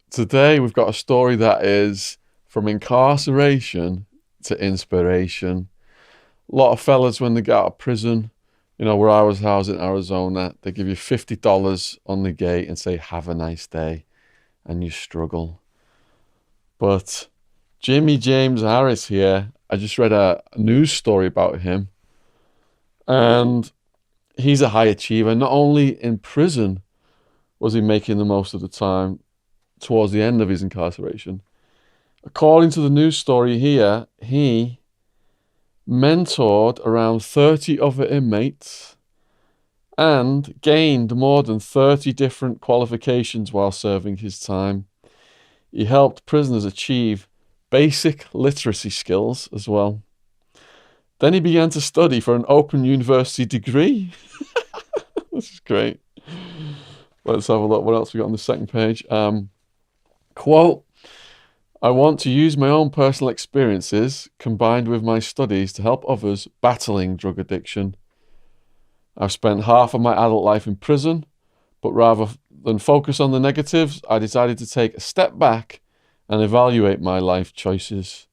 Today we've got a story that is from incarceration to inspiration. A lot of fellas, when they get out of prison, you know, where I was housed in Arizona, they give you $50 on the gate and say, have a nice day, and you struggle. But Jimmy James Harris here, I just read a news story about him, and he's a high achiever. Not only in prison was he making the most of the time towards the end of his incarceration. According to the news story here, he mentored around 30 other inmates and gained more than 30 different qualifications while serving his time. He helped prisoners achieve basic literacy skills as well. Then he began to study for an open university degree. This is great. Let's have a look. What else we got on the second page? Quote, I want to use my own personal experiences combined with my studies to help others battling drug addiction. I've spent half of my adult life in prison, but rather than focus on the negatives, I decided to take a step back and evaluate my life choices.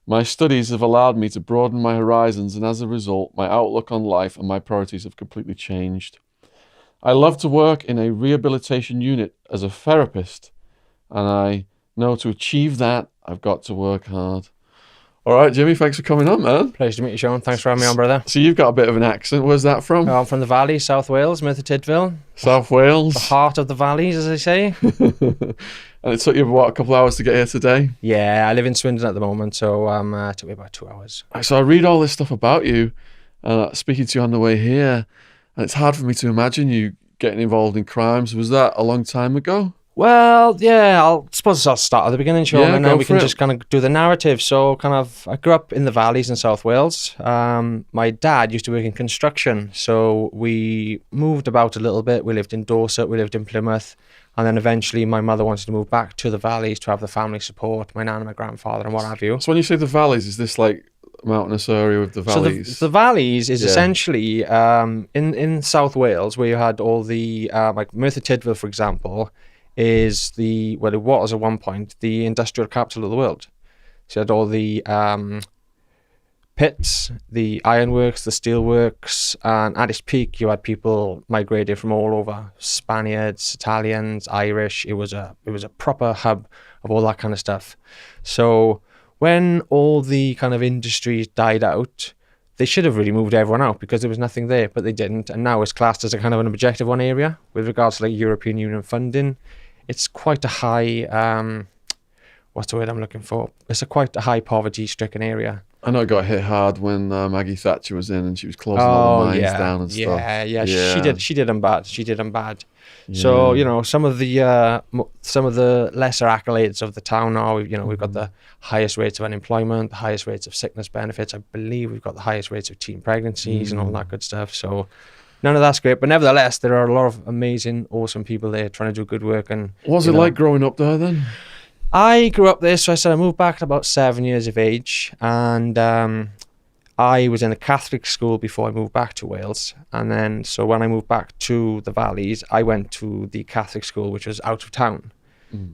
My studies have allowed me to broaden my horizons, and as a result, my outlook on life and my priorities have completely changed. I love to work in a rehabilitation unit as a therapist, and I know to achieve that, I've got to work hard. All right, Jimmy, thanks for coming on, man. Pleasure to meet you, Shaun. Thanks for having me on, brother. So you've got a bit of an accent. Where's that from? I'm from the Valley, South Wales, Merthyr Tydfil. South Wales. The heart of the valleys, as they say. And it took you, what, a couple of hours to get here today? Yeah, I live in Swindon at the moment, so it took me about 2 hours. So I read all this stuff about you, speaking to you on the way here, and it's hard for me to imagine you getting involved in crimes. Was that a long time ago? Well, yeah, I suppose I'll start at the beginning, Shaun, and then we can just kind of do the narrative. So I grew up in the valleys in South Wales. My dad used to work in construction, so we moved about a little bit. We lived in Dorset, we lived in Plymouth, and then eventually my mother wanted to move back to the valleys to have the family support, my nan and my grandfather and what have you. So when you say the valleys, is this like a mountainous area with the valleys? So the valleys is essentially in South Wales, where you had all the, like Merthyr Tydfil, for example, is it was at one point the industrial capital of the world. So you had all the pits, the ironworks, the steelworks, and at its peak you had people migrated from all over, Spaniards, Italians, Irish. It was a proper hub of all that kind of stuff. So when all the kind of industries died out, they should have really moved everyone out because there was nothing there, but they didn't. And now it's classed as a kind of an objective one area with regards to like European Union funding. It's quite a high, what's the word I'm looking for? It's quite a high poverty-stricken area. I know it got hit hard when Maggie Thatcher was in and she was closing all the mines down and stuff. Yeah. She did them bad. Yeah. So, you know, some of the lesser accolades of the town are, you know, we've got the highest rates of unemployment, the highest rates of sickness benefits. I believe we've got the highest rates of teen pregnancies and all that good stuff. So none of that's great, but nevertheless, there are a lot of amazing, awesome people there trying to do good work. And what was it like growing up there then? I grew up there, so I moved back at about 7 years of age, and I was in a Catholic school before I moved back to Wales. And then, so when I moved back to the valleys, I went to the Catholic school, which was out of town.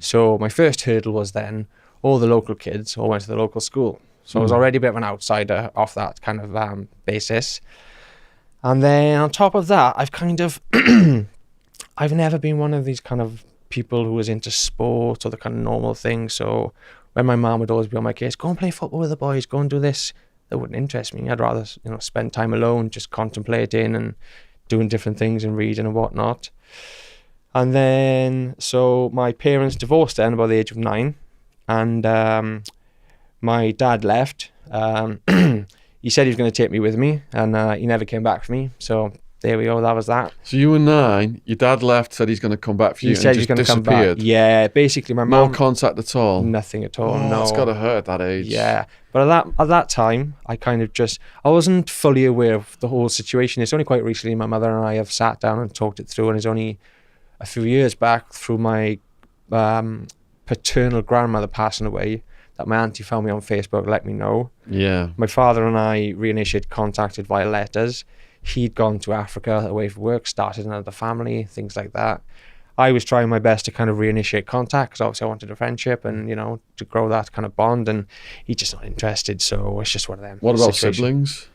So my first hurdle was then all the local kids all went to the local school. So I was already a bit of an outsider off that kind of basis. And then on top of that, I've kind of, I've never been one of these kind of people who was into sport or the kind of normal thing. So when my mom would always be on my case, go and play football with the boys, go and do this, that wouldn't interest me. I'd rather, you know, spend time alone, just contemplating and doing different things and reading and whatnot. And then, so my parents divorced then about the age of 9, and my dad left. He said he was going to take me with me, and he never came back for me. So there we go, that was that. So you were 9, your dad left, said he's going to come back for you, he said he's going to come back. Yeah, basically my mum... No contact at all? Nothing at all, no. It's got to hurt at that age. Yeah, but at that time, I kind of I wasn't fully aware of the whole situation. It's only quite recently my mother and I have sat down and talked it through, and it's only a few years back through my paternal grandmother passing away that my auntie found me on Facebook, let me know. Yeah. My father and I reinitiated contacted via letters. He'd gone to Africa away for work, started another family, things like that. I was trying my best to kind of reinitiate contact, because obviously I wanted a friendship and, you know, to grow that kind of bond, and he's just not interested. So it's just one of them. What about situations. siblings?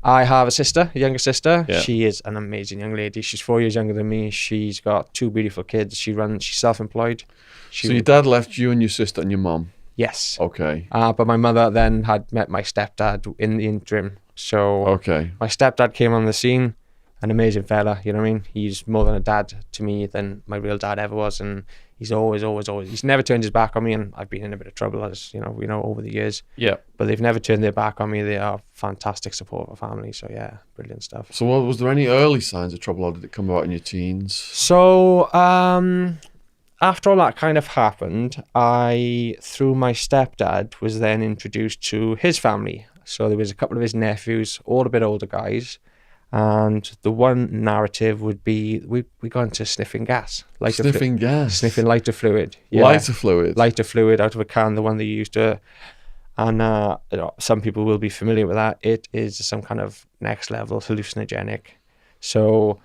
I have a sister, a younger sister. Yeah. She is an amazing young lady. She's 4 years younger than me. She's got 2 beautiful kids. She's self-employed. So your dad left you and your sister and your mum? Yes. Okay. But my mother then had met my stepdad in the interim. So Okay. my stepdad came on the scene, an amazing fella, you know what I mean? He's more than a dad to me than my real dad ever was, and he's always, he's never turned his back on me, and I've been in a bit of trouble, as you know, over the years. Yeah. But they've never turned their back on me. They are fantastic support of a family, so yeah, brilliant stuff. So was there any early signs of trouble, or did it come about in your teens? So after all that kind of happened, I, through my stepdad, was then introduced to his family. So there was a couple of his nephews, all a bit older guys, and the one narrative would be we got into sniffing gas. Sniffing gas? Sniffing lighter fluid. Yeah. Lighter fluid? Lighter fluid out of a can, the one they used to... And you know, some people will be familiar with that. It is some kind of next level hallucinogenic. So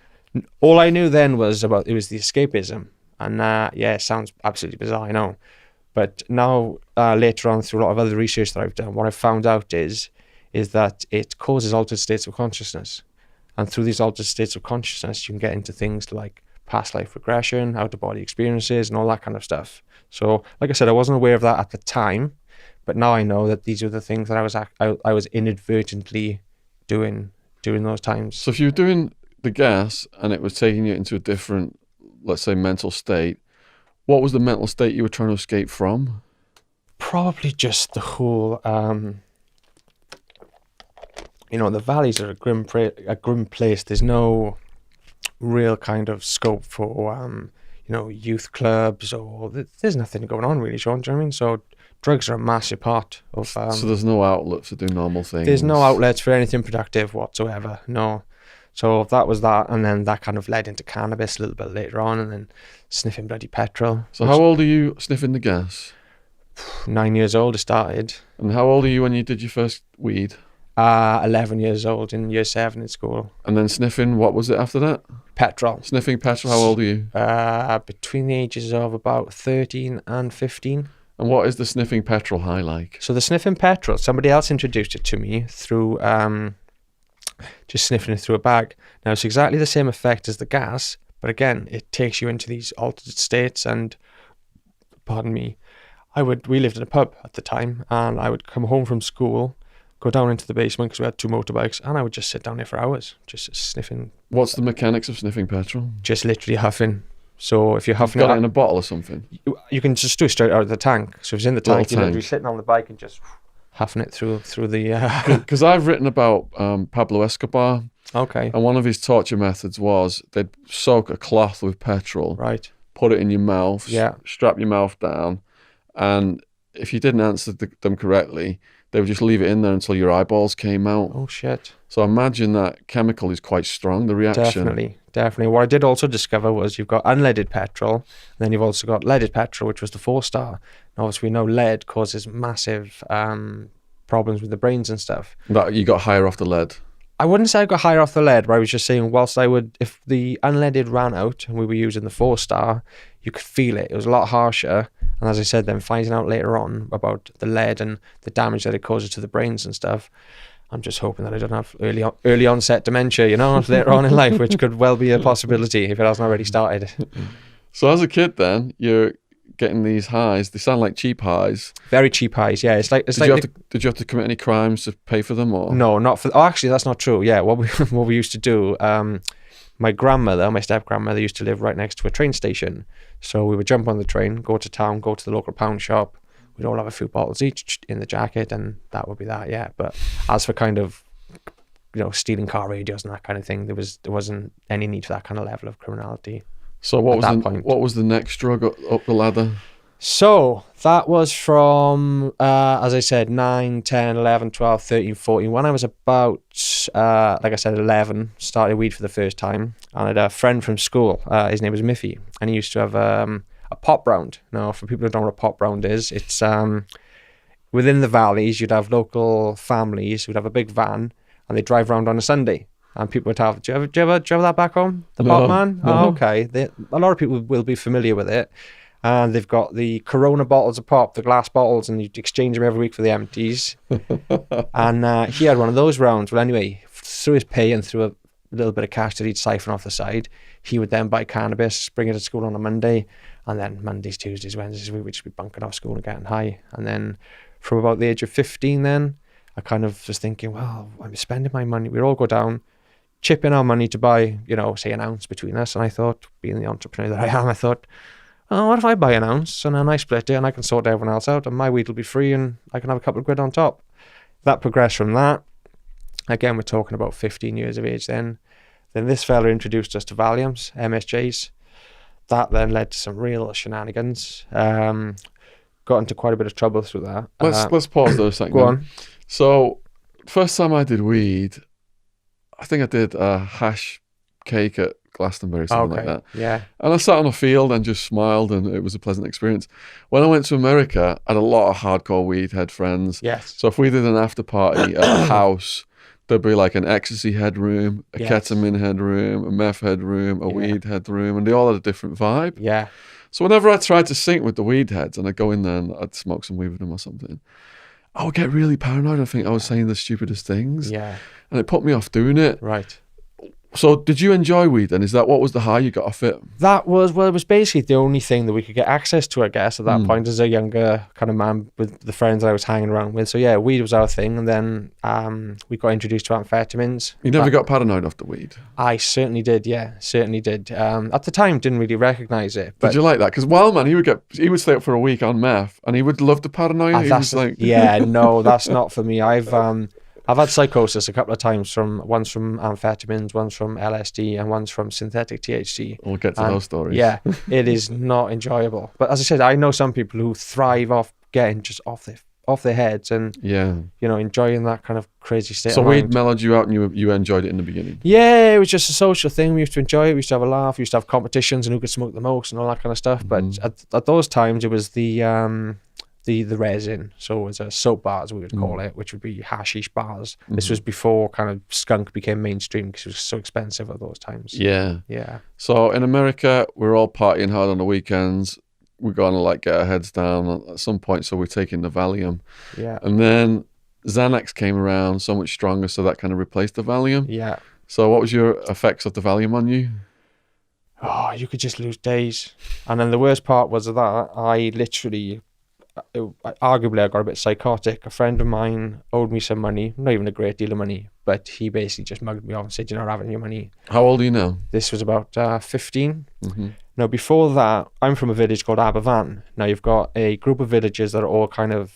all I knew then was it was the escapism. And yeah, it sounds absolutely bizarre, I know. But now, later on, through a lot of other research that I've done, what I've found out is that it causes altered states of consciousness. And through these altered states of consciousness, you can get into things like past life regression, out-of-body experiences, and all that kind of stuff. So, like I said, I wasn't aware of that at the time, but now I know that these are the things that I was inadvertently doing during those times. So if you were doing the gas and it was taking you into a different, let's say, mental state, what was the mental state you were trying to escape from? Probably just the whole... you know, the valleys are a grim place. There's no real kind of scope for, you know, youth clubs, or there's nothing going on really, Shaun. Do you know what I mean? So drugs are a massive part of... so there's no outlets to do normal things? There's no outlets for anything productive whatsoever, no. So that was that, and then that kind of led into cannabis a little bit later on, and then sniffing bloody petrol. So how old are you sniffing the gas? 9 years old, I started. And how old are you when you did your first weed? 11 years old in year 7 in school. And then sniffing, what was it after that? Petrol. Sniffing petrol, how old are you? Between the ages of about 13 and 15. And what is the sniffing petrol high like? So the sniffing petrol, somebody else introduced it to me through just sniffing it through a bag. Now it's exactly the same effect as the gas, but again, it takes you into these altered states. And pardon me, we lived in a pub at the time, and I would come home from school, go down into the basement because we had 2 motorbikes, and I would just sit down there for hours, just sniffing. What's the mechanics of sniffing petrol? Just literally huffing. So if you're huffing Got it in a bottle or something? You can just do it straight out of the tank. So if it's in the tank, Little you're sitting on the bike and just huffing it through the... Because I've written about Pablo Escobar. Okay. And one of his torture methods was they'd soak a cloth with petrol. Right. Put it in your mouth. Yeah. Strap your mouth down. And if you didn't answer them correctly, they would just leave it in there until your eyeballs came out. Oh, shit. So I imagine that chemical is quite strong, the reaction. Definitely. What I did also discover was you've got unleaded petrol, and then you've also got leaded petrol, which was the 4-star. And obviously we know lead causes massive problems with the brains and stuff. That you got higher off the lead? I wouldn't say I got higher off the lead, but I was just saying if the unleaded ran out and we were using the 4-star, you could feel it. It was a lot harsher. And as I said, then finding out later on about the lead and the damage that it causes to the brains and stuff, I'm just hoping that I don't have early onset dementia, you know, later on in life, which could well be a possibility if it hasn't already started. So as a kid then, you're getting these highs. They sound like cheap highs. Very cheap highs, yeah. Did you have to commit any crimes to pay for them? Or? No, not for... Oh, actually, that's not true. Yeah, what we used to do... my step-grandmother used to live right next to a train station. So we would jump on the train, go to town, go to the local pound shop. We'd all have a few bottles each in the jacket, and that would be that, yeah. But as for kind of, you know, stealing car radios and that kind of thing, there wasn't any need for that kind of level of criminality. So what was the next drug up the ladder? So that was from, as I said, 9, 10, 11, 12, 13, 14. When I was about, like I said, 11, started weed for the first time. And I had a friend from school. His name was Miffy. And he used to have a pop round. Now, for people who don't know what a pop round is, it's within the valleys, you'd have local families who'd have a big van and they drive around on a Sunday. And people would have, do you ever that back home? The No, pop man? no. Oh, okay. A lot of people will be familiar with it. And they've got the Corona bottles of pop, the glass bottles, and you exchange them every week for the empties. And he had one of those rounds. Well, anyway, through his pay and through a little bit of cash that he'd siphon off the side, he would then buy cannabis, bring it to school on a Monday, and then Mondays, Tuesdays, Wednesdays, we would just be bunking off school and getting high. And then from about the age of 15 then, I kind of was thinking, well, I'm spending my money. We'd all go down, chip in our money to buy, you know, say an ounce between us. And I thought, being the entrepreneur that I am, I thought, oh, what if I buy an ounce and then I split it and I can sort everyone else out and my weed will be free and I can have a couple of quid on top. That progressed from that. Again, we're talking about 15 years of age then. Then this fella introduced us to Valiums, MSJs. That then led to some real shenanigans. Got into quite a bit of trouble through that. Let's pause there a second. Go on. So, first time I did weed, I think I did a hash cake at Glastonbury, something like that. Yeah. And I sat on a field and just smiled, and it was a pleasant experience. When I went to America, I had a lot of hardcore weed head friends. Yes. So if we did an after party at a house, there'd be like an ecstasy head room, a ketamine head room, a meth head room, a weed head room, and they all had a different vibe. Yeah. So whenever I tried to sync with the weed heads and I'd go in there and I'd smoke some weed with them or something, I would get really paranoid. I think I was saying the stupidest things. Yeah. And it put me off doing it. Right. So did you enjoy weed then? What was the high you got off it? That was, well, it was basically the only thing that we could get access to, I guess, at that point as a younger kind of man with the friends I was hanging around with. So yeah, weed was our thing. And then we got introduced to amphetamines. You never got paranoid off the weed? I certainly did, yeah, certainly did. At the time, didn't really recognise it. But did you like that? Because Wildman, he would stay up for a week on meth and he would love the paranoia. He was like... Yeah, no, that's not for me. I've had psychosis a couple of times, once from amphetamines, once from LSD, and once from synthetic THC. We'll get to those stories. Yeah, it is not enjoyable. But as I said, I know some people who thrive off getting just off their heads and enjoying that kind of crazy state. So of weed mind. mellowed you out, and you enjoyed it in the beginning. Yeah, it was just a social thing. We used to enjoy it. We used to have a laugh. We used to have competitions and who could smoke the most and all that kind of stuff. But at those times, it was the resin, so it was a soap bar, as we would call it, which would be hashish bars. This was before kind of skunk became mainstream because it was so expensive at those times. Yeah. Yeah. So in America, we're all partying hard on the weekends. We're going to like get our heads down at some point, so we're taking the Valium. Yeah. And then Xanax came around so much stronger, so that kind of replaced the Valium. Yeah. So what was your effects of the Valium on you? Oh, you could just lose days. And then the worst part was that I literally... arguably I got a bit psychotic. A friend of mine owed me some money, not even a great deal of money, but he basically just mugged me off and said, you're not having your money. How old are you now? This was about 15. Now before that, I'm from a village called Aberfan. Now you've got a group of villages that are all kind of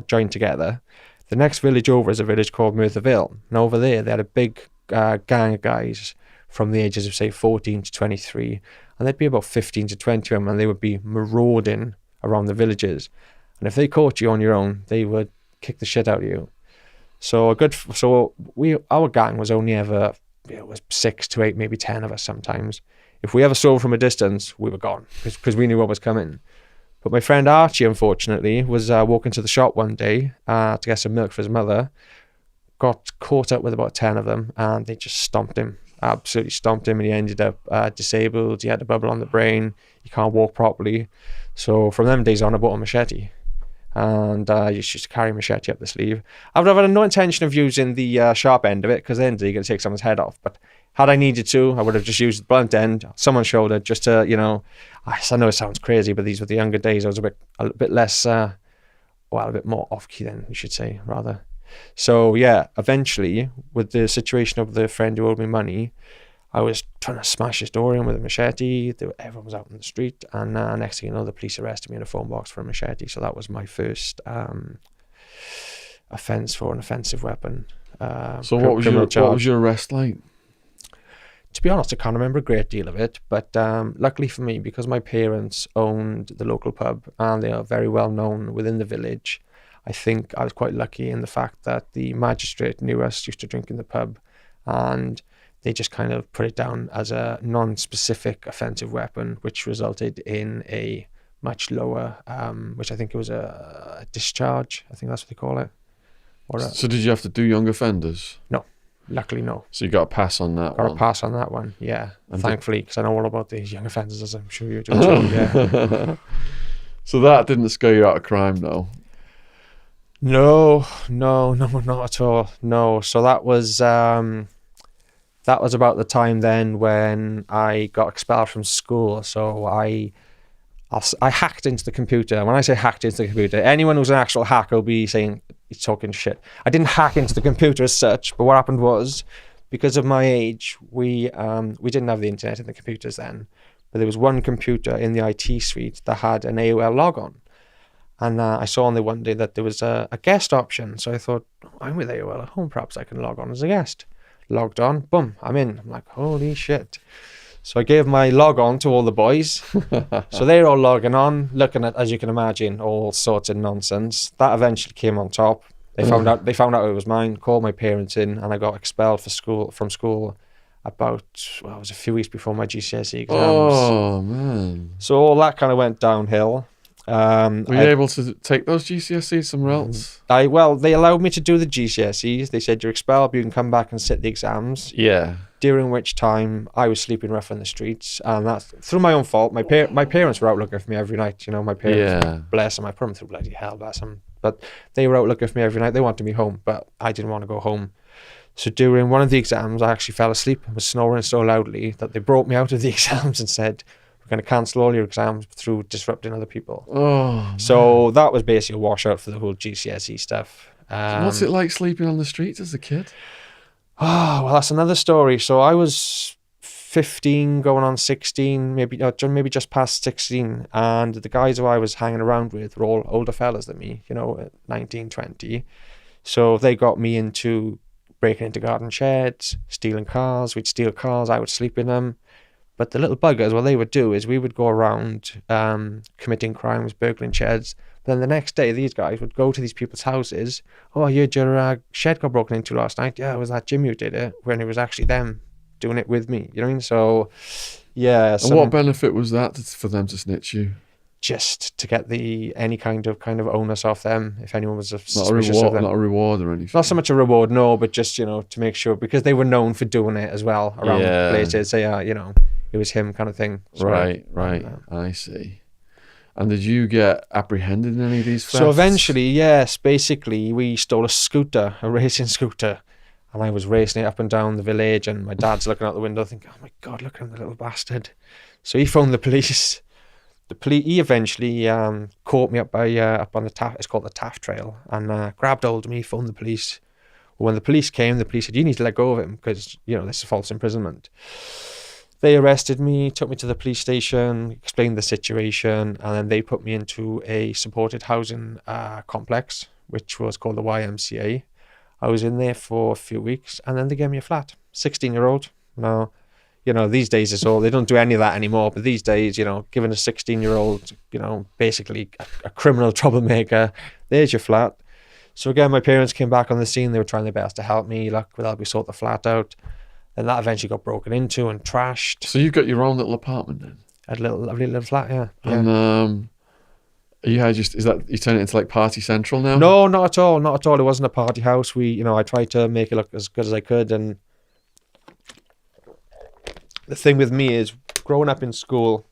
joined together. The next village over is a village called Merthyr. Now over there, they had a big gang of guys from the ages of say 14 to 23, and there'd be about 15 to 20 of them, and they would be marauding around the villages, and if they caught you on your own, they would kick the shit out of you. So our gang was only ever, it was 6 to 8, maybe 10 of us sometimes. If we ever saw from a distance, we were gone because we knew what was coming. But my friend Archie, unfortunately, was walking to the shop one day to get some milk for his mother, got caught up with about 10 of them, and they just stomped him, absolutely stomped him, and he ended up disabled. He had a bubble on the brain. He can't walk properly. So from them days on, I bought a machete, and I used to carry a machete up the sleeve. I've had no intention of using the sharp end of it, because then you're going to take someone's head off. But had I needed to, I would have just used the blunt end, someone's shoulder, just to, I know it sounds crazy, but these were the younger days. I was a bit less, a bit more off-key then, we should say, rather. So yeah, eventually, with the situation of the friend who owed me money, I was trying to smash his door in with a machete. Everyone was out in the street, and next thing you know, the police arrested me in a phone box for a machete. So that was my first offence for an offensive weapon. So what was your arrest like? To be honest, I can't remember a great deal of it, but luckily for me, because my parents owned the local pub and they are very well known within the village, I think I was quite lucky in the fact that the magistrate knew us, used to drink in the pub, and they just kind of put it down as a non-specific offensive weapon, which resulted in a much lower, which I think it was a discharge. I think that's what they call it. So did you have to do young offenders? No. Luckily, no. So you got a pass on that Got one. a pass on that one, yeah. And thankfully, because I know all about these young offenders, as I'm sure you do too. Yeah. So that didn't scare you out of crime, though. No, not at all. No. So that was about the time then when I got expelled from school. So I hacked into the computer. When I say hacked into the computer, anyone who's an actual hacker will be saying he's talking shit. I didn't hack into the computer as such, but what happened was, because of my age, we didn't have the internet in the computers then, but there was one computer in the IT suite that had an AOL logon. And I saw on there one day that there was a guest option. So I thought, I'm with AOL at home, perhaps I can log on as a guest. Logged on, boom, I'm in. I'm like, holy shit. So I gave my log on to all the boys. So they're all logging on, looking at, as you can imagine, all sorts of nonsense. That eventually came on top. They found out it was mine, called my parents in, and I got expelled from school about, well, it was a few weeks before my GCSE exams. Oh, man. So all that kind of went downhill. Were you able to take those GCSEs somewhere else? Well, they allowed me to do the GCSEs. They said, you're expelled, but you can come back and sit the exams. Yeah. During which time I was sleeping rough in the streets, and that's through my own fault. My parents were out looking for me every night. You know, my parents, bless them, I put them through bloody hell, bless them. But they were out looking for me every night. They wanted me home, but I didn't want to go home. So during one of the exams, I actually fell asleep and was snoring so loudly that they brought me out of the exams and said, we're going to cancel all your exams through disrupting other people. Oh, so that was basically a washout for the whole GCSE stuff. What's it like sleeping on the streets as a kid? Oh, well, that's another story. So I was 15 going on 16, maybe just past 16, and the guys who I was hanging around with were all older fellas than me, you know, at 19, 20. So they got me into breaking into garden sheds, stealing cars. We'd steal cars, I would sleep in them. But the little buggers, what they would do is we would go around committing crimes, burgling sheds. But then the next day, these guys would go to these people's houses. Oh, I heard your shed got broken into last night. Yeah, it was that Jim who did it, when it was actually them doing it with me. You know what I mean? So, yeah. And what benefit was that for them to snitch you? Just to get any kind of onus off them, if anyone was suspicious of them. Not a reward or anything. Not so much a reward, no, but just, you know, to make sure, because they were known for doing it as well around places. So, you know, it was him kind of thing. So, right. I see. And did you get apprehended in any of these thefts? So eventually, yes, basically we stole a racing scooter, and I was racing it up and down the village, and my dad's looking out the window thinking, oh my God, look at him, the little bastard. So he phoned the police. He eventually caught me up on the Taff, it's called the Taff Trail, and grabbed hold of me, phoned the police. When the police came, the police said, you need to let go of him because, you know, this is false imprisonment. They arrested me, took me to the police station, explained the situation, and then they put me into a supported housing complex, which was called the YMCA. I was in there for a few weeks, and then they gave me a flat. 16-year-old. Now, you know, these days it's all, they don't do any of that anymore, but these days, you know, giving a 16-year-old, you know, basically a criminal troublemaker, there's your flat. So again, my parents came back on the scene. They were trying their best to help me. Look, we'll help you sort the flat out. And that eventually got broken into and trashed. So you got your own little apartment then? A lovely little flat, yeah. And you turned it into like Party Central now? No, not at all. Not at all. It wasn't a party house. I tried to make it look as good as I could. And the thing with me is, growing up in school,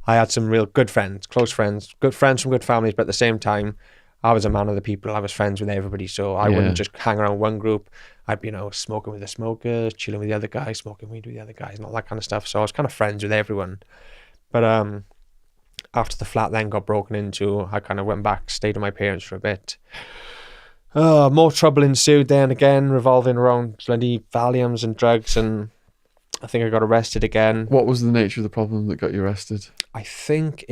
I had some real good friends, close friends, good friends from good families, but at the same time, I was a man of the people. I was friends with everybody, so I wouldn't just hang around one group. I'd be, you know, smoking with the smokers, chilling with the other guys, smoking weed with the other guys, and all that kind of stuff. So I was kind of friends with everyone. But after the flat then got broken into, I kind of went back, stayed with my parents for a bit. More trouble ensued then again, revolving around bloody Valiums and drugs, and I think I got arrested again. What was the nature of the problem that got you arrested? I think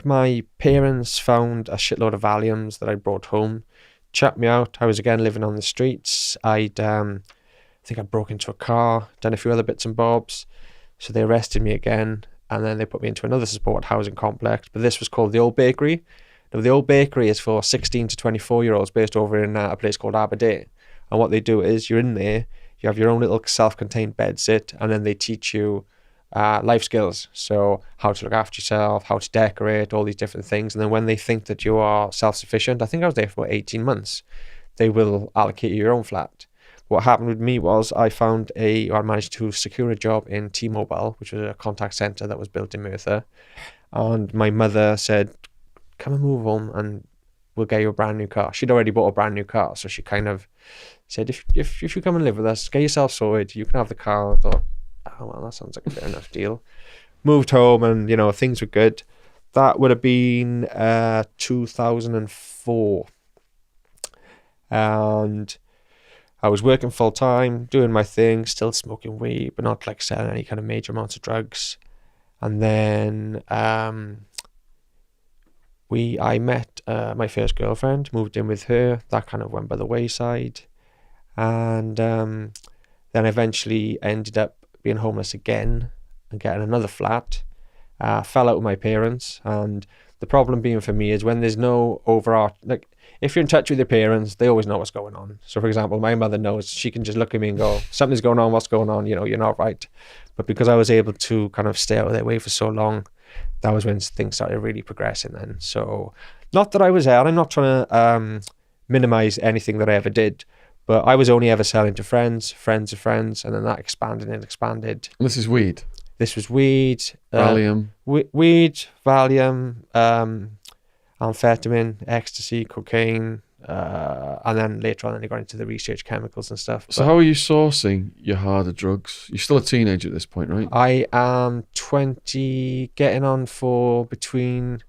my parents found a shitload of Valiums that I brought home, chucked me out. I was again living on the streets. I think I broke into a car, done a few other bits and bobs. So they arrested me again, and then they put me into another supported housing complex, but this was called the Old Bakery. Now, the Old Bakery is for 16 to 24-year-olds based over in a place called Aberdeen. And what they do is, you're in there, you have your own little self-contained bed sit, and then they teach you life skills. So how to look after yourself, how to decorate, all these different things. And then when they think that you are self-sufficient, I think I was there for 18 months, they will allocate you your own flat. What happened with me was I managed to secure a job in T-Mobile, which was a contact center that was built in Merthyr. And my mother said, come and move home and we'll get you a brand new car. She'd already bought a brand new car. So she kind of said, if you come and live with us, get yourself sorted, you can have the car. I thought, oh, well, that sounds like a fair enough deal. Moved home and, things were good. That would have been 2004. And I was working full time, doing my thing, still smoking weed, but not like selling any kind of major amounts of drugs. And then I met my first girlfriend, moved in with her. That kind of went by the wayside. And then eventually ended up being homeless again and getting another flat. Fell out with my parents. And the problem being for me is when there's no like, if you're in touch with your parents, they always know what's going on. So, for example, my mother knows. She can just look at me and go, something's going on, what's going on? You're not right. But because I was able to kind of stay out of their way for so long, that was when things started really progressing then. So, not that I was there. I'm not trying to minimize anything that I ever did. But I was only ever selling to friends of friends. And then that expanded and expanded. And this is weed? This was weed. Valium? Weed, Valium, amphetamine, ecstasy, cocaine, and then later on they got into the research chemicals and stuff. So how are you sourcing your harder drugs? You're still a teenager at this point, right? I am 20, getting on for between...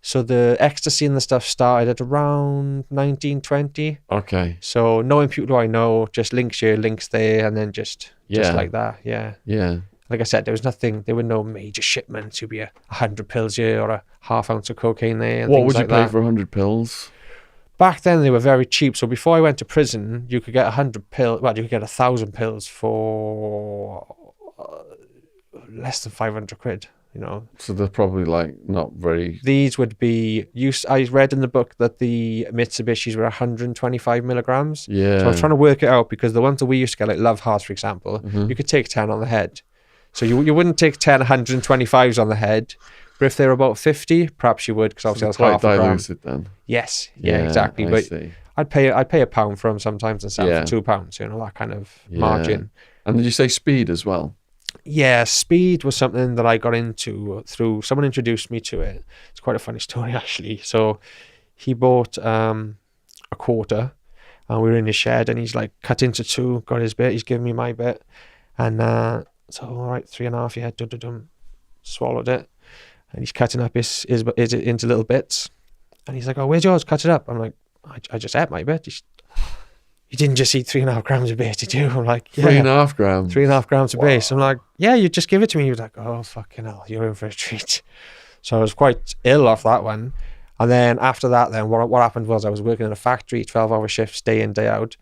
So the ecstasy and the stuff started at around 19, 20. Okay. So knowing people who I know, just links here, links there, and then just like that, yeah. Yeah. Like I said, there were no major shipments. You'd be 100 pills here or a half ounce of cocaine there. And what would you like pay that. for 100 pills? Back then, they were very cheap. So before I went to prison, you could get 100 pills. Well, you could get 1,000 pills for less than 500 quid. So they're probably like not very. These would be used. I read in the book that the Mitsubishis were 125 milligrams. Yeah. So I was trying to work it out because the ones that we used to get, like Love Hearts, for example, you could take 10 on the head. So you wouldn't take 10 125s on the head, but if they were about 50, perhaps you would, because obviously that's half a gram. Diluted then. Yes, yeah, exactly. But see. I'd pay £1 for them sometimes and sell for £2. That kind of margin. And did you say speed as well? Yeah, speed was something that I got into through someone introduced me to it. It's quite a funny story actually. So he bought a quarter, and we were in his shed, and he's like cut into two, got his bit. He's giving me my bit, and so all right, 3.5, yeah, swallowed it, and he's cutting up his into little bits, and he's like, oh, where's yours? Cut it up. I'm like, I just ate my bit. You didn't just eat 3.5 grams of base, did you? I'm like, yeah. 3.5 grams? 3.5 grams of base. I'm like, yeah, you just give it to me. He was like, oh, fucking hell, you're in for a treat. So I was quite ill off that one. And then after that, then what happened was I was working in a factory, 12-hour shifts, day in, day out.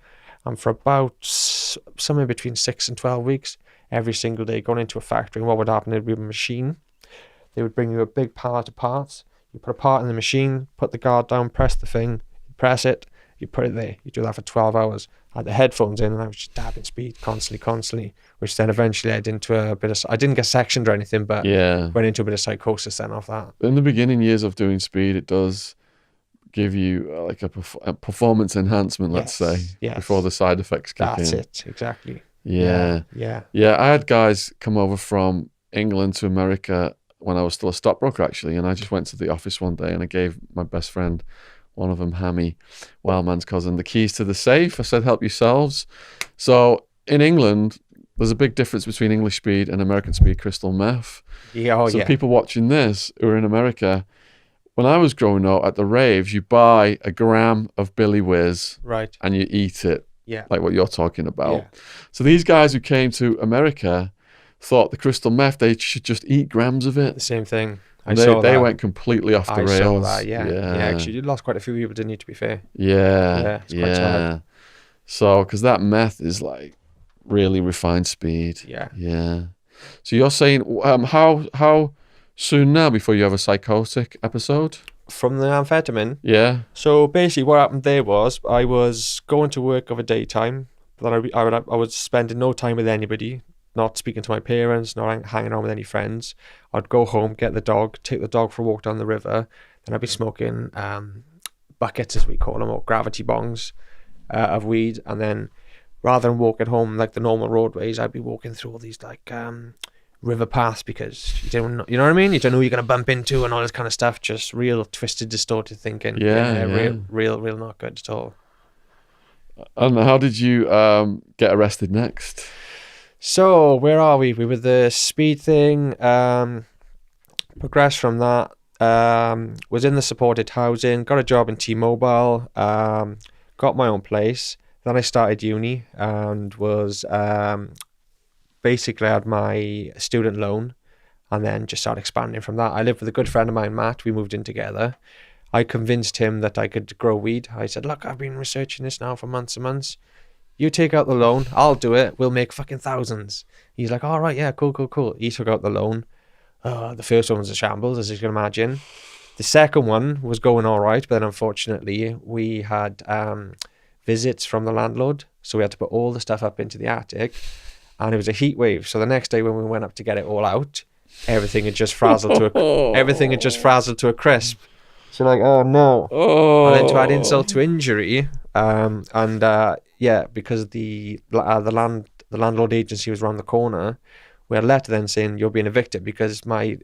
And for about somewhere between 6 and 12 weeks, every single day going into a factory. And what would happen, it would be a machine. They would bring you a big pallet of parts. You put a part in the machine, put the guard down, press the thing, press it, you put it there. You do that for 12 hours. I had the headphones in and I was just dabbing speed constantly, which then eventually led into a bit of... I didn't get sectioned or anything, but went into a bit of psychosis then off that. In the beginning years of doing speed, it does give you like a performance enhancement, let's say, before the side effects kick in. That's it, exactly. Yeah. I had guys come over from England to America when I was still a stockbroker, actually, and I just went to the office one day and I gave my best friend, one of them, Hammy, Wildman's cousin, the keys to the safe. I said, help yourselves. So in England, there's a big difference between English speed and American speed crystal meth. So people watching this who are in America, when I was growing up at the raves, you buy a gram of Billy Whiz and you eat it, like what you're talking about. So these guys who came to America thought the crystal meth, they should just eat grams of it. The same thing. They went completely off the rails. I saw that, yeah. Actually, you lost quite a few people, didn't you, to be fair? It's quite sad. So, because that meth is like really refined speed. Yeah. So you're saying, how soon now before you have a psychotic episode? From the amphetamine? Yeah. So basically what happened there was I was going to work of a daytime, but I was spending no time with anybody, not speaking to my parents, not hanging out with any friends. I'd go home, get the dog, take the dog for a walk down the river. Then I'd be smoking buckets, as we call them, or gravity bongs. of weed, and then rather than walking home like the normal roadways, I'd be walking through all these like river paths, because you don't know, you know what I mean? You don't know who you're going to bump into and all this kind of stuff. Just real twisted, distorted thinking. Real not good at all. And how did you get arrested next? So where are we? We were the speed thing. Progressed from that. Was in the supported housing. Got a job in T-Mobile. Got my own place. Then I started uni and was basically had my student loan, and then just started expanding from that. I lived with a good friend of mine, Matt. We moved in together. I convinced him that I could grow weed. I said, look, I've been researching this now for months and months. You take out the loan, I'll do it. We'll make fucking thousands. He's like, all right, yeah, cool. He took out the loan. The first one was a shambles, as you can imagine. The second one was going all right, but then unfortunately we had visits from the landlord, so we had to put all the stuff up into the attic, and it was a heat wave. So the next day when we went up to get it all out, everything had just frazzled to a crisp. So like, oh no. And then to add insult to injury, because the landlord agency was around the corner, we had a letter then saying you're being evicted because my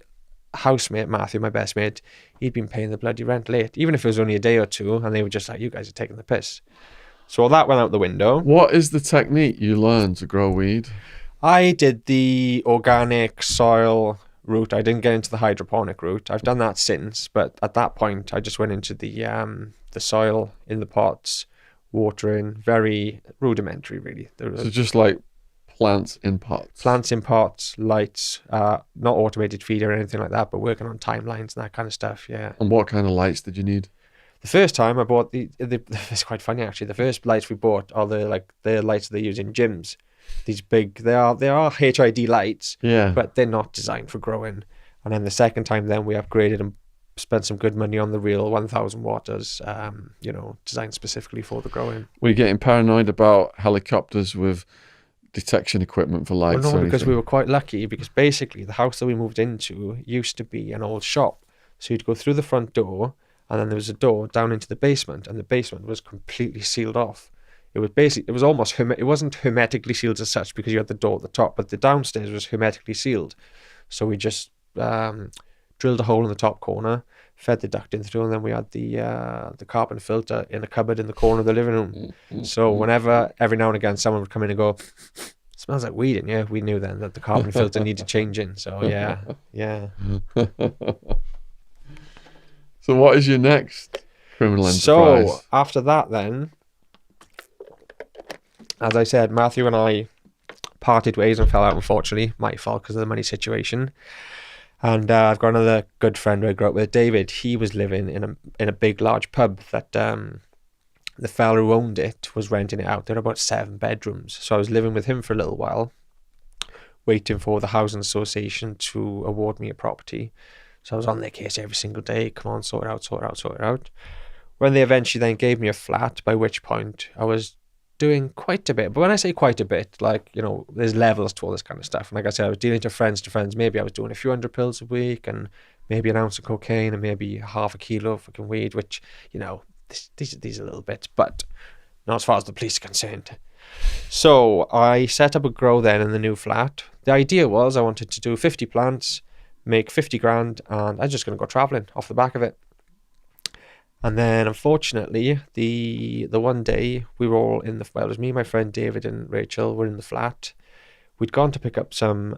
housemate Matthew, my best mate, he'd been paying the bloody rent late, even if it was only a day or two, and they were just like, you guys are taking the piss. So all that went out the window. What is the technique you learned to grow weed? I did the organic soil route. I didn't get into the hydroponic route. I've done that since, but at that point I just went into the soil in the pots, watering, very rudimentary really. So just like plants in pots, lights, not automated feeder or anything like that, but working on timelines and that kind of stuff. Yeah. And what kind of lights did you need? The first time I bought it's quite funny actually. The first lights we bought are the lights they use in gyms. These big, they are HID lights, but they're not designed for growing. And then the second time, then we upgraded and spent some good money on the real 1000 watters, designed specifically for the growing. Were you getting paranoid about helicopters with detection equipment for lights? Well, no, because we were quite lucky, because basically the house that we moved into used to be an old shop. So you'd go through the front door, and then there was a door down into the basement, and the basement was completely sealed off. It wasn't hermetically sealed as such, because you had the door at the top, but the downstairs was hermetically sealed. So we just drilled a hole in the top corner, fed the duct in through, and then we had the carbon filter in a cupboard in the corner of the living room. So whenever, every now and again, someone would come in and go, smells like weed in here, we knew then that the carbon filter needed changing. So yeah. So what is your next criminal enterprise? So after that then, as I said, Matthew and I parted ways and fell out, unfortunately. My fault because of the money situation. And I've got another good friend who I grew up with, David. He was living in a big, large pub that the fella who owned it was renting it out. There were about 7 bedrooms. So I was living with him for a little while, waiting for the housing association to award me a property. So I was on their case every single day. Come on, sort it out. When they eventually then gave me a flat, by which point I was doing quite a bit. But when I say quite a bit, there's levels to all this kind of stuff. And like I said, I was dealing to friends. Maybe I was doing a few hundred pills a week, and maybe an ounce of cocaine, and maybe half a kilo of fucking weed, which, these are little bits, but not as far as the police are concerned. So I set up a grow then in the new flat. The idea was I wanted to do 50 plants, make 50 grand, and I was just going to go traveling off the back of it. And then, unfortunately, the one day we were all it was me, my friend David and Rachel were in the flat. We'd gone to pick up some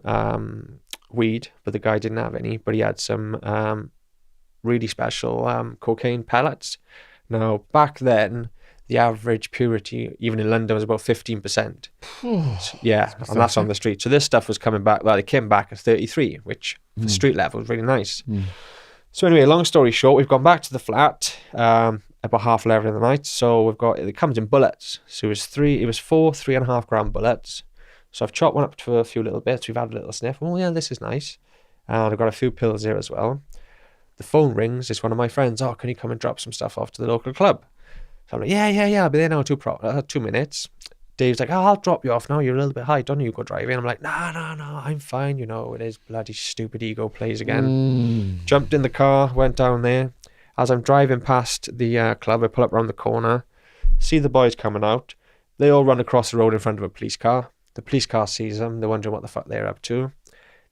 weed, but the guy didn't have any, but he had some really special cocaine pellets. Now, back then, the average purity, even in London, was about 15%. And that's on the street. So this stuff was coming back, it came back at 33, which for street level was really nice. So anyway, long story short, we've gone back to the flat about 11:30 in the night. So it comes in bullets. So it was 4 3.5 gram bullets. So I've chopped one up to a few little bits. We've had a little sniff. Oh yeah, this is nice. And I've got a few pills here as well. The phone rings. It's one of my friends. Oh, can you come and drop some stuff off to the local club? So I'm like, yeah, I'll be there now in 2 minutes. Dave's like, I'll drop you off now. You're a little bit high. Don't you go driving? I'm like, no, I'm fine. It is bloody stupid ego plays again. Jumped in the car, went down there. As I'm driving past the club, I pull up around the corner. see the boys coming out. They all run across the road in front of a police car. The police car sees them. They're wondering what the fuck they're up to.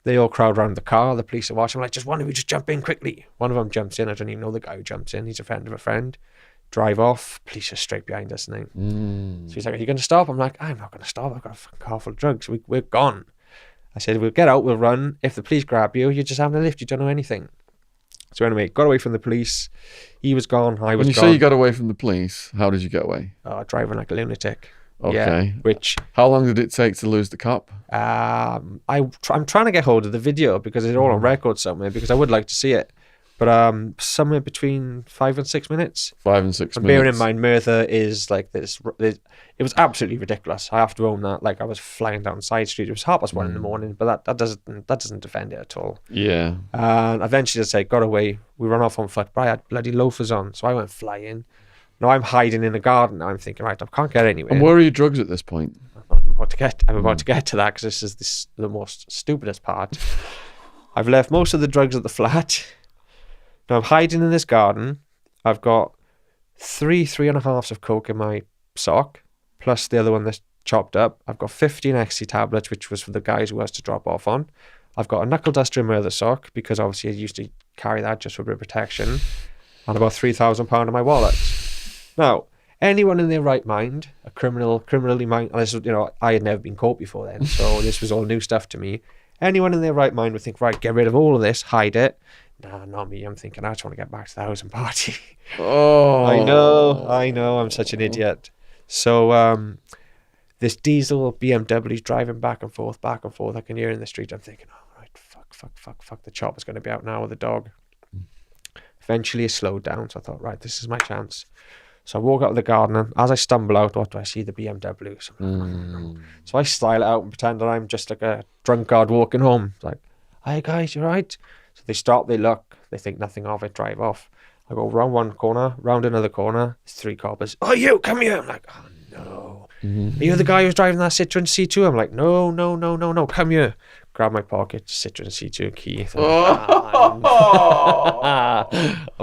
They all crowd around the car. The police are watching. I'm like, just one of you just jump in quickly. One of them jumps in. I don't even know the guy who jumps in. He's a friend of a friend. Drive off. Police are straight behind us. And so he's like, are you going to stop? I'm like, I'm not going to stop. I've got a fucking car full of drugs. We're gone. I said, we'll get out. We'll run. If the police grab you, you're just having a lift. You don't know anything. So anyway, got away from the police. He was gone. I was gone. When you say you got away from the police, how did you get away? Driving like a lunatic. Okay. Yeah, how long did it take to lose the cop? I'm trying to get hold of the video because it's all on record somewhere, because I would like to see it. But somewhere between 5 and 6 minutes. 5 and 6 minutes. Bearing in mind, Merthyr is like this. It was absolutely ridiculous. I have to own that. Like, I was flying down side street. It was 1:30 in the morning, but that doesn't defend it at all. Yeah. And eventually, as I say, got away. We run off on foot, but I had bloody loafers on, so I went flying. Now I'm hiding in the garden. Now I'm thinking, right, I can't get anywhere. And where are your drugs at this point? I'm about to get to that, because this is the most stupidest part. I've left most of the drugs at the flat. Now I'm hiding in this garden. I've got 3.5 of coke in my sock, plus the other one that's chopped up. I've got 15 ecstasy tablets, which was for the guys who has to drop off on. I've got a knuckle duster in my other sock, because obviously I used to carry that just for a bit of protection, and about £3,000 in my wallet. Now, anyone in their right mind, criminally minded, and this, I had never been caught before then, so this was all new stuff to me. Anyone in their right mind would think, right, get rid of all of this, hide it. Nah, not me. I'm thinking, I just want to get back to the house and party. Oh. I know, I'm such an idiot. So, this diesel BMW driving back and forth. I can hear in the street. I'm thinking, oh, right, fuck. The chopper's going to be out now with the dog. Eventually, it slowed down, so I thought, right, this is my chance. So I walk out of the garden, and as I stumble out, what do I see? The BMW. So, so I style it out and pretend that I'm just like a drunkard walking home. It's like, hi guys, you right? So they stop, they look, they think nothing of it, drive off. I go round one corner, round another corner, there's 3 coppers. Oh, you, come here. I'm like, oh no. Are you the guy who's driving that Citroen C2? I'm like, no, come here. Grab my pocket, Citroen C2 key. I'm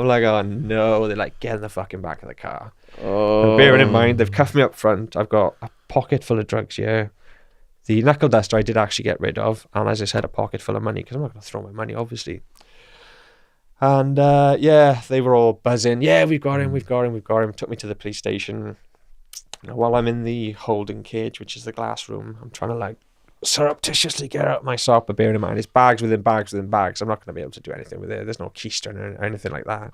like, oh no. They're like, get in the fucking back of the car. And bearing in mind, they've cuffed me up front. I've got a pocket full of drugs here. The knuckle duster I did actually get rid of. And as I said, a pocket full of money, because I'm not going to throw my money, obviously. And they were all buzzing. Yeah, we've got him. Took me to the police station. While I'm in the holding cage, which is the glass room, I'm trying to like surreptitiously get out my sock, but bearing in mind, it's bags within bags within bags. I'm not going to be able to do anything with it. There's no keystone or anything like that.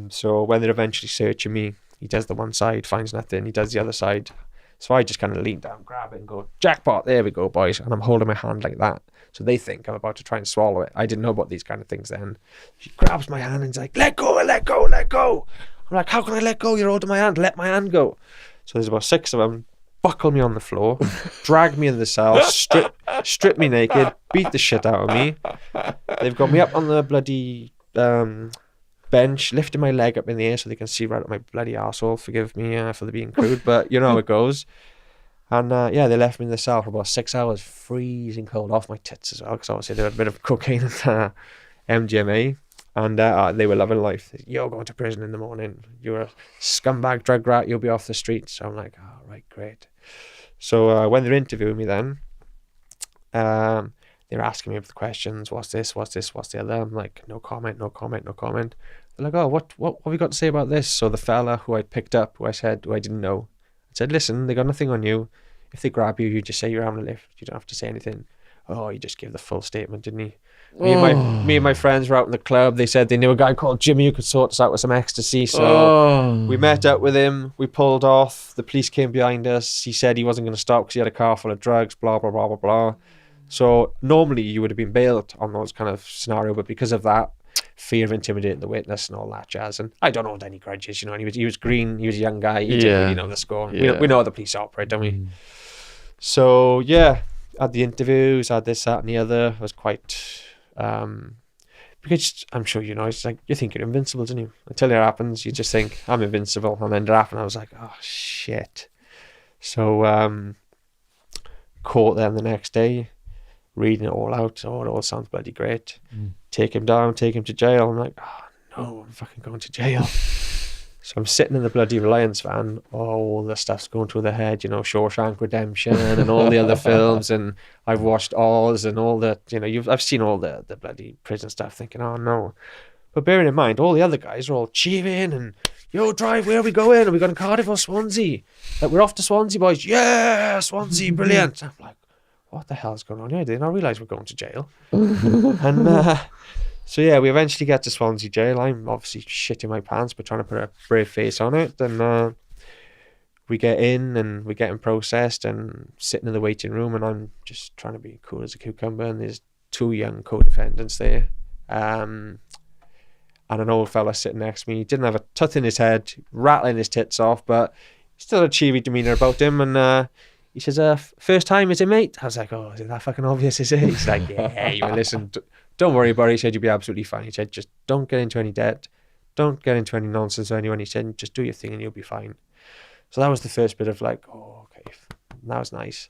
So when they're eventually searching me, he does the one side, finds nothing. He does the other side. So I just kind of lean down, grab it and go, jackpot, there we go, boys. And I'm holding my hand like that. So they think I'm about to try and swallow it. I didn't know about these kind of things then. She grabs my hand and he's like, let go. I'm like, how can I let go? You're holding my hand. Let my hand go. So there's about 6 of them, buckle me on the floor, drag me in the cell, strip me naked, beat the shit out of me. They've got me up on the bloody bench, lifting my leg up in the air so they can see right up my bloody arsehole. Forgive me for the being crude, but you know how it goes. And they left me in the cell for about 6 hours, freezing cold, off my tits as well, because obviously they had a bit of cocaine and MDMA. And they were loving life. You're going to prison in the morning. You're a scumbag drug rat. You'll be off the street. So I'm like, oh, right, great. So when they're interviewing me then, they're asking me the questions. What's this? What's the other? I'm like, no comment. They're like, oh, what have you got to say about this? So the fella who I picked up, who I didn't know, I said, listen, they got nothing on you. If they grab you, you just say you're having a lift. You don't have to say anything. Oh, he just gave the full statement, didn't he? Me and my friends were out in the club. They said they knew a guy called Jimmy who could sort us out with some ecstasy. So we met up with him. We pulled off. The police came behind us. He said he wasn't going to stop because he had a car full of drugs, blah, blah, blah, blah, blah. So normally you would have been bailed on those kind of scenario, but because of that, fear of intimidating the witness and all that jazz. And I don't hold any grudges, and he was green. He was a young guy. He didn't really know the score. Yeah. We know how the police operate, don't we? So, had the interviews, had this, that, and the other. It was quite... because I'm sure you know, it's like you think you're invincible, don't you? Until it happens, you just think I'm invincible, and then it happened. I was like, oh shit. So caught them the next day, reading it all out. Oh, it all sounds bloody great. Take him down, take him to jail. I'm like, oh no, I'm fucking going to jail. So I'm sitting in the bloody Reliance van, all the stuff's going through their head, you know, Shawshank Redemption and all the other films, and I've watched Oz and all the, you know, I've seen all the bloody prison stuff, thinking, oh no. But bearing in mind, all the other guys are all cheering and, yo, drive, where are we going? Are we going to Cardiff or Swansea? Like, we're off to Swansea, boys. Yeah, Swansea, brilliant. I'm like, what the hell's going on here? I did not realise we're going to jail. And so yeah, we eventually get to Swansea jail. I'm obviously shitting my pants, but trying to put a brave face on it. And we get in and we're getting processed and sitting in the waiting room, and I'm just trying to be cool as a cucumber. And there's 2 young co-defendants there. And an old fella sitting next to me. He didn't have a tooth in his head, rattling his tits off, but still a cheery demeanour about him. And he says, first time, is it, mate? I was like, oh, is it that fucking obvious, is it? He's like, yeah, you listen, don't worry about it. He said, you'll be absolutely fine. He said, just don't get into any debt. Don't get into any nonsense or anyone. He said, just do your thing and you'll be fine. So that was the first bit of like, oh, okay, that was nice.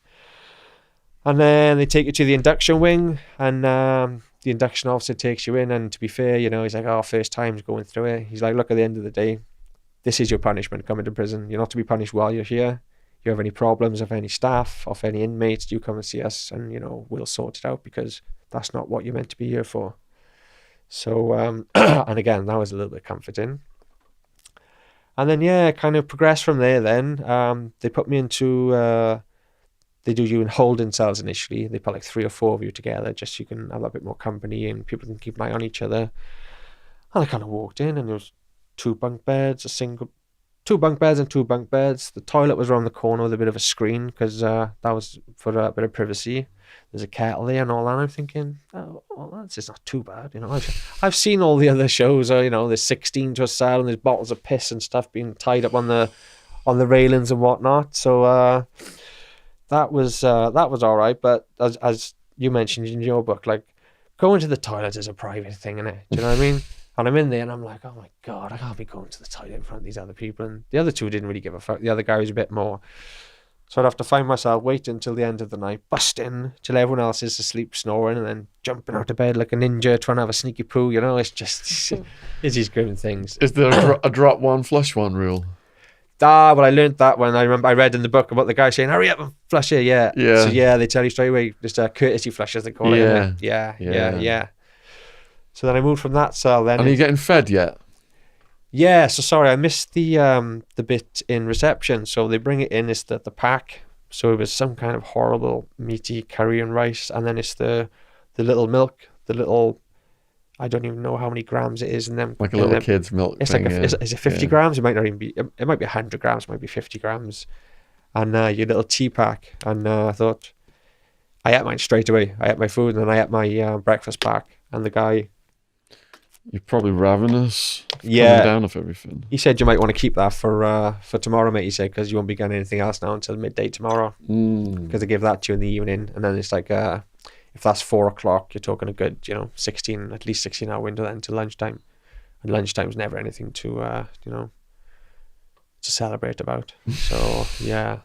And then they take you to the induction wing, and the induction officer takes you in, and to be fair, you know, he's like, oh, first time's going through it. He's like, look, at the end of the day, this is your punishment, coming to prison. You're not to be punished while you're here. You have any problems of any staff, of any inmates, you come and see us, and, you know, we'll sort it out, because that's not what you're meant to be here for. So, and again, that was a little bit comforting. And then, yeah, kind of progressed from there then. They put me into, they do you in holding cells initially. They put like 3 or 4 of you together, just so you can have a bit more company and people can keep an eye on each other. And I kind of walked in, and there was 2 bunk beds, 2 bunk beds and 2 bunk beds. The toilet was around the corner with a bit of a screen, because that was for a bit of privacy. There's a kettle there and all that. And I'm thinking, oh, well, that's just not too bad. You know, I've seen all the other shows. You know, there's 16 to a cell, and there's bottles of piss and stuff being tied up on the railings and whatnot. So that was all right. But as you mentioned in your book, like, going to the toilet is a private thing, innit? Do you know what I mean? And I'm in there and I'm like, oh my God, I can't be going to the toilet in front of these other people. And the other 2 didn't really give a fuck. The other guy was a bit more. So I'd have to find myself waiting until the end of the night, busting till everyone else is asleep, snoring, and then jumping out of bed like a ninja, trying to have a sneaky poo. You know, it's just, it's these grim things. Is there a drop one, flush one rule? Well, I learned that when I read in the book about the guy saying, hurry up and flush it. Yeah. So yeah, they tell you straight away, just a courtesy flush, as they call it. Yeah. So then I moved from that cell then. And are you getting fed yet? Yeah, so sorry, I missed the bit in reception. So they bring it in, it's the pack. So it was some kind of horrible meaty curry and rice, and then it's the little milk, the little, I don't even know how many grams it is in them. Like a little kid's milk. It's thing, like is it 50 grams? It might not even be. It might be 100 grams. It might be 50 grams. And your little tea pack. And I thought, I ate mine straight away. I ate my food, and then I ate my breakfast pack. And the guy, you're probably ravenous. Yeah. Coming down off everything. He said you might want to keep that for tomorrow, mate. He said, because you won't be getting anything else now until midday tomorrow. Because they give that to you in the evening, and then it's like if that's 4 o'clock, you're talking a good, you know, at least 16-hour window then until lunchtime. And lunchtime's never anything to to celebrate about. So yeah.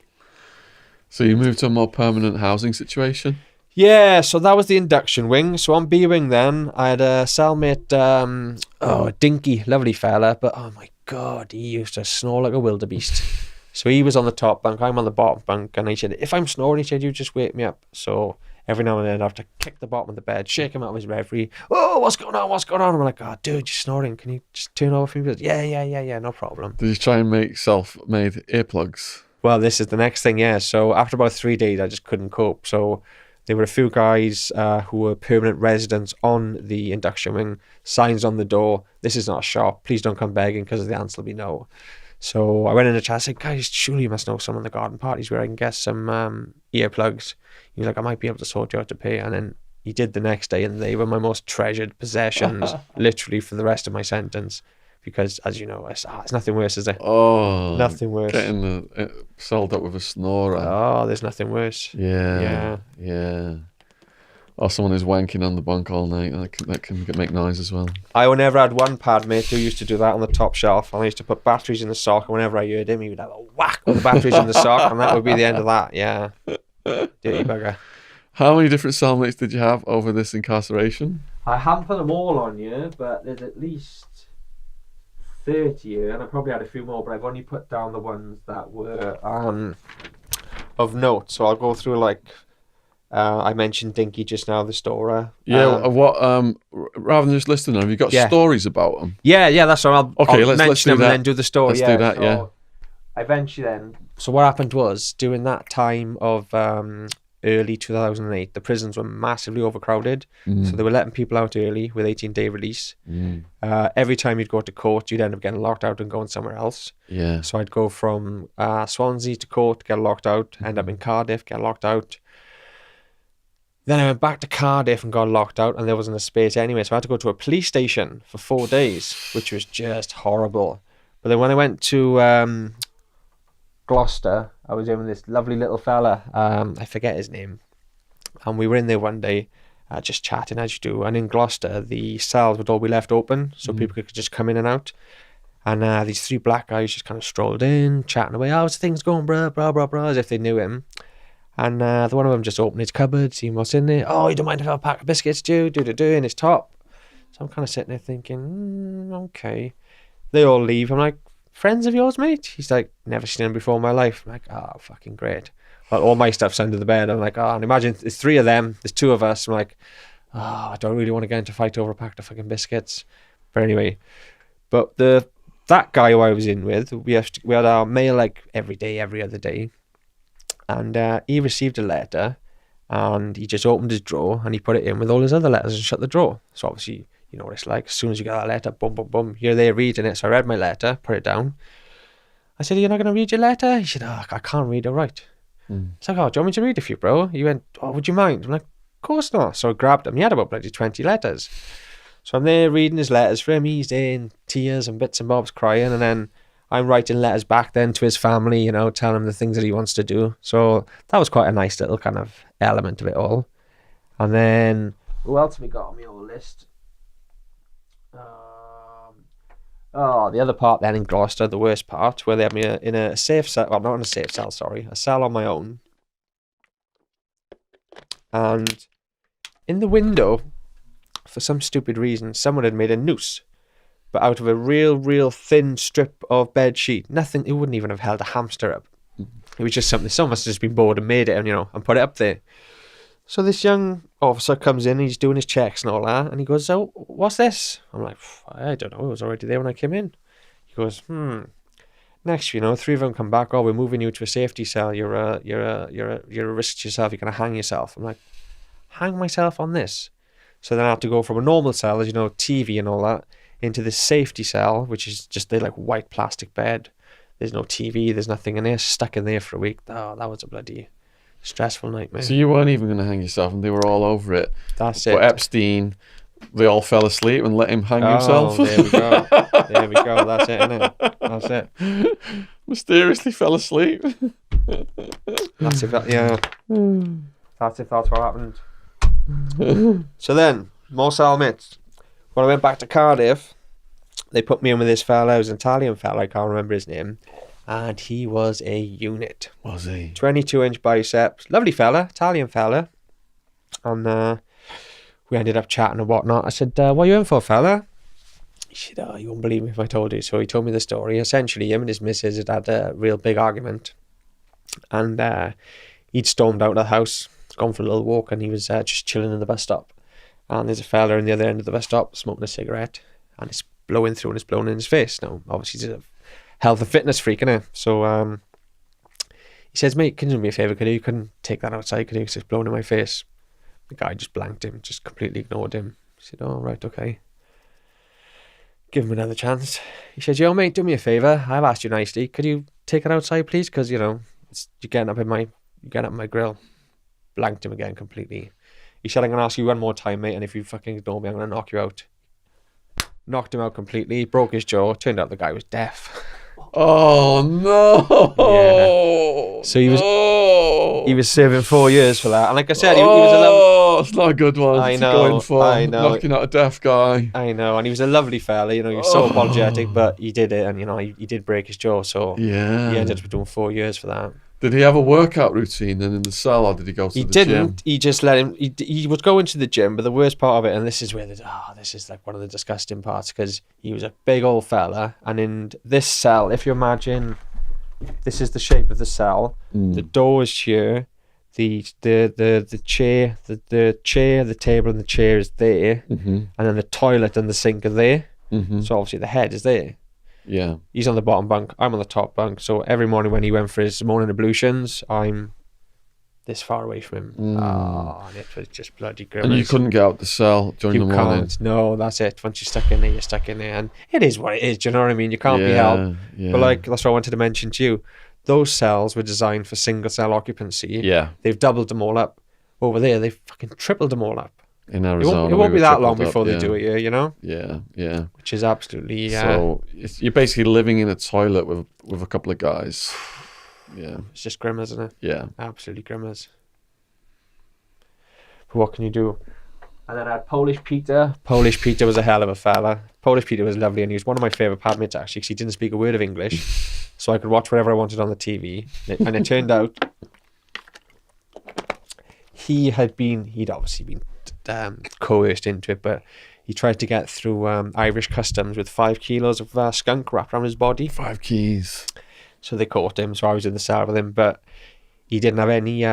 So you moved to a more permanent housing situation? Yeah, so that was the induction wing. So on B wing then, I had a cellmate, Dinky, lovely fella, but oh my God, he used to snore like a wildebeest. So he was on the top bunk, I'm on the bottom bunk, and he said, if I'm snoring, he said, you just wake me up. So every now and then I'd have to kick the bottom of the bed, shake him out of his reverie. Oh, what's going on? I'm like, oh, dude, you're snoring. Can you just turn over for me? Yeah, no problem. Did you try and make self-made earplugs? Well, this is the next thing, yeah. So after about 3 days, I just couldn't cope. So there were a few guys who were permanent residents on the induction wing, signs on the door, this is not a shop, please don't come begging, because the answer will be no. So I went in the chat and said, guys, surely you must know some of the garden parties where I can get some earplugs. He was like, I might be able to sort you out to pay. And then he did the next day, and they were my most treasured possessions, literally for the rest of my sentence. Because, as you know, it's nothing worse, is there? Oh, nothing worse. Getting sold up with a snorer. Oh, there's nothing worse. Yeah. Or someone who's wanking on the bunk all night. That can make noise as well. I never had one pad mate who used to do that on the top shelf. And I used to put batteries in the sock, and whenever I heard him, he would have a whack with the batteries in the sock, and that would be the end of that. Yeah. Dirty bugger. How many different cellmates did you have over this incarceration? I haven't put them all on you, but there's at least third year, and I probably had a few more, but I've only put down the ones that were of note. So I'll go through like I mentioned Dinky just now, the Storer. Yeah, rather than just listing them, have you got stories about them? Yeah, that's right. I'll mention them that. and then do the story. Let's do that, so eventually then. So what happened was, during that time of early 2008, the prisons were massively overcrowded. So they were letting people out early with 18-day release. Every time you'd go to court, you'd end up getting locked out and going somewhere else. Yeah. So I'd go from Swansea to court, get locked out, end up in Cardiff, get locked out. Then I went back to Cardiff and got locked out, and there wasn't a space anyway. So I had to go to a police station for 4 days, which was just horrible. But then when I went to Gloucester, I was in with this lovely little fella. I forget his name. And we were in there one day, just chatting as you do. And in Gloucester, the cells would all be left open, so people could just come in and out. And these 3 black guys just kind of strolled in, chatting away. How's things going, bro? Blah, blah, blah, as if they knew him. And the one of them just opened his cupboard, seen what's in there. Oh, you don't mind if I have a pack of biscuits, do in his top. So I'm kind of sitting there thinking, okay. They all leave. I'm like, friends of yours, mate? He's like, never seen him before in my life. I'm like, oh, fucking great. Like, all my stuff's under the bed. I'm like, oh, and imagine there's 3 of them, there's 2 of us. I'm like, oh, I don't really want to get into a fight over a pack of fucking biscuits. But anyway, but that guy who I was in with, we had our mail like every day, every other day. And he received a letter, and he just opened his drawer and he put it in with all his other letters and shut the drawer. So obviously, you know what it's like. As soon as you get that letter, boom, boom, boom, you're there reading it. So I read my letter, put it down. I said, you're not going to read your letter? He said, oh, I can't read or write. It's like, oh, do you want me to read it for you, bro? He went, oh, would you mind? I'm like, of course not. So I grabbed him. He had about bloody 20 letters. So I'm there reading his letters for him. He's there in tears and bits and bobs crying. And then I'm writing letters back then to his family, you know, telling him the things that he wants to do. So that was quite a nice little kind of element of it all. And then, who else have we got on my old list? The other part then in Gloucester, the worst part, where they had me in a safe cell, well, not in a safe cell, sorry, a cell on my own. And in the window, for some stupid reason, someone had made a noose, but out of a real thin strip of bed sheet. Nothing, it wouldn't even have held a hamster up. It was just something, someone must have just been bored and made it, and, you know, and put it up there. So this young officer comes in, and he's doing his checks and all that, and he goes, so what's this? I'm like, I don't know, it was already there when I came in. He goes, next, you know, 3 of them come back, oh, we're moving you to a safety cell, you're a risk to yourself, you're going to hang yourself. I'm like, hang myself on this? So then I have to go from a normal cell, as you know, TV and all that, into this safety cell, which is just the like white plastic bed. There's no TV, there's nothing in there, stuck in there for a week. Oh, that was a bloody stressful nightmare. So you weren't even going to hang yourself, and they were all over it. That's it. But Epstein, they all fell asleep and let him hang himself. There we go. There we go. That's it, innit? That's it. Mysteriously fell asleep. That's if that, yeah. That's if that's what happened. So then, more cellmates. When I went back to Cardiff, they put me in with this fella. It was an Italian fella, I can't remember his name. And he was a unit. Was he? 22-inch biceps. Lovely fella, Italian fella. And we ended up chatting and whatnot. I said, what are you in for, fella? He said, oh, you won't believe me if I told you. So he told me the story. Essentially, him and his missus had a real big argument. And he'd stormed out of the house, gone for a little walk, and he was just chilling in the bus stop. And there's a fella in the other end of the bus stop smoking a cigarette, and it's blowing through and it's blowing in his face. Now, obviously, he's a health and fitness freak, innit? So he says, mate, can you do me a favour? You couldn't take that outside, could you? Because it's blowing in my face. The guy just blanked him, just completely ignored him. He said, oh, right, okay. Give him another chance. He said, yo, mate, do me a favour. I've asked you nicely. Could you take it outside, please? Because, you know, you're getting up in my grill. Blanked him again completely. He said, I'm going to ask you one more time, mate, and if you fucking ignore me, I'm going to knock you out. Knocked him out completely, broke his jaw. Turned out the guy was deaf. Oh, no. Yeah. So he was serving 4 years for that. And like I said, he was a lovely... Oh, it's not a good one I to know, go in for. I know. Knocking out a deaf guy. I know, and he was a lovely fella, you know, he was so apologetic, but he did it, and, you know, he did break his jaw, so yeah, he ended up doing 4 years for that. Did he have a workout routine then in the cell, or did he go to He the didn't. gym? He just let him. He would go into the gym, but the worst part of it, and this is where this is like one of the disgusting parts, because he was a big old fella, and in this cell, if you imagine, this is the shape of the cell. The door is here. The chair, the table, and the chair is there, and then the toilet and the sink are there. So obviously the head is there. Yeah. He's on the bottom bunk. I'm on the top bunk. So every morning when he went for his morning ablutions, I'm this far away from him. And it was just bloody grim. And you couldn't get out the cell during the morning? Can't. No, that's it. Once you're stuck in there, you're stuck in there. And it is what it is. Do you know what I mean? You can't be helped. Yeah. But like, that's what I wanted to mention to you. Those cells were designed for single cell occupancy. Yeah. They've doubled them all up. Over there, they've fucking tripled them all up. In Arizona, It won't be that long before they do it here, you know? Yeah, yeah. Which is absolutely... So you're basically living in a toilet with a couple of guys. Yeah. It's just grim, isn't it? Yeah. Absolutely grim as. But what can you do? And then I had Polish Peter. Polish Peter was a hell of a fella. Polish Peter was lovely, and he was one of my favourite padmates, actually, because he didn't speak a word of English. So I could watch whatever I wanted on the TV. And it turned out he'd obviously been coerced into it, but he tried to get through Irish customs with 5 kilos of skunk wrapped around his body. 5 keys. So they caught him, so I was in the cell with him, but he didn't have any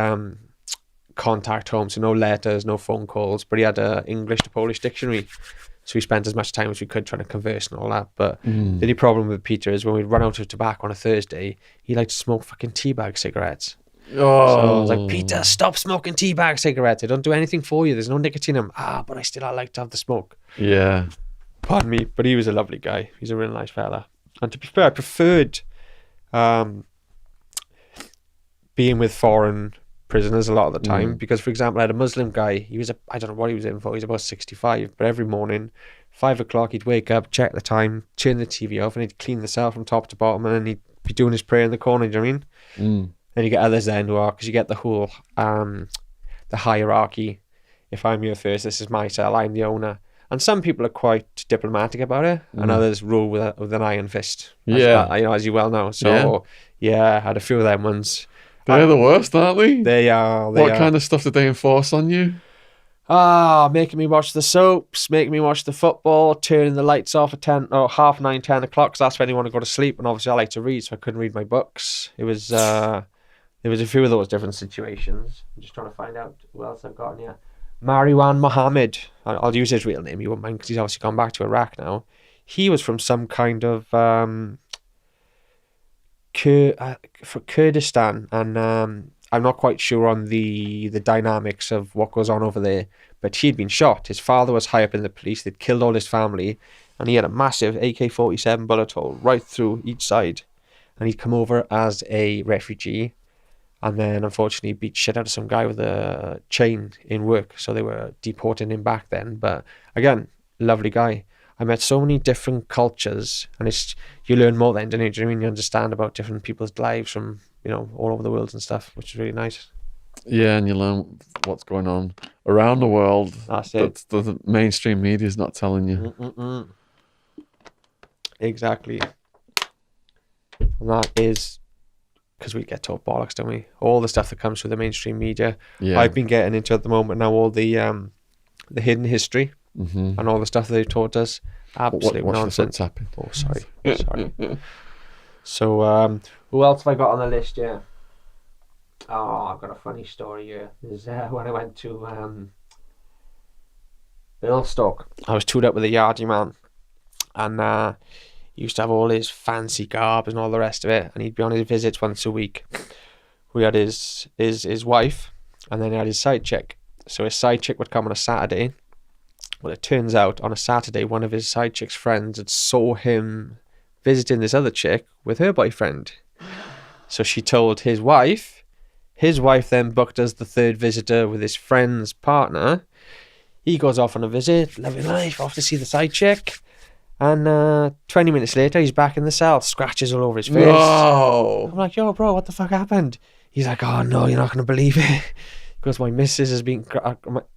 contact home, so no letters, no phone calls, but he had a English to Polish dictionary, so we spent as much time as we could trying to converse and all that. But the only problem with Peter is when we'd run out of tobacco on a Thursday, he liked to smoke fucking teabag cigarettes. So I was like, Peter, stop smoking teabag cigarettes. They don't do anything for you. There's no nicotine in them. But I like to have the smoke. Yeah. Pardon me, but he was a lovely guy. He's a real nice fella. And to be fair, I preferred being with foreign prisoners a lot of the time, because, for example, I had a Muslim guy. I don't know what he was in for. He was about 65, but every morning, 5 o'clock, he'd wake up, check the time, turn the TV off, and he'd clean the cell from top to bottom, and then he'd be doing his prayer in the corner. Do you know what I mean? Then you get others then who are, because you get the whole the hierarchy. If I'm here first, this is my cell, I'm the owner. And some people are quite diplomatic about it, and others rule with an iron fist. As you well know. So I had a few of them ones. They're the worst, aren't they? They are. What kind of stuff did they enforce on you? Making me watch the soaps, making me watch the football, turning the lights off at 10 or 9:30, 10 o'clock, because that's when you want to go to sleep. And obviously I like to read, so I couldn't read my books. It was there was a few of those different situations. I'm just trying to find out who else I've got in here. Marwan Mohammed. I'll use his real name, you won't mind, because he's obviously gone back to Iraq now. He was from some kind of for Kurdistan, and I'm not quite sure on the dynamics of what goes on over there, but he'd been shot. His father was high up in the police. They'd killed all his family, and he had a massive AK-47 bullet hole right through each side, and he'd come over as a refugee, and then unfortunately beat shit out of some guy with a chain in work, so they were deporting him back then. But again, lovely guy. I met so many different cultures, and you learn more then, don't you? Do you know what I mean? You understand about different people's lives from, all over the world and stuff, which is really nice. Yeah, and you learn what's going on around the world. That's it. The mainstream media is not telling you. Exactly. And that is because we get taught bollocks, don't we? All the stuff that comes through the mainstream media. Yeah. I've been getting into at the moment now all the hidden history and all the stuff that they've taught us. Absolute nonsense. Oh, sorry. So, who else have I got on the list here? Oh, I've got a funny story here. This is when I went to Millstock. I was tooled up with a yardie man, and he used to have all his fancy garb and all the rest of it, and he'd be on his visits once a week. We had his wife, and then he had his side chick. So his side chick would come on a Saturday. Well, it turns out on a Saturday, one of his side chick's friends had saw him visiting this other chick with her boyfriend. So she told his wife. His wife then booked as the third visitor with his friend's partner. He goes off on a visit, loving life, off to see the side chick. And 20 minutes later, he's back in the cell, scratches all over his face. Whoa. I'm like, yo, bro, what the fuck happened? He's like, oh, no, you're not going to believe it. Because my missus has been...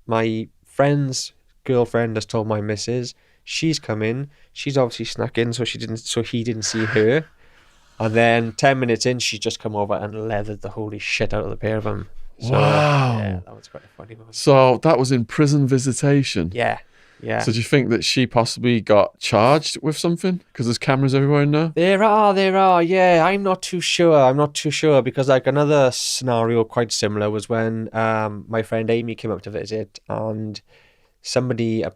My friend's girlfriend has told my missus. She's come in. She's obviously snuck in, so he didn't see her. And then 10 minutes in, she just come over and leathered the holy shit out of the pair of them. So, Wow. yeah, that was quite a funny moment. So that was in prison visitation. Yeah, yeah. So do you think that she possibly got charged with something? Because there's cameras everywhere now? There are, yeah. I'm not too sure because like another scenario quite similar was when my friend Amy came up to visit and somebody, a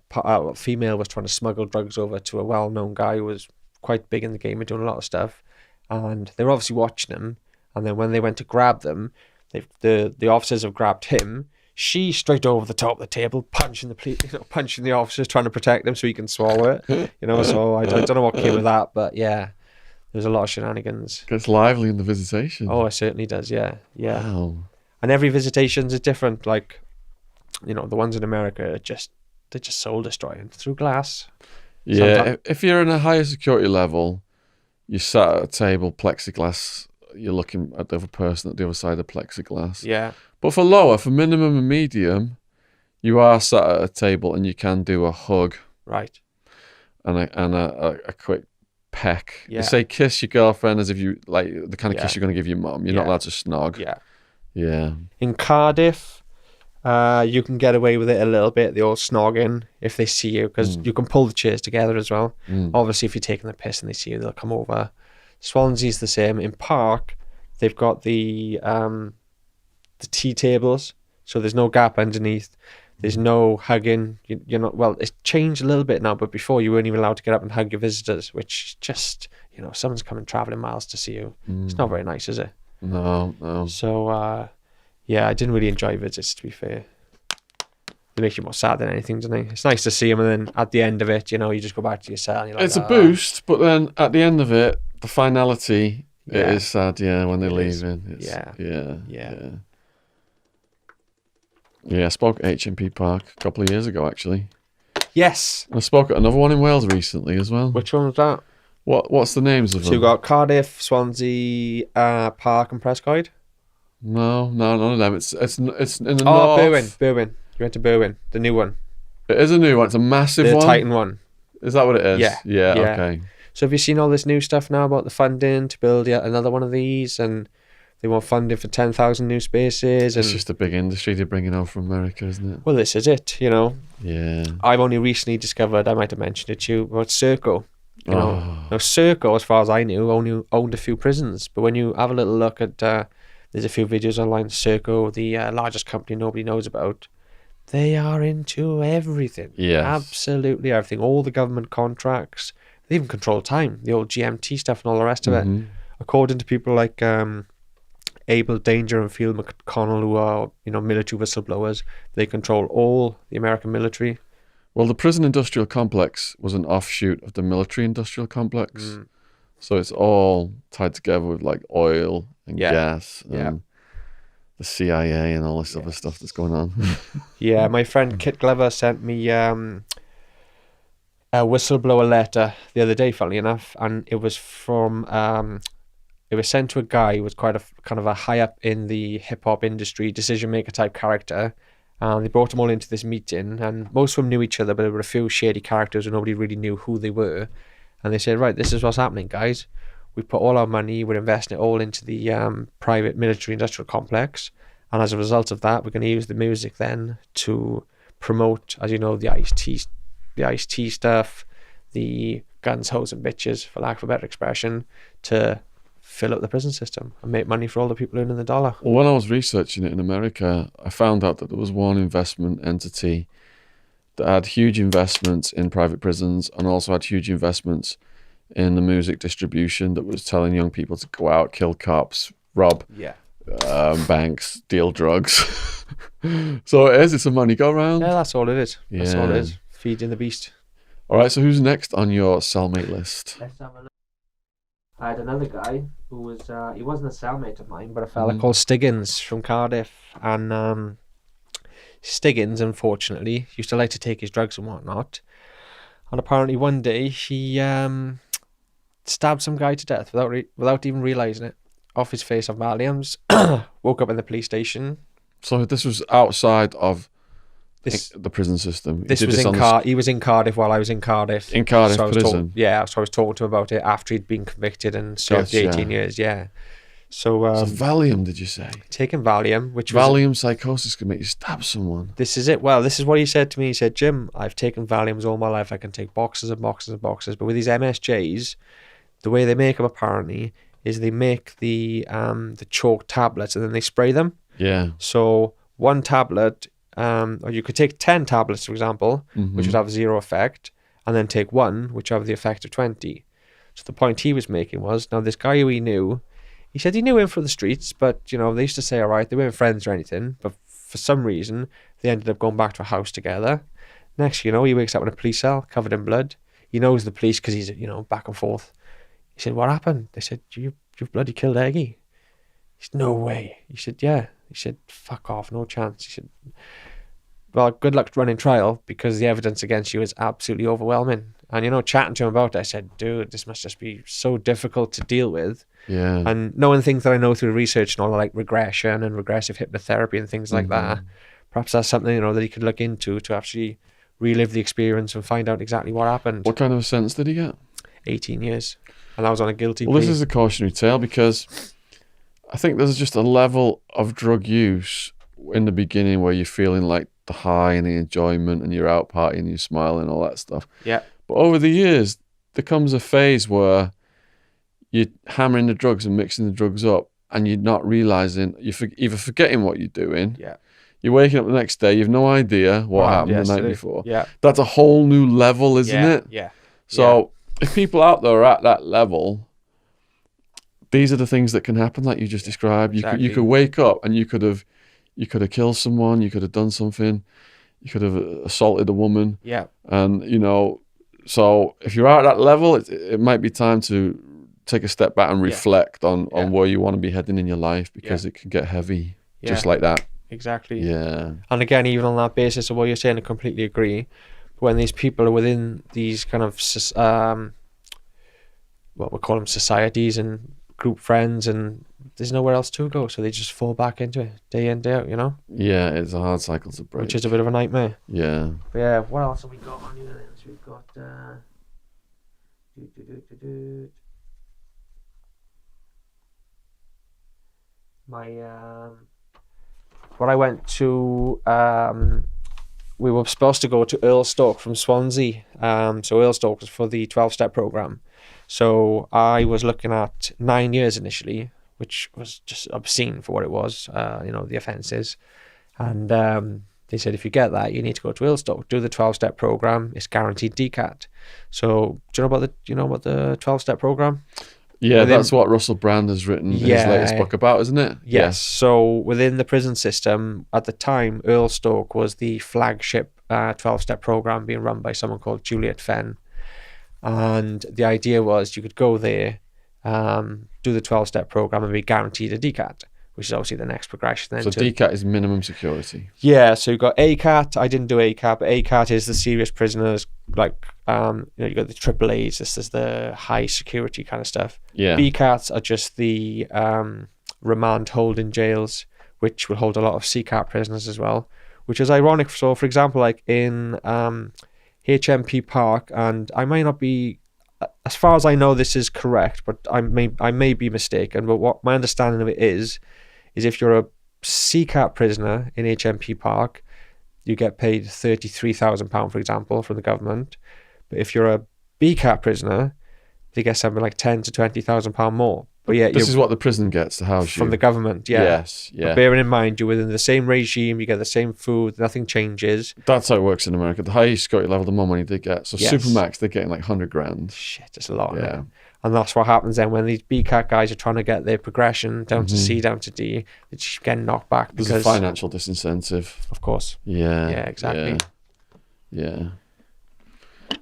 female, was trying to smuggle drugs over to a well-known guy who was quite big in the game and doing a lot of stuff. And they were obviously watching him. And then when they went to grab them, the officers have grabbed him. She straight over the top of the table, punching the officers, trying to protect them so he can swallow it. So I don't know what came of that, but yeah, there's a lot of shenanigans. Gets lively in the visitation. Oh, it certainly does. Yeah. Wow. And every visitation is different. Like, the ones in America they're just soul destroying through glass. Yeah, Sometimes. if you're in a higher security level, you sat at a table, plexiglass. You're looking at the other person at the other side of plexiglass. Yeah. But for lower, for minimum and medium, you are sat at a table and you can do a hug. Right. And a quick peck. Yeah. You say kiss your girlfriend as if you like the kind of kiss you're going to give your mum. You're not allowed to snog. Yeah. Yeah. In Cardiff, you can get away with it a little bit, the old snogging, if they see you, because you can pull the chairs together as well. Obviously, if you're taking the piss and they see you, they'll come over. Swansea's the same. In PARC, they've got the tea tables, so there's no gap underneath. There's no hugging. You're not, well, it's changed a little bit now, but before you weren't even allowed to get up and hug your visitors, which just, someone's coming traveling miles to see you. It's not very nice, is it? No. So, yeah, I didn't really enjoy visits, to be fair. It makes you more sad than anything, doesn't it? It's nice to see them, and then at the end of it, you just go back to your cell. And you're like, It's a boost, but then at the end of it, the finality, Yeah. it is sad, when they're leaving. It's, Yeah. Yeah, I spoke at HMP Park a couple of years ago, actually. Yes. And I spoke at another one in Wales recently as well. Which one was that? What's the names of them? So you've got Cardiff, Swansea, Park and Prescoid? No, none of them. It's in the Oh, north. Berwyn. You went to Berwyn, the new one. It is a new one. It's a massive The one. Titan one. Is that what it is? Yeah. Okay. So have you seen all this new stuff now about the funding to build yet another one of these? And they want funding for 10,000 new spaces. And It's just a big industry they're bringing over from America, isn't it? well, this is it, Yeah. I've only recently discovered, I might have mentioned it to you, about Serco. Oh. Now, Serco, as far as I knew, only owned a few prisons. But when you have a little look at, there's a few videos online, Serco, the largest company nobody knows about, they are into everything. Yes. Absolutely everything. All the government contracts. They even control time, the old GMT stuff and all the rest of it. According to people like Abel Danger and Field McConnell, who are, military whistleblowers, they control all the American military. Well, the prison industrial complex was an offshoot of the military industrial complex. So it's all tied together with like oil and gas and the CIA and all this other stuff that's going on. Yeah, my friend Kit Glover sent me a whistleblower letter the other day, funnily enough, and it was from it was sent to a guy who was quite a kind of a high up in the hip hop industry, decision maker type character. And they brought them all into this meeting, and most of them knew each other, but there were a few shady characters and nobody really knew who they were. And they said, right, this is what's happening, guys. We put all our money, we're investing it all into the private military industrial complex. And as a result of that, we're going to use the music then to promote, as you know, the Ice-T stuff, the guns, hoes and bitches, for lack of a better expression, to fill up the prison system and make money for all the people earning the dollar. Well, when I was researching it in America, I found out that there was one investment entity that had huge investments in private prisons and also had huge investments in the music distribution that was telling young people to go out, kill cops, rob banks, deal drugs. So it's a money go round. Yeah, that's all it is. That's all it Yeah. is. Feeding the beast. All right, so who's next on your cellmate list? Let's have a look. I had another guy who was, he wasn't a cellmate of mine, but a fella called Stiggins from Cardiff. And Stiggins, unfortunately, used to like to take his drugs and whatnot. And apparently one day he stabbed some guy to death without even realising it. Off his face of Valiums. Woke up in the police station. So this was outside of the prison system. This was he was in Cardiff while I was in Cardiff. In Cardiff so prison. So I was talking to him about it after he'd been convicted and served the 18 years. Yeah. So, Valium, did you say? Taking Valium, which Valium psychosis can make you stab someone. This is it. Well, this is what he said to me. He said, Jim, I've taken Valiums all my life. I can take boxes and boxes and boxes. But with these MSJs, the way they make them apparently is they make the chalk tablets and then they spray them. Yeah. So one tablet, or you could take 10 tablets, for example, which would have 0 effect, and then take one, which would have the effect of 20. So the point he was making was, now this guy who he knew, he said he knew him from the streets, but, they used to say, all right, they weren't friends or anything, but for some reason, they ended up going back to a house together. Next, he wakes up in a police cell, covered in blood. He knows the police because he's, back and forth. He said, what happened? They said, you've bloody killed Eggy. He said, no way. He said, yeah. He said, fuck off, no chance. He said, well, good luck running trial because the evidence against you is absolutely overwhelming. And, chatting to him about it, I said, dude, this must just be so difficult to deal with. Yeah. And knowing things that I know through research and all like regression and regressive hypnotherapy and things like that, perhaps that's something, that he could look into to actually relive the experience and find out exactly what happened. What kind of a sentence did he get? 18 years. And that was on a guilty plea. Well, this is a cautionary tale because I think there's just a level of drug use in the beginning where you're feeling like the high and the enjoyment and you're out partying and you're smiling and all that stuff. Yeah. But over the years, there comes a phase where you're hammering the drugs and mixing the drugs up and you're not realising, you're either forgetting what you're doing. Yeah. You're waking up the next day, you've no idea what happened the night before. Yeah. That's a whole new level, isn't it? Yeah. So if people out there are at that level, these are the things that can happen, like you just described. You could wake up and you could have killed someone, you could have done something, you could have assaulted a woman. Yeah. And so if you're at that level, it might be time to take a step back and reflect on where you want to be heading in your life because it can get heavy just like that. Exactly. Yeah. And again, even on that basis of what you're saying, I completely agree. When these people are within these kind of what we call them societies and group friends, and there's nowhere else to go, so they just fall back into it day in, day out, Yeah, it's a hard cycle to break. Which is a bit of a nightmare. Yeah. But yeah, what else have we got on here then? So we've got what I went to, we were supposed to go to Earlstoke from Swansea. So Earlstoke was for the 12-step program. So I was looking at 9 years initially, which was just obscene for what it was, the offences. And they said, if you get that, you need to go to Earlstoke, do the 12-step program. It's guaranteed DCAT. So do you know about the 12-step program? Yeah, that's what Russell Brand has written in his latest book about, isn't it? Yes. So within the prison system, at the time, Earlstoke was the flagship 12-step program being run by someone called Juliet Fenn. And the idea was you could go there, do the 12-step program and be guaranteed a DCAT, which is obviously the next progression. Then so DCAT is minimum security. Yeah, so you've got ACAT. I didn't do ACAT, but ACAT is the serious prisoners, like, you got the AAAs. This is the high security kind of stuff. Yeah. BCATs are just the remand holding jails, which will hold a lot of CCAT prisoners as well, which is ironic. So, for example, like in HMP PARC, and I may not be, as far as I know, this is correct, but I may be mistaken. But what my understanding of it is if you're a CCAT prisoner in HMP PARC, you get paid £33,000, for example, from the government. But if you're a BCAT prisoner, they get something like £10,000 to £20,000 more. But yeah, this is what the prison gets to house from the government. Yeah. Yes. Yeah. But bearing in mind, you're within the same regime, you get the same food, nothing changes. That's how it works in America. The higher security level, the more money they get. So yes. Supermax, they're getting like 100 grand. Shit, it's a lot. Yeah. And that's what happens then when these BCAT guys are trying to get their progression down to C, down to D. They just get knocked back because there's a financial disincentive. Of course. Yeah. Yeah, exactly. Yeah.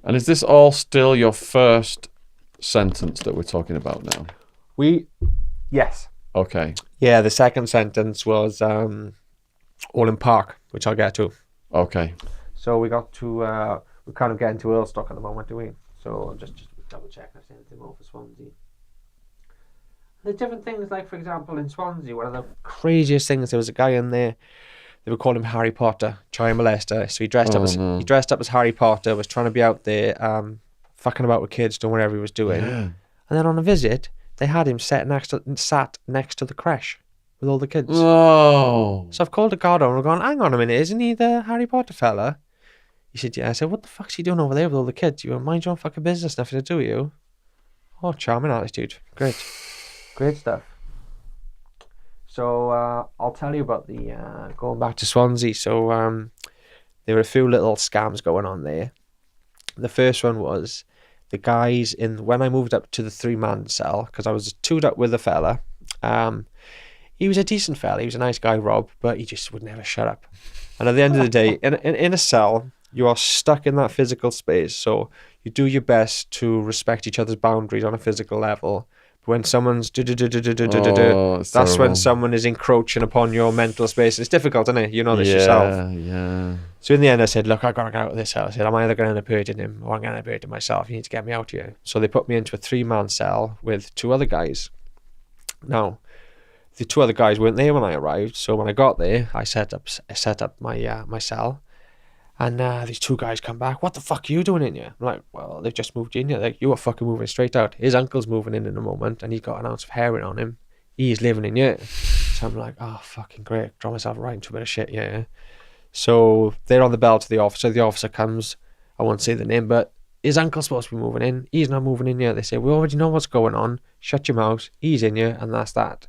And is this all still your first sentence that we're talking about now? Yes. Okay. Yeah, the second sentence was all in PARC, which I'll get to. Okay. So we got to, we're kind of getting to Earlstoke at the moment, do we? So I'll just double check if there's anything more for Swansea. There's different things, like for example in Swansea, one of the craziest things, there was a guy in there they would call him Harry Potter, child molester. So he dressed up as he dressed up as Harry Potter, was trying to be out there, fucking about with kids, doing whatever he was doing. Yeah. And then on a visit, they had him sat next to the creche with all the kids. Oh. So I've called the guard over and gone, hang on a minute, isn't he the Harry Potter fella? He said, yeah. I said, what the fuck's he doing over there with all the kids? You mind your own fucking business, nothing to do with you. Oh, charming attitude. Great. Great stuff. So I'll tell you about the, going back to Swansea. So there were a few little scams going on there. The first one was the guys when I moved up to the 3-man cell, because I was 2'd up with a fella. He was a decent fella. He was a nice guy, Rob, but he just would never shut up. And at the end of the day, in a cell, you are stuck in that physical space. So you do your best to respect each other's boundaries on a physical level. But when someone's that's when someone is encroaching upon your mental space. It's difficult, isn't it? You know this yourself. Yeah. So in the end, I said, look, I got to get out of this cell. I said, I'm either going to end up hurting him or I'm going to end up hurting myself. You need to get me out here. So they put me into a 3-man cell with 2 other guys. Now, the 2 other guys weren't there when I arrived. So when I got there, I set up my cell. And these 2 guys come back. What the fuck are you doing in here? I'm like, well, they've just moved in here. Like, you are fucking moving straight out. His uncle's moving in a moment, and he's got an ounce of heroin on him. He's living in here. So I'm like, oh, fucking great. Draw myself right into a bit of shit, yeah. So they're on the bell to the officer. The officer comes. I won't say the name, but his uncle's supposed to be moving in. He's not moving in here. They say, we already know what's going on. Shut your mouth. He's in here, and that's that.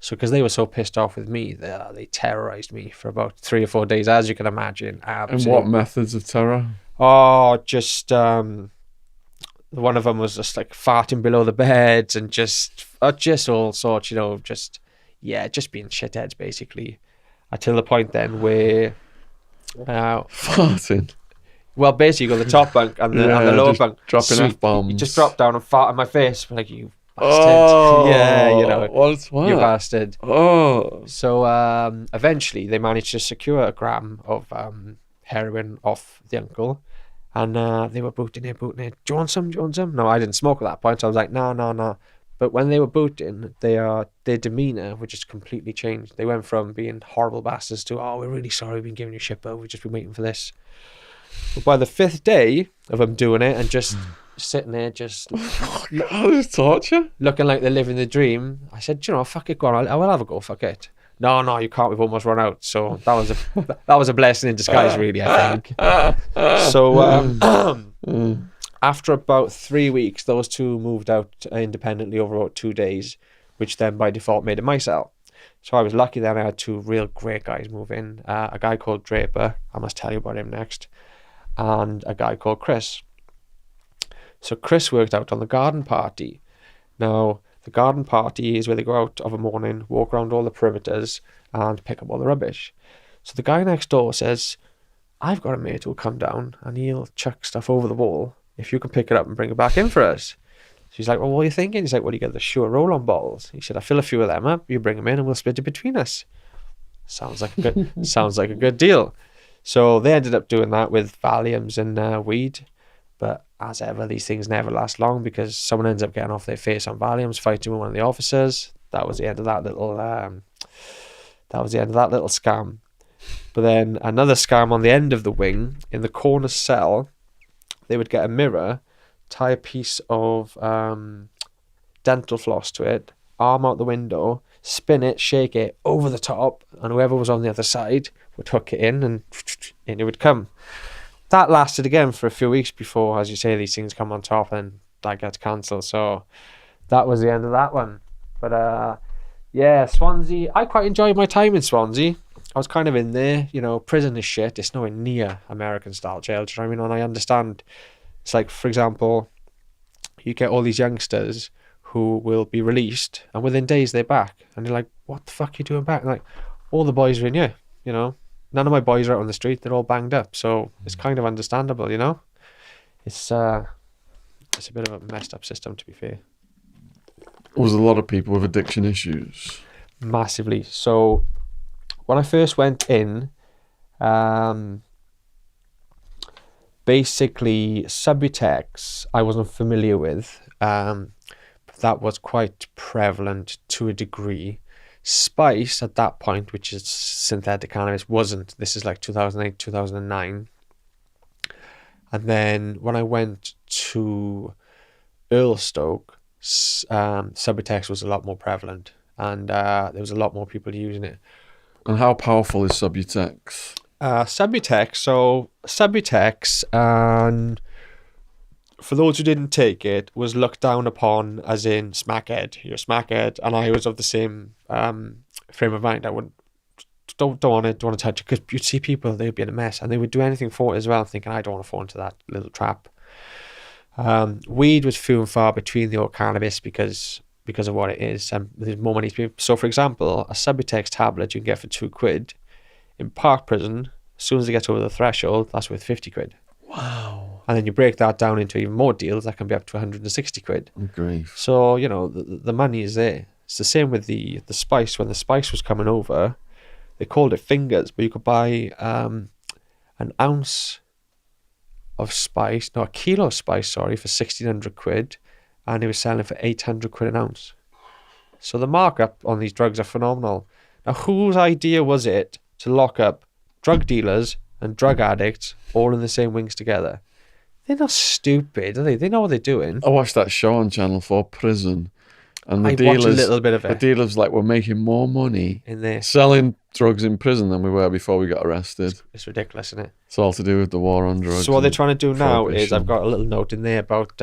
So because they were so pissed off with me, they terrorised me for about 3 or 4 days, as you can imagine. And what methods of terror? Oh, just one of them was just like farting below the beds and just all sorts, just being shitheads basically. Until the point then where farting. Well, basically, you got the top bunk and the lower bunk, dropping F-bombs. You just drop down and fart in my face, like you. Bastard. Oh, yeah, what? You bastard. Oh. So eventually they managed to secure a gram of heroin off the uncle, and they were booting it. Do you want some? No, I didn't smoke at that point, so I was like, no. But when they were booting, their demeanour would just completely change. They went from being horrible bastards to, oh, we're really sorry, we've been giving you shit, but we've just been waiting for this. But by the 5th day of them doing it and just sitting there, just torture, looking like they're living the dream, I said, fuck it, go on, I will have a go, fuck it. No, you can't, we've almost run out. So that was a blessing in disguise, really, I think. So after about 3 weeks, those 2 moved out independently over about 2 days, which then by default made it my cell. So I was lucky that I had 2 real great guys move in. A guy called Draper, I must tell you about him next, and a guy called Chris. So Chris worked out on the garden party. Now, the garden party is where they go out of a morning, walk around all the perimeters, and pick up all the rubbish. So the guy next door says, I've got a mate who'll come down and he'll chuck stuff over the wall if you can pick it up and bring it back in for us. So he's like, well, what are you thinking? He's like, well, you get the Sure roll-on bottles. He said, I fill a few of them up, you bring them in and we'll split it between us. Sounds like a good deal. So they ended up doing that with Valiums and weed. But as ever, these things never last long because someone ends up getting off their face on Valiums, fighting with one of the officers. That was the end of that little scam. But then another scam on the end of the wing, in the corner cell, they would get a mirror, tie a piece of dental floss to it, arm out the window, spin it, shake it over the top, and whoever was on the other side would hook it in and in it would come. That lasted again for a few weeks before, as you say, these things come on top and that gets cancelled. So that was the end of that one. But yeah, Swansea, I quite enjoyed my time in Swansea. I was kind of in there, prison is shit. It's nowhere near American style jail, do you know what I mean? And I understand. It's like, for example, you get all these youngsters who will be released and within days they're back. And you're like, what the fuck are you doing back? And like, all the boys are in here, None of my boys are out on the street. They're all banged up. So it's kind of understandable, It's a bit of a messed up system, to be fair. Was a lot of people with addiction issues? Massively. So when I first went in, basically Subutex I wasn't familiar with. But that was quite prevalent to a degree. Spice at that point, which is synthetic cannabis, wasn't. This is like 2008, 2009. And then when I went to Earlstoke, Subutex was a lot more prevalent, and there was a lot more people using it. And how powerful is Subutex? Subutex, and for those who didn't take it, was looked down upon as in smackhead. You're a smackhead, and I was of the same frame of mind. I wouldn't, don't want to touch it, because you'd see people, they'd be in a mess, and they would do anything for it as well, thinking I don't want to fall into that little trap. Weed was few and far between the old cannabis because of what it is, and there's more money to be. So, for example, a Subutex tablet you can get for £2 in PARC prison. As soon as it gets over the threshold, that's worth £50. Wow. And then you break that down into even more deals, that can be up to £160. Grief. So, you know, the money is there. It's the same with the spice. When the spice was coming over, they called it fingers, but you could buy an ounce of spice, no, a kilo of spice, sorry, for £1,600, and they were selling for £800 an ounce. So the markup on these drugs are phenomenal. Now, whose idea was it to lock up drug dealers and drug addicts all in the same wings together? They're not stupid, are they? They know what they're doing. I watched that show on Channel 4, Prison, and I watched a little bit of it. The dealers like were making more money in there selling drugs in prison than we were before we got arrested. It's ridiculous, isn't it? It's all to do with the war on drugs. So what they're trying to do now is, I've got a little note in there about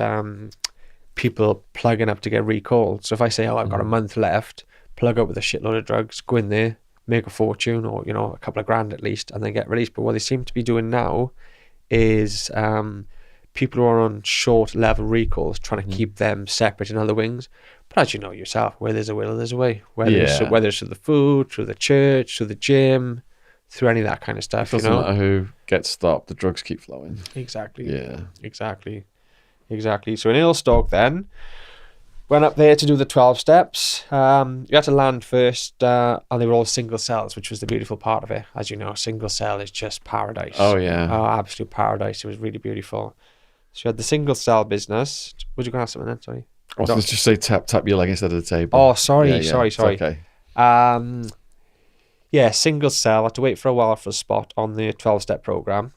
people plugging up to get recalled. So if I say, oh, I've got a month left, plug up with a shitload of drugs, go in there, make a fortune, or, you know, a couple of grand at least, and then get released. But what they seem to be doing now is people who are on short level recalls, trying to keep them separate in other wings. But as you know yourself, where there's a will, there's a way. Whether it's through the food, through the church, through the gym, through any of that kind of stuff. It doesn't matter who gets stopped, the drugs keep flowing. Exactly. Yeah. Exactly. So in Earlstoke then, went up there to do the 12 steps. You had to land first, and they were all single cells, which was the beautiful part of it. As you know, single cell is just paradise. Oh, yeah. Oh, absolute paradise. It was really beautiful. So you had the single cell business. Was you going to ask something then? Sorry. I was going to just say tap your leg instead of the table. Oh, sorry. It's okay. Yeah, single cell. I had to wait for a while for a spot on the 12-step program.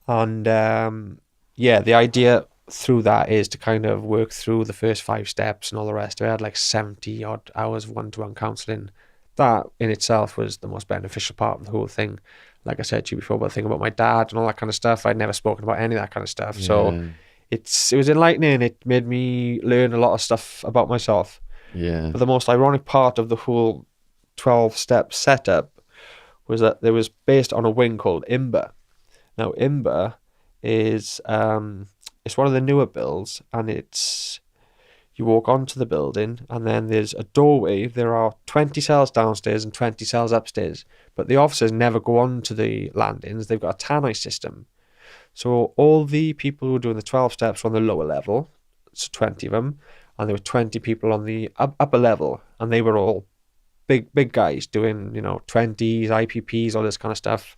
And the idea through that is to kind of work through the first 5 steps and all the rest. I had like 70 odd hours of one-to-one counselling. That in itself was the most beneficial part of the whole thing. Like I said to you before, about the thing about my dad and all that kind of stuff. I'd never spoken about any of that kind of stuff. Yeah. So it was enlightening. It made me learn a lot of stuff about myself. Yeah. But the most ironic part of the whole 12-step setup was that there was based on a wing called IMBA. Now, IMBA is it's one of the newer builds, and it's you walk onto the building, and then there's a doorway. There are 20 cells downstairs and 20 cells upstairs, but the officers never go on to the landings. They've got a tannoy system. So all the people who were doing the 12 steps were on the lower level, so 20 of them, and there were 20 people on the upper level, and they were all big guys doing, 20s, IPPs, all this kind of stuff.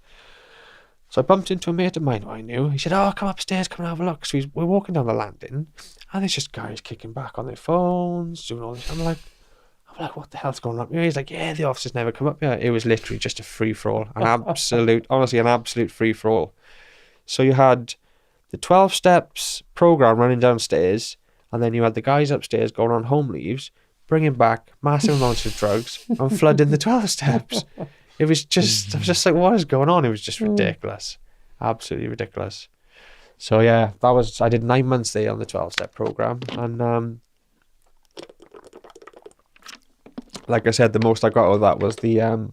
So I bumped into a mate of mine who I knew. He said, oh, come upstairs, come and have a look. So we're walking down the landing, and there's just guys kicking back on their phones, doing all this. I'm like, what the hell's going on here? He's like, yeah, the officers never come up here. It was literally just a free-for-all, honestly, an absolute free-for-all. So you had the 12 steps program running downstairs, and then you had the guys upstairs going on home leaves, bringing back massive amounts of drugs and flooding the 12 steps. I was just like, what is going on? It was just ridiculous. Absolutely ridiculous. So yeah, I did 9 months there on the 12-step program. And like I said, the most I got out of that was the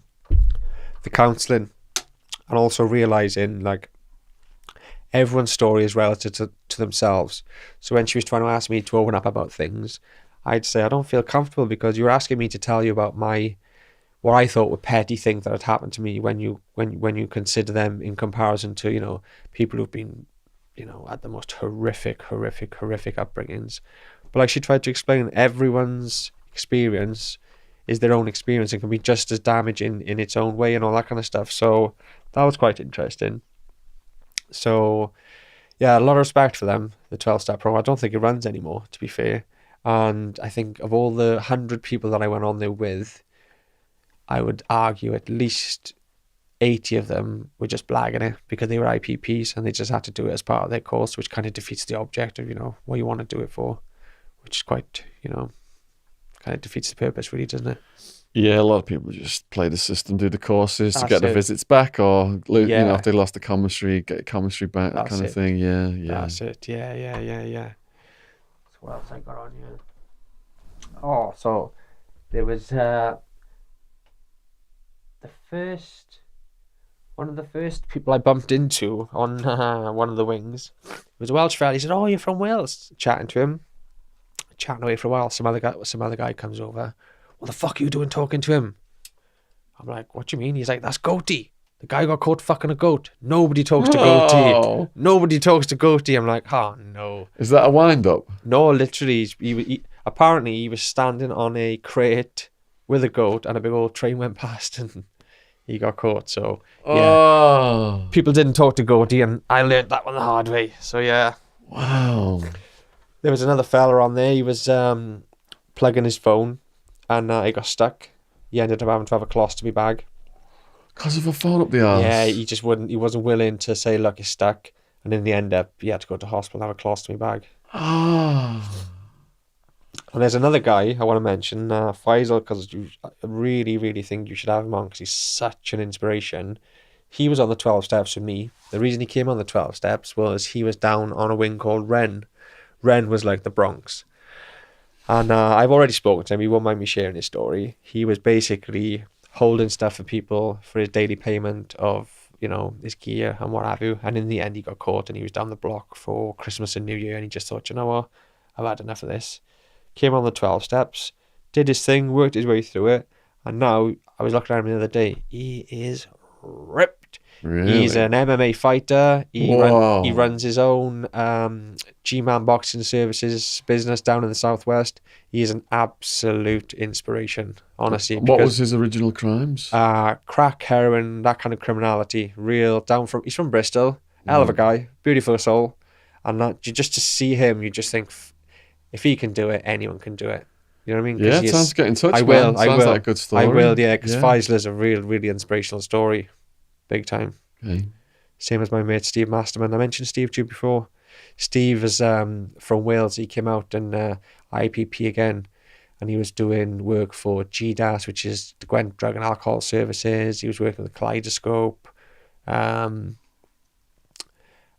counselling, and also realising like everyone's story is relative to themselves. So when she was trying to ask me to open up about things, I'd say I don't feel comfortable because you're asking me to tell you about what I thought were petty things that had happened to me when you consider them in comparison to, people who've been, at the most horrific upbringings. But like she tried to explain, everyone's experience is their own experience and can be just as damaging in its own way and all that kind of stuff. So that was quite interesting. So yeah, a lot of respect for them, the 12-step program. I don't think it runs anymore, to be fair. And I think of all the 100 people that I went on there with, I would argue at least 80 of them were just blagging it because they were IPPs and they just had to do it as part of their course, which kind of defeats the object of, you know, what you want to do it for, which is quite, you know, kind of defeats the purpose, really, doesn't it? Yeah, a lot of people just play the system, do the courses to That's get the it. visits back, or you Yeah. know, if they lost the commissary, get commissary back, that That's kind of it. thing. Yeah, yeah. That's it. Yeah. So what else I got on here? Oh, so there was one of the first people I bumped into on one of the wings was a Welsh fella. He said, "Oh, you're from Wales?" Chatting to him, chatting away for a while. Some other guy comes over. What the fuck are you doing talking to him? I'm like, what do you mean? He's like, that's Goatee. The guy got caught fucking a goat. Nobody talks to Goatee. Oh. Nobody talks to Goatee. I'm like, oh no. Is that a wind up? No, literally, apparently he was standing on a crate with a goat and a big old train went past and he got caught. So yeah, people didn't talk to Goatee and I learned that one the hard way. So yeah. Wow. There was another fella on there. He was plugging his phone and he got stuck. He ended up having to have a colostomy bag. Because of a phone up the arse? Yeah, he wasn't willing to say, look, you're stuck. And in the end he had to go to hospital and have a colostomy bag. And there's another guy I want to mention, Faisal, because I really, really think you should have him on because he's such an inspiration. He was on the 12 steps with me. The reason he came on the 12 steps was he was down on a wing called Wren. Wren was like the Bronx. And I've already spoken to him. He won't mind me sharing his story. He was basically holding stuff for people for his daily payment of, you know, his gear and what have you. And in the end, he got caught and he was down the block for Christmas and New Year. And he just thought, you know what, I've had enough of this. Came on the 12 steps, did his thing, worked his way through it. And now, I was looking at him the other day, he is ripped. Really? He's an MMA fighter. He Whoa. runs his own G-Man boxing services business down in the southwest. He is an absolute inspiration, honestly. What was his original crimes? Crack, heroin, that kind of criminality. He's from Bristol. Hell of a guy, beautiful soul. And that, just to see him, you just think, if he can do it, anyone can do it. You know what I mean? Yeah, time to get in touch. I will. Sounds like a good story. I will, yeah, because Faisal is a really inspirational story. Big time. Okay. Same as my mate Steve Masterman. I mentioned Steve to you before. Steve is from Wales. He came out in IPP again, and he was doing work for GDAS, which is the Gwent Drug and Alcohol Services. He was working with Kaleidoscope. And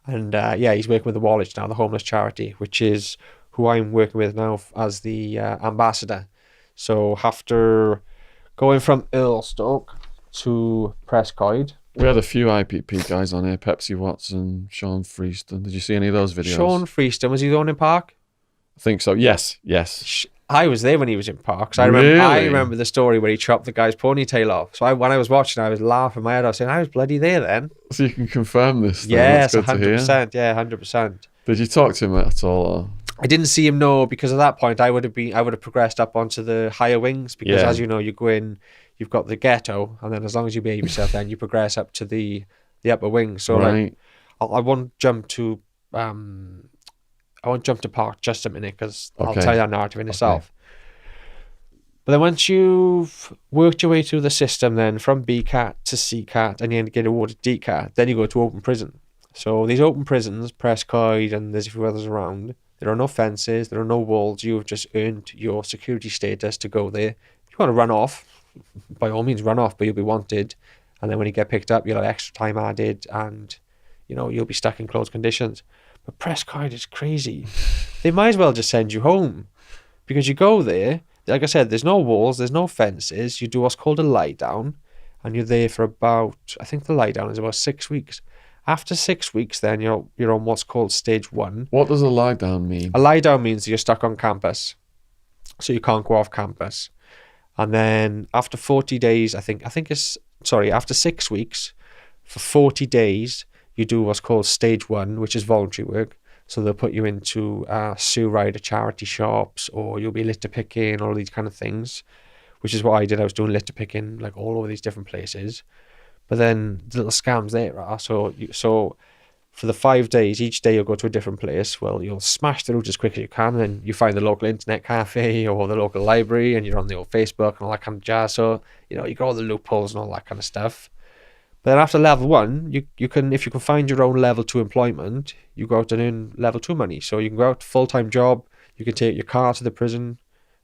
he's working with the Wallage now, the homeless charity, which is who I'm working with now as the ambassador. So after going from Earlstoke to Prescoid, we had a few IPP guys on here, Pepsi Watson, Shaun Freeston. Did you see any of those videos? Shaun Freeston, was he the one in PARC? I think so. Yes. I was there when he was in PARC. So Really? I remember the story where he chopped the guy's ponytail off. So when I was watching, I was laughing my head off, saying, I was bloody there then. So you can confirm this. Yes, That's good to hear. 100%. Yeah, 100%. Did you talk to him at all? Or? I didn't see him, no, because at that point I would have progressed up onto the higher wings because, as you know, you go in, you've got the ghetto, and then as long as you behave yourself, then you progress up to the upper wings. So right. I won't jump to PARC just a minute because I'll tell you that narrative in itself. But then once you've worked your way through the system, then from BCAT to CCAT, and you get awarded DCAT, then you go to open prison. So these open prisons, Prescoid, and there's a few others around. There are no fences, there are no walls. You've just earned your security status to go there. If you want to run off, by all means run off, but you'll be wanted. And then when you get picked up, you'll have extra time added and, you know, you'll be stuck in closed conditions. But Prescoid is crazy. They might as well just send you home because you go there. Like I said, there's no walls, there's no fences. You do what's called a lie down and you're there for about, I think the lie down is about 6 weeks. After 6 weeks, then you're on what's called stage 1. What does a lie down mean? A lie down means that you're stuck on campus, so you can't go off campus. And then after 40 days, after 6 weeks, for 40 days, you do what's called stage 1, which is voluntary work. So they'll put you into Sue Rider charity shops, or you'll be litter picking, all these kind of things, which is what I did. I was doing litter picking like all over these different places. But then the little scams there are. So for the 5 days, each day you'll go to a different place. Well, you'll smash the route as quick as you can, and you find the local internet cafe or the local library, and you're on the old Facebook and all that kind of jazz. So, you know, you got all the loopholes and all that kind of stuff. But then after level 1, you can, if you can find your own level 2 employment, you go out and earn level 2 money. So you can go out full-time job, you can take your car to the prison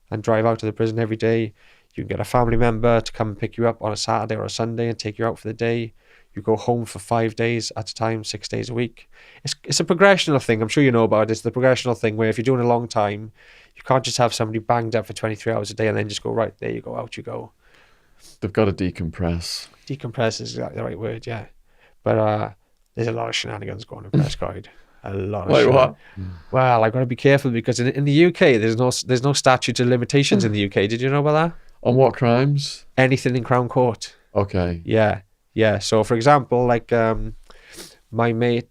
and drive out to the prison every day. You can get a family member to come and pick you up on a Saturday or a Sunday and take you out for the day. You go home for 5 days at a time, 6 days a week. It's a progressional thing. I'm sure you know about it. It's the progressional thing where if you're doing a long time, you can't just have somebody banged up for 23 hours a day and then just go, right, there you go, out you go. They've got to decompress. Decompress is exactly the right word, yeah. But there's a lot of shenanigans going on in Prescott. A lot of What? Well, I've got to be careful because in the UK, there's no statute of limitations in the UK. Did you know about that? On what crimes? Anything in Crown Court. Okay. Yeah. Yeah. So, for example, like my mate,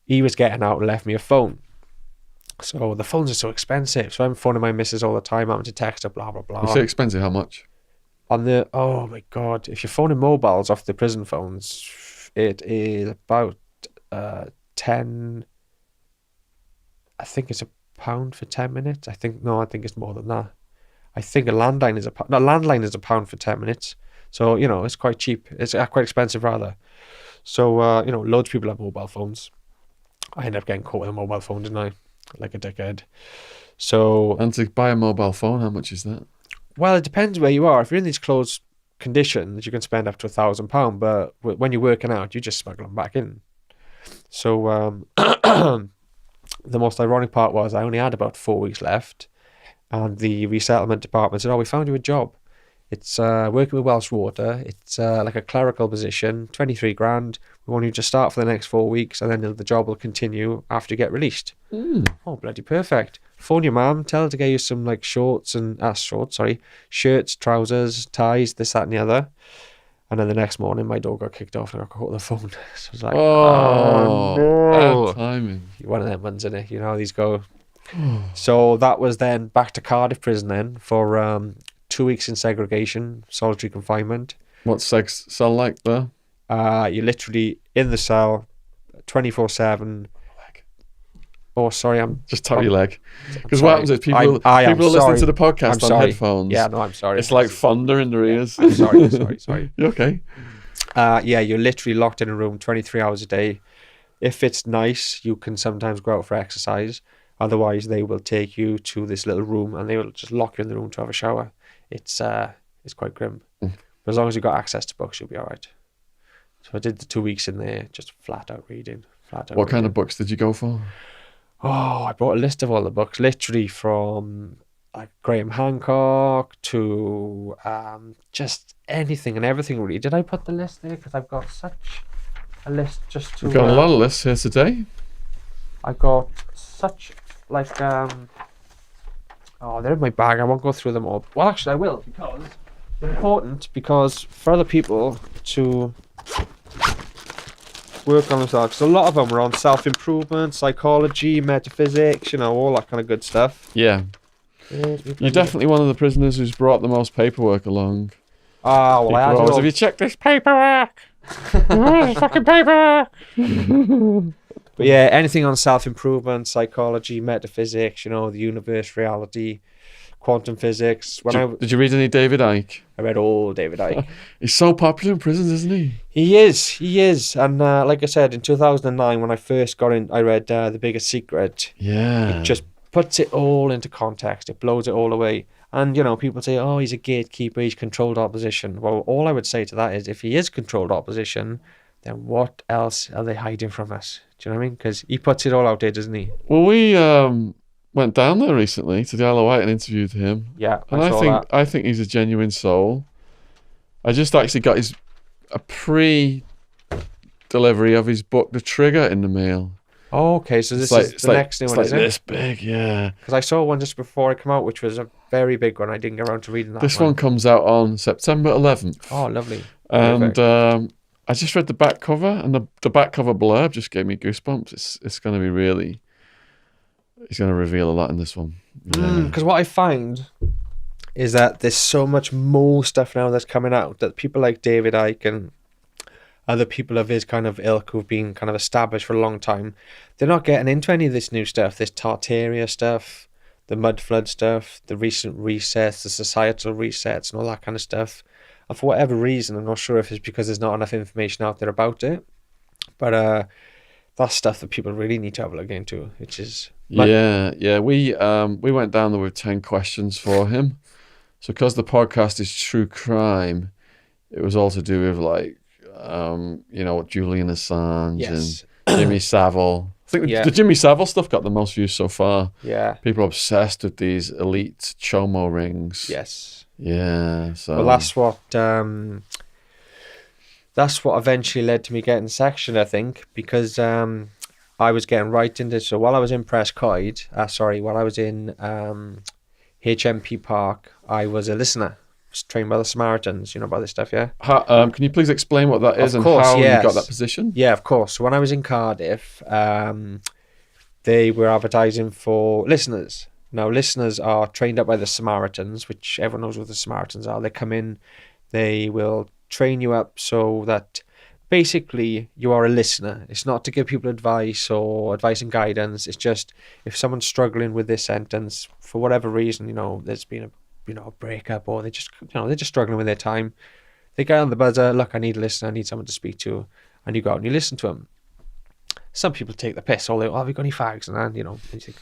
he was getting out and left me a phone. So the phones are so expensive. So I'm phoning my missus all the time. I'm to text her, blah, blah, blah. You say expensive, how much? Oh my God. If you're phoning mobiles off the prison phones, it is about 10, I think it's £1 for 10 minutes. I think it's more than that. I think a landline is landline is £1 for 10 minutes. So, you know, it's quite cheap. It's quite expensive rather. So, you know, loads of people have mobile phones. I ended up getting caught with a mobile phone, didn't I? Like a dickhead. So, And to buy a mobile phone, how much is that? well, it depends where you are. If you're in these closed conditions, you can spend up to £1,000. But when you're working out, you just smuggle them back in. So, the most ironic part was I only had about 4 weeks left, and the resettlement department said, "Oh, we found you a job. It's working with Welsh Water. It's like a clerical position, 23 grand. We want you to start for the next 4 weeks, and then the job will continue after you get released." Oh, bloody perfect. Phone your mum, tell her to get you some like shirts, trousers, ties, this, that, and the other. And then the next morning, my dog got kicked off and I got caught on the phone. So I was like, oh no. Bad timing. One of them ones, innit? You know how these go. So that was then back to Cardiff prison then for 2 weeks in segregation, solitary confinement. What's sex cell like there? You're literally in the cell 24/7. Oh, sorry, just tap your leg. Because what happens is people are listening to the podcast on headphones. Yeah, no, I'm sorry. It's like thunder in their ears. I'm sorry. You okay? Yeah, you're literally locked in a room 23 hours a day. If it's nice, you can sometimes go out for exercise. Otherwise, they will take you to this little room and they will just lock you in the room to have a shower. It's quite grim. But as long as you've got access to books, you'll be all right. So I did the 2 weeks in there, just flat out reading. What kind of books did you go for? Oh, I brought a list of all the books, literally from like Graham Hancock to just anything and everything really. Did I put the list there? Because I've got such a list just to... We've got a lot of lists here today. I've got such like... they're in my bag. I won't go through them all. Well, actually I will, because it's important, because for other people to work on themselves, because a lot of them were on self-improvement, psychology, metaphysics, you know, all that kind of good stuff. Yeah. You're definitely one of the prisoners who's brought the most paperwork along. Oh, well, I had have you checked this paperwork? Where's fucking paperwork? But yeah, anything on self-improvement, psychology, metaphysics, you know, the universe, reality, quantum physics. Did you read any David Icke? I read all David Icke. He's so popular in prisons, isn't he? He is. And like I said, in 2009, when I first got in, I read The Biggest Secret. Yeah. It just puts it all into context. It blows it all away. And, you know, people say, oh, he's a gatekeeper, he's controlled opposition. Well, all I would say to that is, if he is controlled opposition, then what else are they hiding from us? Do you know what I mean? Because he puts it all out there, doesn't he? Well, we went down there recently to the Isle of Wight and interviewed him. Yeah, and I think he's a genuine soul. I just actually got a pre-delivery of his book, The Trigger, in the mail. Oh, okay, so this is the next new one, is it? This big, yeah. Because I saw one just before it came out, which was a very big one. I didn't get around to reading that. This one comes out on September 11th. Oh, lovely. And I just read the back cover, and the back cover blurb just gave me goosebumps. It's going to be really... He's going to reveal a lot in this one. Because what I find is that there's so much more stuff now that's coming out that people like David Icke and other people of his kind of ilk who've been kind of established for a long time, they're not getting into any of this new stuff, this Tartaria stuff, the mud flood stuff, the recent resets, the societal resets and all that kind of stuff. And for whatever reason, I'm not sure if it's because there's not enough information out there about it, but that's stuff that people really need to have a look into, which is... Yeah. We went down there with 10 questions for him. So because the podcast is true crime, it was all to do with like, Julian Assange and Jimmy Savile. I think the Jimmy Savile stuff got the most views so far. Yeah. People are obsessed with these elite chomo rings. Yes. Yeah. So well, that's what eventually led to me getting sectioned, I think, because I was getting right into... So while I was in while I was in HMP PARC, I was a listener. I was trained by the Samaritans, you know about this stuff, yeah? Can you please explain what that is and how you got that position? Yeah, of course. So when I was in Cardiff, they were advertising for listeners. Now, listeners are trained up by the Samaritans, which everyone knows what the Samaritans are. They come in, they will train you up so that basically you are a listener. It's not to give people advice and guidance. It's just if someone's struggling with this sentence for whatever reason, there's been a breakup, or they're just struggling with their time, they get on the buzzer, look, I need a listener, I need someone to speak to, and you go out and you listen to them. Some people take the piss, have you got any fags? And then, you think,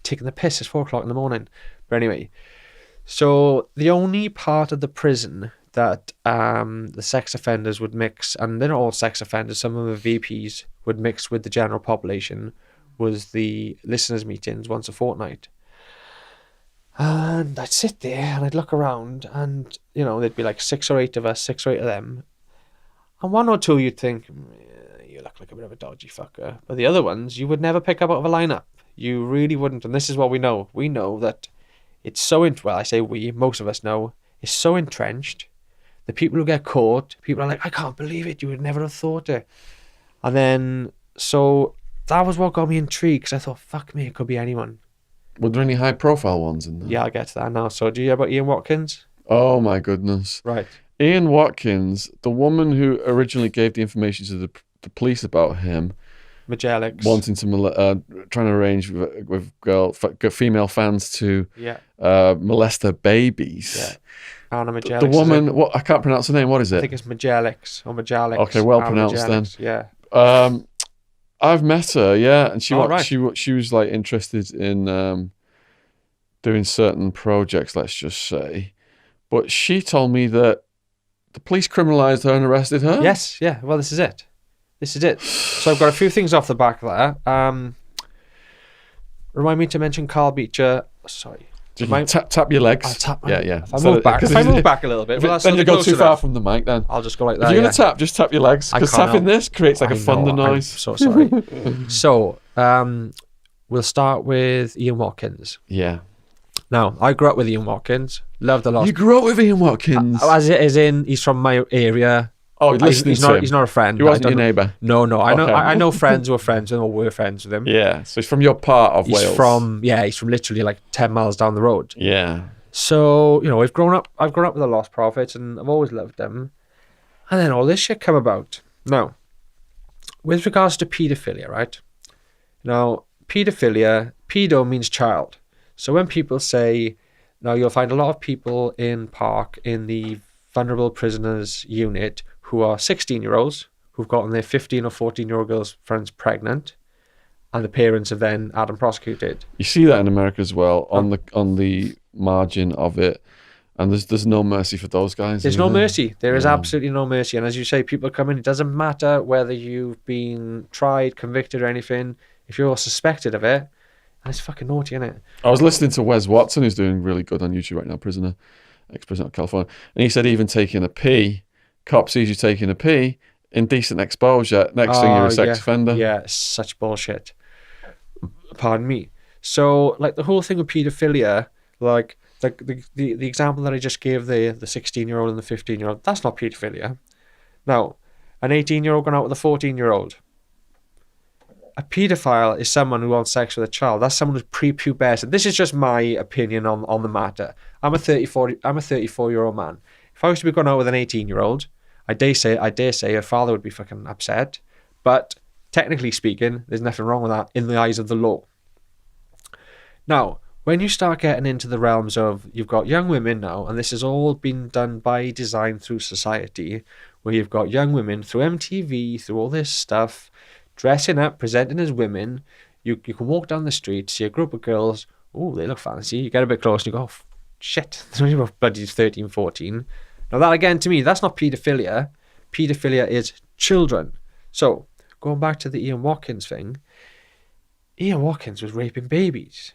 taking the piss, it's 4 o'clock in the morning. But anyway, so the only part of the prison that the sex offenders would mix, and they're not all sex offenders, some of the VPs would mix with the general population, was the listeners' meetings once a fortnight. And I'd sit there and I'd look around and, there'd be like 6 or 8 of us, 6 or 8 of them. And 1 or 2 you'd think, you look like a bit of a dodgy fucker. But the other ones, you would never pick up out of a lineup. You really wouldn't. And this is what we know. We know that it's so, I say we, most of us know, it's so entrenched. The people who get caught, people are like, I can't believe it. You would never have thought it. And then, so that was what got me intrigued, because I thought, fuck me, it could be anyone. Were there any high profile ones in there? Yeah, I'll get to that now. So do you hear about Ian Watkins? Oh my goodness. Right. Ian Watkins, the woman who originally gave the information to the police about him, Magellix, wanting to trying to arrange with female fans to molest their babies. Yeah. Anna Magellix. The woman, I can't pronounce her name. What is it? I think it's Magellix or Magellix. Okay, well Anna pronounced Magellix, then. Yeah. I've met her, yeah, and she was like interested in doing certain projects, let's just say, but she told me that the police criminalised her and arrested her. Yes, yeah. Well, this is it. So I've got a few things off the back there. Remind me to mention Carl Beecher. Sorry. Tap your legs. I'll tap my, yeah. If I move back a little bit, then you go too far from the mic. Then I'll just go like that. If you're gonna tap, just tap your legs, because tapping this creates like a thunder noise. I'm so sorry. So we'll start with Ian Watkins. Yeah. Now, I grew up with Ian Watkins. Loved a lot. You grew up with Ian Watkins? As in, he's from my area. Oh, he's not a friend. He wasn't your neighbour? No. I know friends who are friends and were friends with him. Yeah, so he's from your part of Wales. He's from literally like 10 miles down the road. Yeah. So, I've grown up with the Lost Prophets, and I've always loved them. And then all this shit come about. Now, with regards to paedophilia, right? Now, pedo means child. So when people say, now you'll find a lot of people in PARC, in the vulnerable prisoners unit, who are 16-year-olds who've gotten their 15 or 14-year-old girlfriends pregnant, and the parents have then had them prosecuted. You see that in America as well, on the margin of it, and there's no mercy for those guys. There's no mercy. There is absolutely no mercy. And as you say, people come in, it doesn't matter whether you've been tried, convicted or anything, if you're suspected of it, and it's fucking naughty, isn't it? I was listening to Wes Watson, who's doing really good on YouTube right now, ex-prisoner of California, and he said even taking a pee, cop sees you taking a pee, indecent exposure, next thing you're a sex offender. Yeah, such bullshit. Pardon me. So, like, the whole thing with paedophilia, like the example that I just gave, the 16-year-old and the 15-year-old, that's not paedophilia. Now, an 18-year-old going out with a 14-year-old. A paedophile is someone who wants sex with a child. That's someone who's prepubescent. This is just my opinion on the matter. I'm a 34-year-old man. If I was to be going out with an 18-year-old, I dare say her father would be fucking upset. But technically speaking, there's nothing wrong with that in the eyes of the law. Now, when you start getting into the realms of, you've got young women now, and this has all been done by design through society, where you've got young women through MTV, through all this stuff, dressing up, presenting as women. You can walk down the street, see a group of girls, oh, they look fancy. You get a bit close and you go, oh, shit, they're only about bloody 13, 14. Now that, again, to me, that's not paedophilia. Paedophilia is children. So, going back to the Ian Watkins thing, Ian Watkins was raping babies.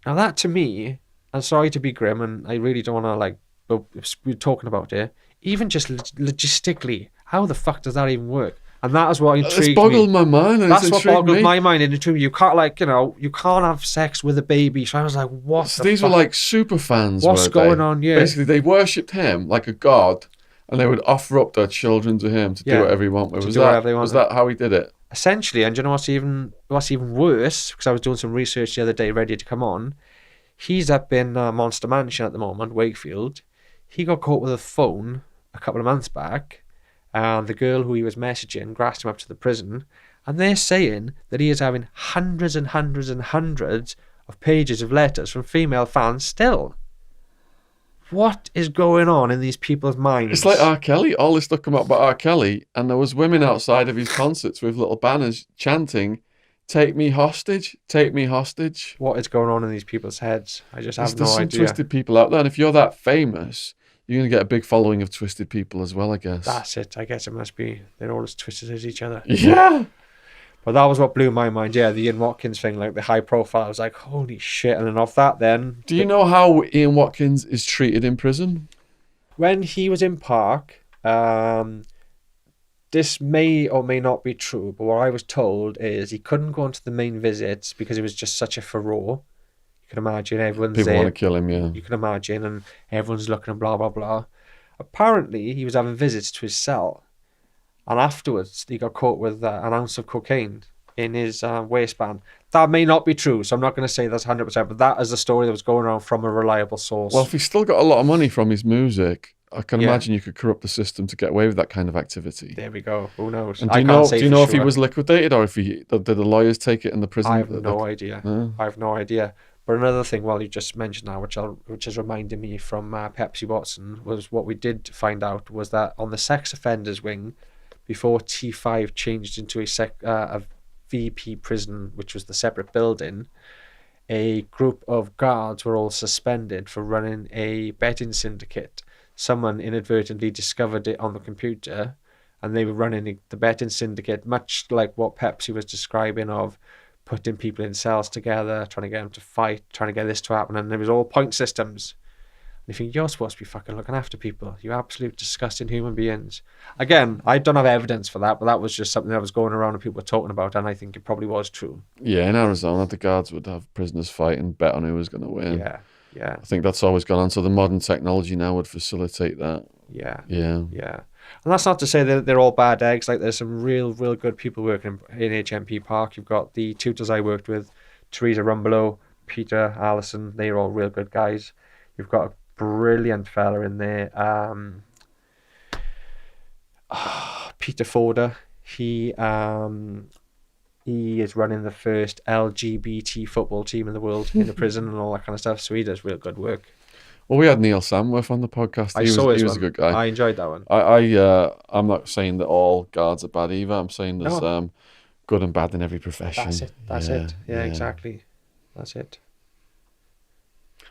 Now that, to me, I'm sorry to be grim, and I really don't want to, like, we're talking about it, even just logistically, how the fuck does that even work? And that is what intrigued me. It's boggled my mind. And that's what boggled my mind and intrigued me. You can't, like, you know, you can't have sex with a baby. So I was like, what so these fuck? Were like super fans. What's going on? Yeah. Basically, they worshipped him like a god, and they would offer up their children to him to do whatever he wanted. Was that how he did it? Essentially, and you know what's even worse? Because I was doing some research the other day, ready to come on. He's up in Monster Mansion at the moment, Wakefield. He got caught with a phone a couple of months back. And the girl who he was messaging grassed him up to the prison. And they're saying that he is having hundreds and hundreds and hundreds of pages of letters from female fans still. What is going on in these people's minds? It's like R. Kelly. All this stuff come up about R. Kelly. And there was women outside of his concerts with little banners chanting, "Take me hostage, take me hostage." What is going on in these people's heads? I just have no idea. There's some twisted people out there. And if you're that famous, you're going to get a big following of twisted people as well, I guess. That's it. I guess it must be. They're all as twisted as each other. Yeah. But that was what blew my mind. Yeah, the Ian Watkins thing, like the high profile. I was like, holy shit. And then off that then... Do you know how Ian Watkins is treated in prison? When he was in PARC, this may or may not be true, but what I was told is he couldn't go onto the main visits because he was just such a furore. You can imagine everyone's people want to kill him, yeah. You can imagine, and everyone's looking and blah, blah, blah. Apparently, he was having visits to his cell, and afterwards, he got caught with an ounce of cocaine in his waistband. That may not be true, so I'm not going to say that's 100%, but that is the story that was going around from a reliable source. Well, if he's still got a lot of money from his music, I can imagine you could corrupt the system to get away with that kind of activity. There we go. Who knows? And do you know if he was liquidated, or if did the lawyers take it in the prison? I have no idea. I have no idea. But another thing, you just mentioned now, which has reminded me from Pepsi Watson, was what we did find out was that on the sex offenders wing, before T5 changed into a VP prison, which was the separate building, a group of guards were all suspended for running a betting syndicate. Someone inadvertently discovered it on the computer, and they were running the betting syndicate, much like what Pepsi was describing of putting people in cells together, trying to get them to fight, trying to get this to happen, and it was all point systems. And you think, you're supposed to be fucking looking after people. You absolute disgusting human beings. Again, I don't have evidence for that, but that was just something that was going around and people were talking about, and I think it probably was true. Yeah, in Arizona, the guards would have prisoners fight and bet on who was going to win. Yeah. I think that's always gone on. So the modern technology now would facilitate that. Yeah. And that's not to say that they're all bad eggs. Like, there's some real good people working in HMP PARC. You've got the tutors I worked with, Teresa Rumbelow, Peter, Allison. They're all real good guys. You've got a brilliant fella in there, Peter Forder. He is running the first LGBT football team in the world in the prison and all that kind of stuff. So he does real good work. Well, we had Neil Samworth on the podcast. He was a good guy. I enjoyed that one. I'm not saying that all guards are bad either. I'm saying there's good and bad in every profession. That's it. Yeah, exactly. That's it.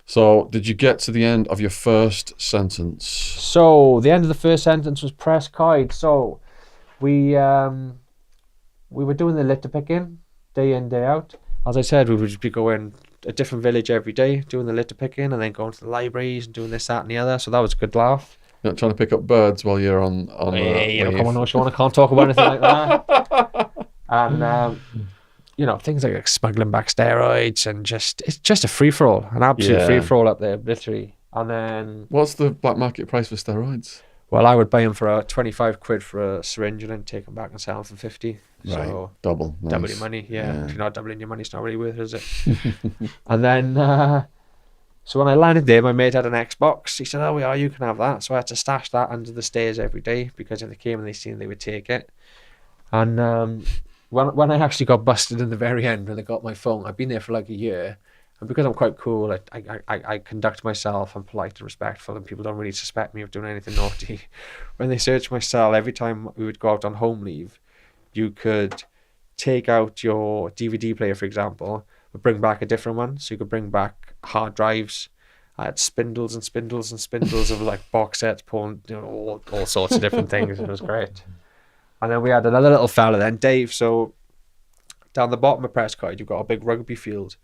So, did you get to the end of your first sentence? So, the end of the first sentence was Prescoid. So, we were doing the litter picking day in, day out. As I said, we would just be going a different village every day, doing the litter picking, and then going to the libraries and doing this, that, and the other. So that was a good laugh. You're not trying to pick up birds while you're on. Come on, no, Shaun, I can't talk about anything like that. And things like smuggling back steroids and it's just a free for all, an absolute free for all up there, literally. And then what's the black market price for steroids? Well, I would buy them for 25 quid for a syringe and then take them back and sell them for 50. Right. So double your money. Yeah. If you're not doubling your money, it's not really worth it, is it? And then So when I landed there, my mate had an Xbox. He said, "Oh, yeah, you can have that." So I had to stash that under the stairs every day because if they came and they seen, they would take it. And when I actually got busted in the very end, when they got my phone, I'd been there for like a year. And because I'm quite cool, I conduct myself. I'm polite and respectful, and people don't really suspect me of doing anything naughty. When they searched my cell, every time we would go out on home leave, you could take out your DVD player, for example, but bring back a different one. So you could bring back hard drives. I had spindles and spindles and spindles of like box sets, porn, all sorts of different things. It was great. And then we had another little fella then, Dave. So down the bottom of Prescott, you've got a big rugby field.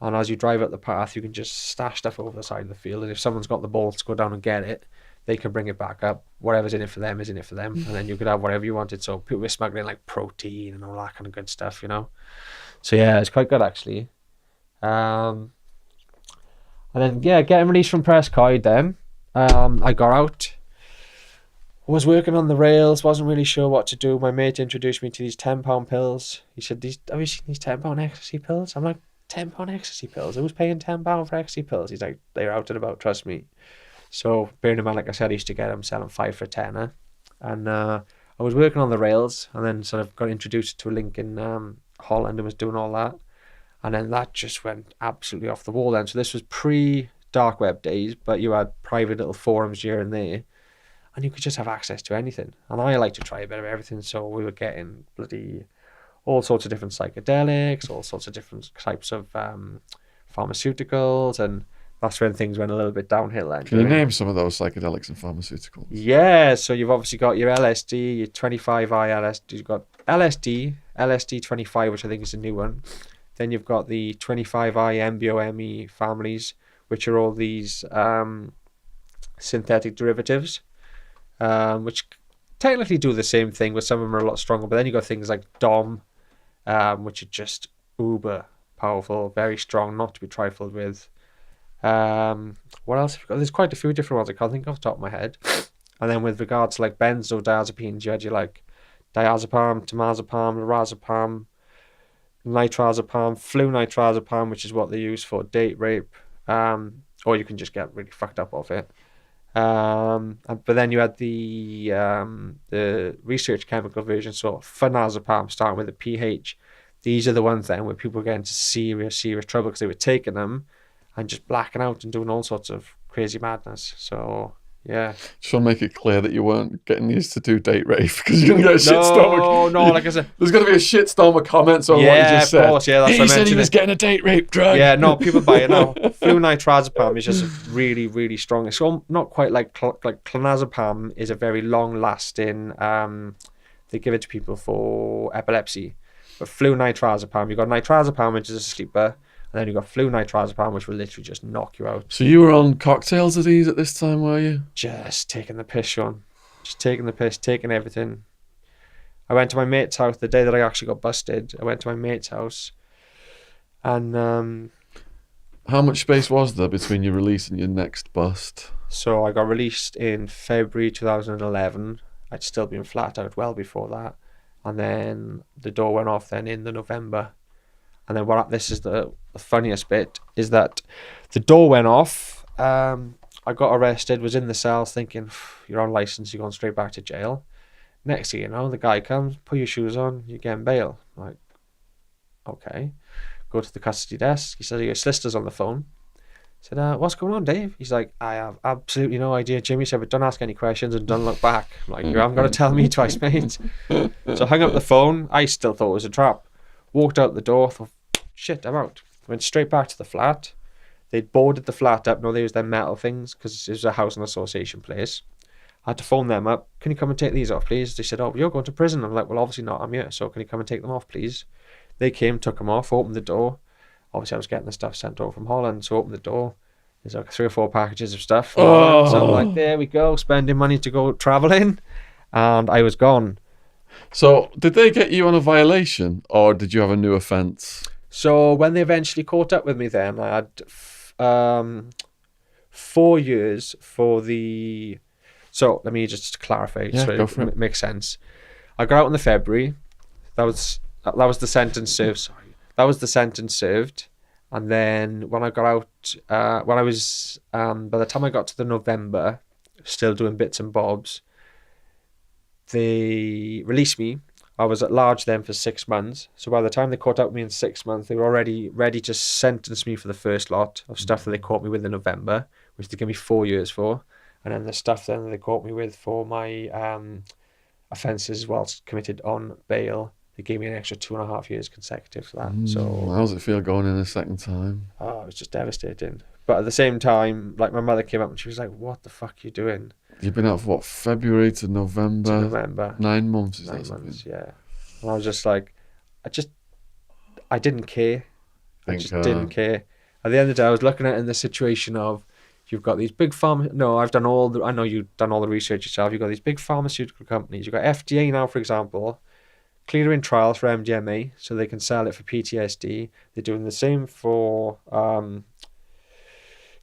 And as you drive up the path, you can just stash stuff over the side of the field. And if someone's got the balls to go down and get it, they can bring it back up. Whatever's in it for them is in it for them. And then you could have whatever you wanted. So people were smuggling like protein and all that kind of good stuff, So yeah, it's quite good actually. And then, yeah, getting released from Prescott then, I got out. Was working on the rails, wasn't really sure what to do. My mate introduced me to these £10 pills. He said, "Have you seen these £10 ecstasy pills?" I'm like, £10 ecstasy pills? Who's paying £10 for ecstasy pills? He's like, "They're out and about, trust me." So, bearing in mind, like I said, I used to get them selling 5 for a tenner. And I was working on the rails and then sort of got introduced to a link in Holland and was doing all that. And then that just went absolutely off the wall then. So this was pre-dark web days, but you had private little forums here and there. And you could just have access to anything. And I like to try a bit of everything. So we were getting bloody all sorts of different psychedelics, all sorts of different types of pharmaceuticals. And that's when things went a little bit downhill then. Can you name some of those psychedelics and pharmaceuticals? Yeah. So you've obviously got your LSD, your 25I LSD. You've got LSD 25, which I think is a new one. Then you've got the 25I MBOME families, which are all these synthetic derivatives. Which technically do the same thing, but some of them are a lot stronger. But then you got things like Dom, which are just uber powerful, very strong, not to be trifled with. What else have you got? There's quite a few different ones I can't think off the top of my head. And then with regards to like benzodiazepines, you had your like diazepam, temazepam, lorazepam, nitrazepam, flunitrazepam, which is what they use for date rape, or you can just get really fucked up off it. But then you had the research chemical version, so phenazepam, starting with a PH. These are the ones then where people get into serious trouble because they were taking them and just blacking out and doing all sorts of crazy madness. So yeah, just want to make it clear that you weren't getting these to do date rape because you're gonna get a shitstorm. No, like I said, there's gonna be a shitstorm of comments on what you just said. Yeah, of course, yeah, that's he what I said mentioned. He was getting a date rape drug. Yeah, no, people buy it now. Flunitrazepam is just really, really strong. It's not quite like clonazepam is a very long-lasting. They give it to people for epilepsy, but flunitrazepam, you've got nitrazepam, which is a sleeper. And then you've got flunitrazepam, which will literally just knock you out. So you were on cocktails of these at this time, were you? Just taking the piss, Shaun. Just taking the piss, taking everything. I went to my mate's house the day that I actually got busted. I went to my mate's house. And how much space was there between your release and your next bust? So I got released in February 2011. I'd still been flat out well before that. And then the door went off then in the November. And then this is the funniest bit, is that the door went off. I got arrested, was in the cells thinking, you're on license, you're going straight back to jail. Next thing you know, the guy comes, put your shoes on, you're getting bail. I'm like, okay. Go to the custody desk. He said, your solicitor's on the phone. I said, what's going on, Dave? He's like, I have absolutely no idea, Jimmy. He said, but don't ask any questions and don't look back. I'm like, you haven't got to tell me twice, mate. So I hung up the phone. I still thought it was a trap. Walked out the door, thought, shit, I'm out. Went straight back to the flat. They'd boarded the flat up. No, they used their metal things because it was a housing association place. I had to phone them up. Can you come and take these off, please? They said, you're going to prison. I'm like, well, obviously not. I'm here. So can you come and take them off, please? They came, took them off, opened the door. Obviously, I was getting the stuff sent over from Holland. So opened the door. There's like 3 or 4 packages of stuff. So I'm like, there we go. Spending money to go traveling. And I was gone. So did they get you on a violation or did you have a new offence? So when they eventually caught up with me then, I had 4 years for the... So let me just clarify so it makes sense. I got out in the February. That was the sentence served. Sorry. That was the sentence served. And then when I got out when I was, by the time I got to the November, still doing bits and bobs, they released me. I was at large then for 6 months. So by the time they caught up with me in 6 months, they were already ready to sentence me for the first lot of stuff that they caught me with in November, which they gave me 4 years for. And then the stuff then that they caught me with for my offences whilst committed on bail, they gave me an extra 2.5 years consecutive for that. So how does it feel going in a second time? Oh, it was just devastating. But at the same time, like, my mother came up and she was like, "What the fuck are you doing?" You've been out for what, February to November? To November. 9 months, is 9 that months, something? yeah. And I was just like, I didn't care. I just didn't care. At the end of the day, I was looking at it in the situation of, you've got these big I know you've done all the research yourself. You've got these big pharmaceutical companies. You've got FDA now, for example, clearing trials for MDMA so they can sell it for PTSD. They're doing the same for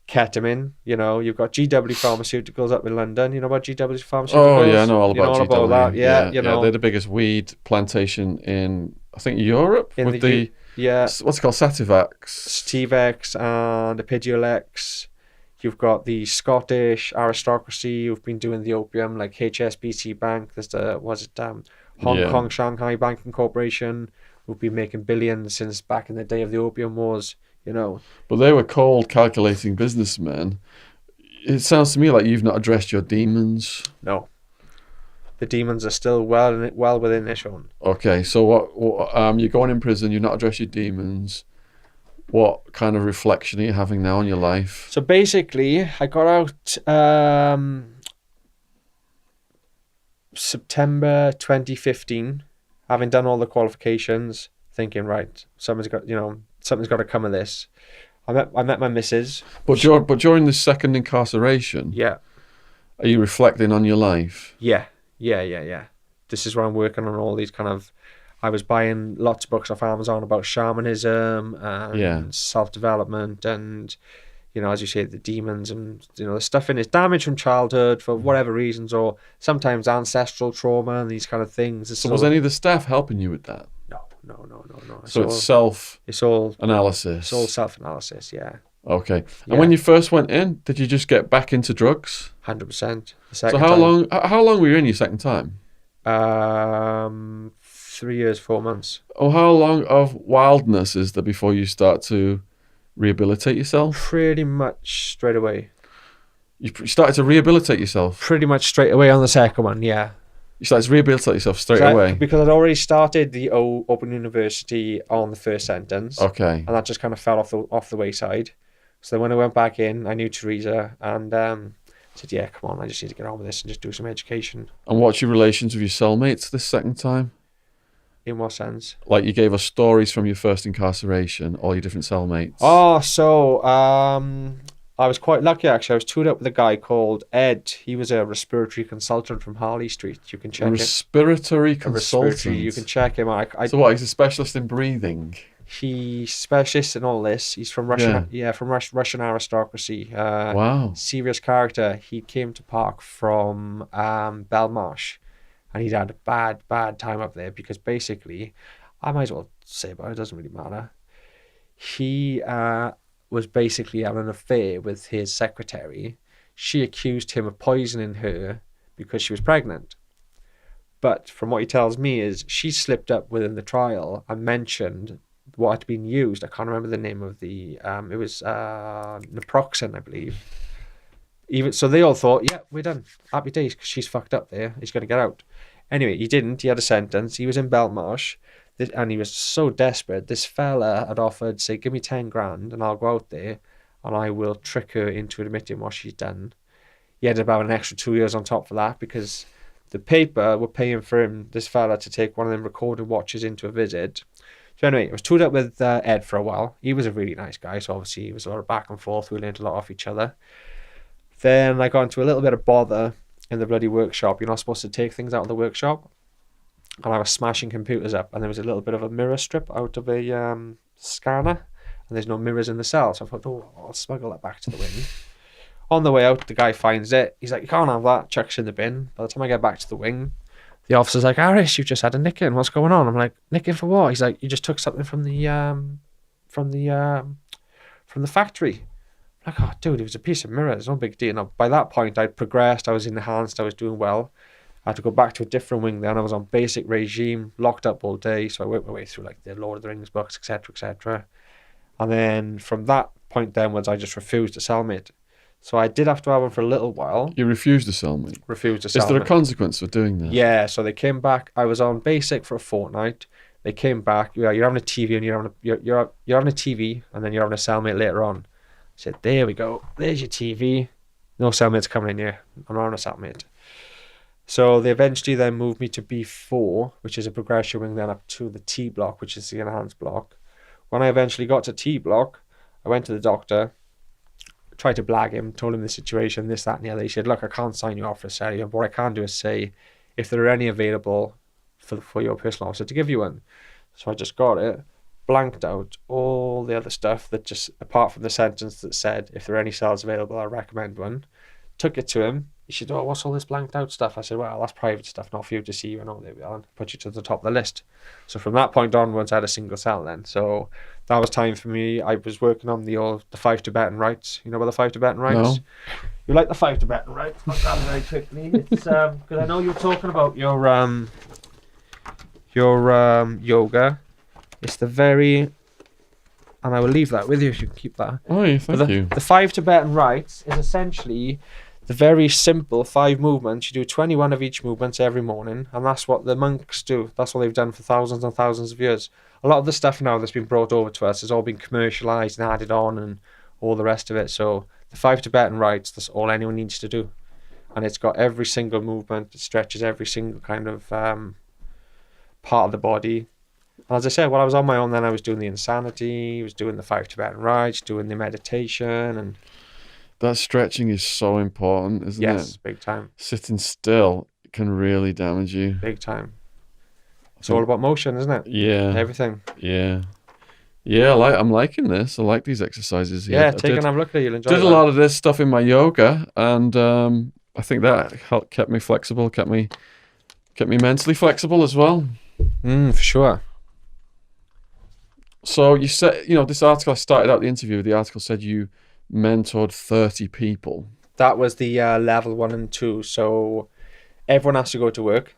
ketamine. You know, you've got GW Pharmaceuticals up in London. You know about GW Pharmaceuticals? Oh yeah, I know all about GW. About that. Yeah, you know, they're the biggest weed plantation in, I think, Europe. In with the what's it called, Sativex and Epidiolex. You've got the Scottish aristocracy who've been doing the opium, like HSBC Bank. There's the Hong Kong Shanghai Banking Corporation, who've been making billions since back in the day of the opium wars. You know, but they were called calculating businessmen. It sounds to me like you've not addressed your demons. No, the demons are still well within their Shaun. Okay, so what you're going in prison, you've not addressed your demons. What kind of reflection are you having now on your life? So basically, I got out September 2015, having done all the qualifications, thinking, right, something's got to come of this. I met my missus. But during this second incarceration, yeah, are you reflecting on your life? Yeah. This is where I'm working on all these kind of. I was buying lots of books off Amazon about shamanism and self-development and, you know, as you say, the demons and, you know, the stuff in his damage from childhood for whatever reasons, or sometimes ancestral trauma and these kind of things. So was any of the staff helping you with that? No. So it's all analysis. It's all self-analysis, yeah. Okay. And when you first went in, did you just get back into drugs? 100%. So how long were you in your second time? 3 years, 4 months. Oh, how long of wildness is there before you start to rehabilitate yourself? Pretty much straight away. You started to rehabilitate yourself? Pretty much straight away on the second one, yeah. You started to rehabilitate yourself straight away? Because I'd already started the Open University on the first sentence. Okay. And that just kind of fell off the wayside. So then when I went back in, I knew Teresa and said, yeah, come on, I just need to get on with this and just do some education. And what's your relations with your cellmates this second time? In what sense? Like, you gave us stories from your first incarceration, all your different cellmates. Oh, so I was quite lucky, actually. I was toured up with a guy called Ed. He was a respiratory consultant from Harley Street. You can check Respiratory consultant? You can check him out. So what, he's a specialist in breathing? He's specialist in all this. He's from Russian, from Russian aristocracy. Wow. Serious character. He came to PARC from Belmarsh. And he'd had a bad time up there because basically, I might as well say about it, doesn't really matter. He was basically having an affair with his secretary. She accused him of poisoning her because she was pregnant. But from what he tells me is she slipped up within the trial and mentioned what had been used. I can't remember the name of the, it was naproxen, I believe. Even so, they all thought, yeah, we're done. Happy days, because she's fucked up there. He's going to get out. Anyway, he didn't. He had a sentence. He was in Belmarsh, and he was so desperate. This fella had offered, say, give me 10 grand, and I'll go out there, and I will trick her into admitting what she's done. He ended up having an extra 2 years on top for that, because the paper were paying for him, this fella, to take one of them recorded watches into a visit. So anyway, I was toured up with Ed for a while. He was a really nice guy, so obviously it was a lot of back and forth. We learned a lot off each other. Then I got into a little bit of bother in the bloody workshop. You're not supposed to take things out of the workshop. And I was smashing computers up, and there was a little bit of a mirror strip out of a scanner, and there's no mirrors in the cell. So I thought, oh, I'll smuggle that back to the wing. On the way out, the guy finds it. He's like, you can't have that. Chucks it in the bin. By the time I get back to the wing, the officer's like, Aris, you've just had a nick-in. What's going on? I'm like, nick-in for what? He's like, you just took something from the factory. Like, oh, dude, it was a piece of mirror. It's no big deal. Now, by that point, I'd progressed. I was enhanced. I was doing well. I had to go back to a different wing then. I was on basic regime, locked up all day. So I worked my way through like the Lord of the Rings books, etc., etc. And then from that point downwards, I just refused to cellmate. So I did have to have them for a little while. You refused to cellmate? Refused to cellmate. Is there a consequence for doing that? Yeah, so they came back. I was on basic for a fortnight. They came back. Yeah, you're having a TV and you're having a TV, and then you're having a cellmate later on. I said, there we go. There's your TV. No cellmates coming in here. I'm on a cellmate. So they eventually then moved me to B4, which is a progression wing, then up to the T block, which is the enhanced block. When I eventually got to T block, I went to the doctor, tried to blag him, told him the situation, this, that, and the other. He said, look, I can't sign you off for a celly. What I can do is say if there are any available for your personal officer to give you one. So I just got it, blanked out all the other stuff that just, apart from the sentence that said, if there are any cells available, I recommend one. Took it to him. He said, oh, what's all this blanked out stuff? I said, well, that's private stuff, not for you to see. You know, there we are. Put you to the top of the list. So from that point onwards, I had a single cell then. So that was time for me. I was working on the 5 Tibetan rights. You know about the 5 Tibetan rights? No. You like the 5 Tibetan rights? I'll grab it very quickly. It's because I know you were talking about your yoga. It's the very, and I will leave that with you if you can keep that. Oh, yeah, thank you. The 5 Tibetan rights is essentially the very simple 5 movements. You do 21 of each movement every morning, and that's what the monks do. That's what they've done for thousands and thousands of years. A lot of the stuff now that's been brought over to us has all been commercialized and added on and all the rest of it. So the 5 Tibetan rights, that's all anyone needs to do. And it's got every single movement. It stretches every single kind of part of the body. As I said, while I was on my own then, I was doing the insanity, I was doing the 5 Tibetan rights, doing the meditation, and that stretching is so important, isn't it? yes, big time. Sitting still can really damage you. Big time. It's all about motion, isn't it? Yeah. Everything. Yeah. Yeah, I'm liking this. I like these exercises here. Yeah, take and have a look at it. You'll enjoy Did that. a lot of this stuff in my yoga, and I think that kept me flexible, kept me mentally flexible as well. For sure. So you said, this article, I started out the interview, the article said you mentored 30 people. That was the level 1 and 2. So everyone has to go to work.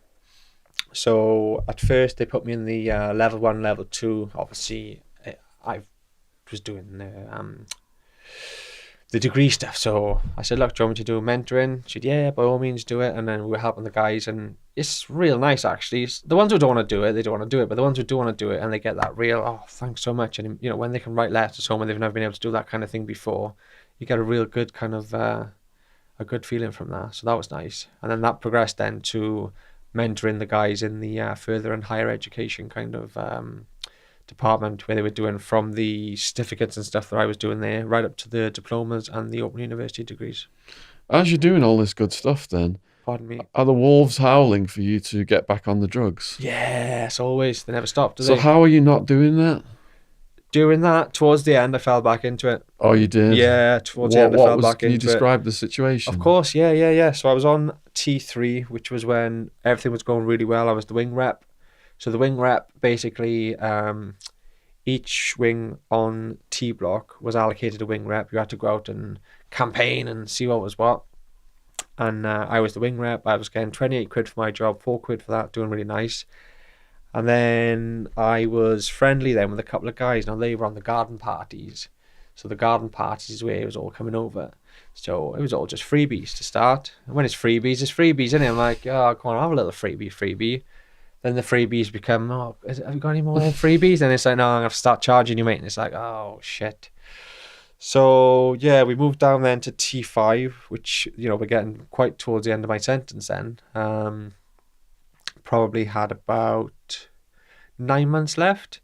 So at first they put me in the level 1, level 2. Obviously, I was doing the degree stuff. So I said, look, do you want me to do mentoring? She said, yeah, by all means do it. And then we were helping the guys, and it's real nice actually. The ones who don't want to do it, they don't want to do it. But the ones who do want to do it, and they get that real, oh, thanks so much. And when they can write letters home and they've never been able to do that kind of thing before, you get a real good kind of a good feeling from that. So that was nice. And then that progressed then to mentoring the guys in the further and higher education kind of department, where they were doing from the certificates and stuff that I was doing there right up to the diplomas and the open university degrees. As you're doing all this good stuff then, Pardon me. are the wolves howling for you to get back on the drugs? Yes, always. They never stop, do So they? how are you not doing that? Doing that, towards the end, I fell back into it. Oh, you did? Yeah, towards the end, I fell back into it. Can you describe the situation? Of course, yeah. So I was on T3, which was when everything was going really well. I was the wing rep. So the wing rep, basically, each wing on T block was allocated a wing rep. You had to go out and campaign and see what was what. And I was the wing rep. I was getting 28 quid for my job, 4 quid for that, doing really nice. And then I was friendly then with a couple of guys. Now they were on the garden parties. So the garden parties is where it was all coming over. So it was all just freebies to start. And when it's freebies, isn't it? I'm like, oh, come on, have a little freebie. Then the freebies become, oh, have you got any more freebies? And it's like, no, I'm going to start charging you, mate. And it's like, oh, shit. So, yeah, we moved down then to T5, which, we're getting quite towards the end of my sentence then. Probably had about 9 months left.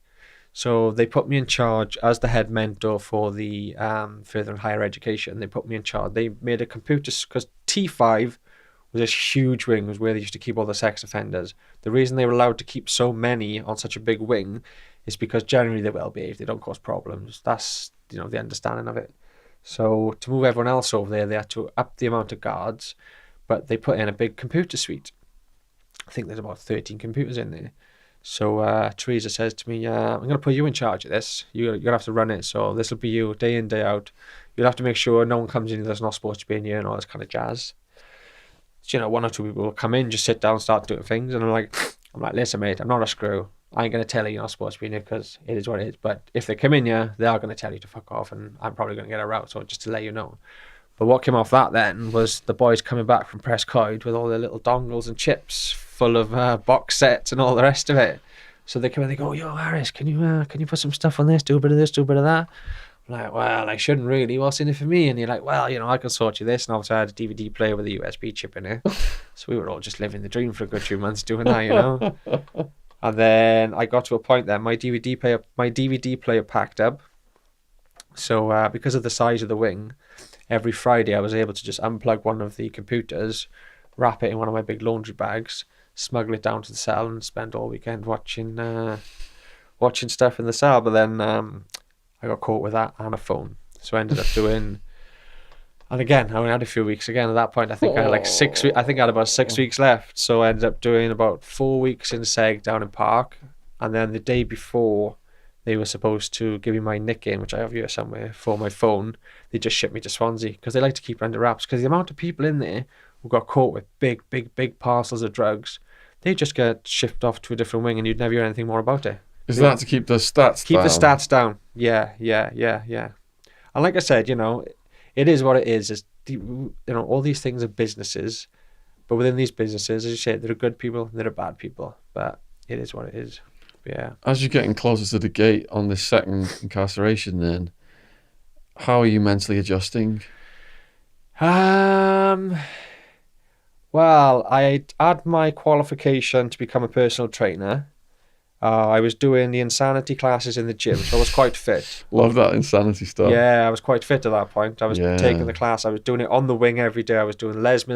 So they put me in charge as the head mentor for the further and higher education. They put me in charge. They made a computer, because T5 was this huge wing, was where they used to keep all the sex offenders. The reason they were allowed to keep so many on such a big wing is because generally they're well behaved, they don't cause problems. That's, the understanding of it. So to move everyone else over there, they had to up the amount of guards, but they put in a big computer suite. I think there's about 13 computers in there. So Teresa says to me, I'm going to put you in charge of this. You're going to have to run it. So this will be you day in, day out. You'll have to make sure no one comes in that's not supposed to be in here and all this kind of jazz. So, you know, 1 or 2 people will come in, just sit down, start doing things. And I'm like, listen, mate, I'm not a screw. I ain't going to tell you you're not supposed to be in here because it is what it is. But if they come in here, they are going to tell you to fuck off, and I'm probably going to get a route. So just to let you know. But what came off that then was the boys coming back from Prescoid with all their little dongles and chips full of box sets and all the rest of it. So they come in, they go, yo, Harris, can you put some stuff on this, do a bit of this, do a bit of that? I'm like, well, I shouldn't really. What's in it for me? And you're like, well, you know, I can sort you this. And obviously I had a DVD player with a USB chip in it. So we were all just living the dream for a good 2 months doing that, you know. And then I got to a point then my DVD player packed up. So because of the size of the wing, every Friday I was able to just unplug one of the computers, wrap it in one of my big laundry bags, smuggle it down to the cell, and spend all weekend watching stuff in the cell. But then I got caught with that and a phone, so I ended up doing. And again, I only had a few weeks. Again, at that point, I think I had like 6 weeks. I think I had about 6 weeks left, so I ended up doing about 4 weeks in Seg down in PARC, and then the day before they were supposed to give me my nick in, which I have here somewhere, for my phone, they just shipped me to Swansea because they like to keep it under wraps. Because the amount of people in there who got caught with big parcels of drugs, they just get shipped off to a different wing, and you'd never hear anything more about it. Is that to keep the stats Keep down? the stats down. Yeah. And like I said, you know, it is what it is. You know, all these things are businesses, but within these businesses, as you say, there are good people and there are bad people. But it is what it is. Yeah. As you're getting closer to the gate on this second incarceration, then how are you mentally adjusting? Well, I had my qualification to become a personal trainer. I was doing the insanity classes in the gym, so I was quite fit. Love that insanity stuff. Yeah, I was quite fit at that point. I was taking the class. I was doing it on the wing every day. I was doing Les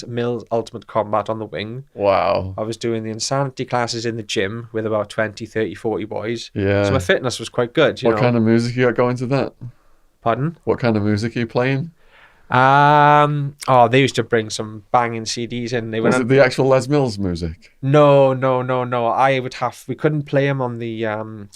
Mills Ultimate Combat on the wing. Wow. I was doing the insanity classes in the gym with about 20, 30, 40 boys. Yeah. So my fitness was quite good. What kind of music you got going to that? Pardon? What kind of music are you playing? They used to bring some banging CDs in. Was it the actual Les Mills music? No. We couldn't play them on the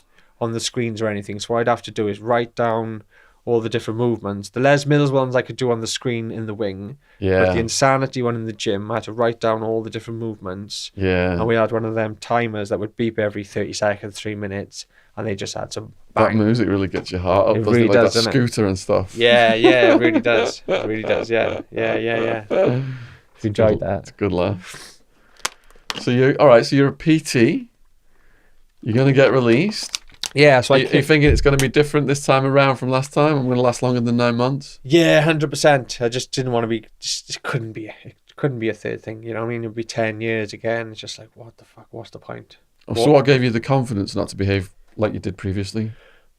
screens or anything. So what I'd have to do is write down all the different movements. The Les Mills ones I could do on the screen in the wing. Yeah. But the insanity one in the gym, I had to write down all the different movements. Yeah. And we had one of them timers that would beep every 30 seconds, 3 minutes. And they just had some bang. That music really gets your heart up, It doesn't really it? Like does, that doesn't it? scooter and stuff. Yeah, it really does. It really does, yeah. Enjoyed that. It's a good laugh. So you're a PT. You're going to get released. Yeah, so Are you thinking it's going to be different this time around from last time? I'm going to last longer than 9 months? Yeah, 100%. I just didn't want to be, it couldn't be a third thing, you know what I mean? It'd be 10 years again. It's just like, what the fuck, what's the point? So what gave you the confidence not to behave like you did previously?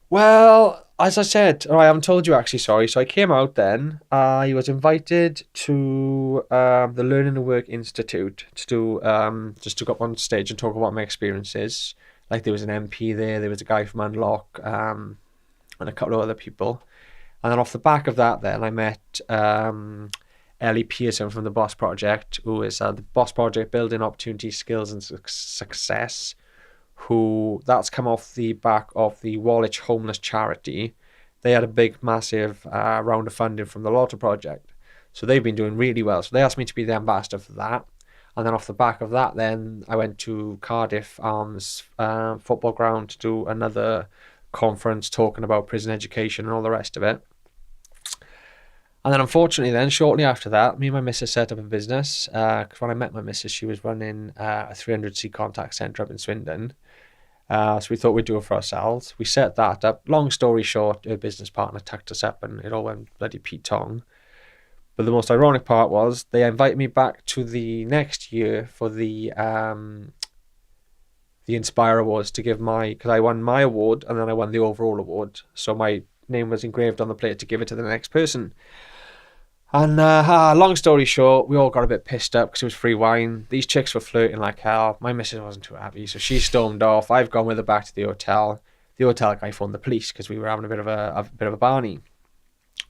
Well, as I said, I haven't told you actually, sorry. So I came out then. I was invited to the Learning and Work Institute to do, just to go up on stage and talk about my experiences. Like there was an MP there was a guy from Unlock, and a couple of other people. And then off the back of that then I met Ellie Pearson from the Boss Project, who is the Boss Project Building Opportunity, Skills and Success, who that's come off the back of the Woolwich Homeless Charity. They had a big, massive round of funding from the Lotto Project. So they've been doing really well. So they asked me to be the ambassador for that. And then off the back of that, then I went to Cardiff Arms football ground to do another conference talking about prison education and all the rest of it. And then unfortunately then, shortly after that, me and my missus set up a business. Because when I met my missus, she was running a 300-seat contact centre up in Swindon. So we thought we'd do it for ourselves. We set that up. Long story short, her business partner tucked us up and it all went bloody Pete Tong. But the most ironic part was they invited me back to the next year for the Inspire Awards to give because I won my award and then I won the overall award. So my name was engraved on the plate to give it to the next person. And long story short, we all got a bit pissed up because it was free wine. These chicks were flirting like hell. My missus wasn't too happy, so she stormed off. I've gone with her back to the hotel. The hotel guy phoned the police because we were having a bit of a barney.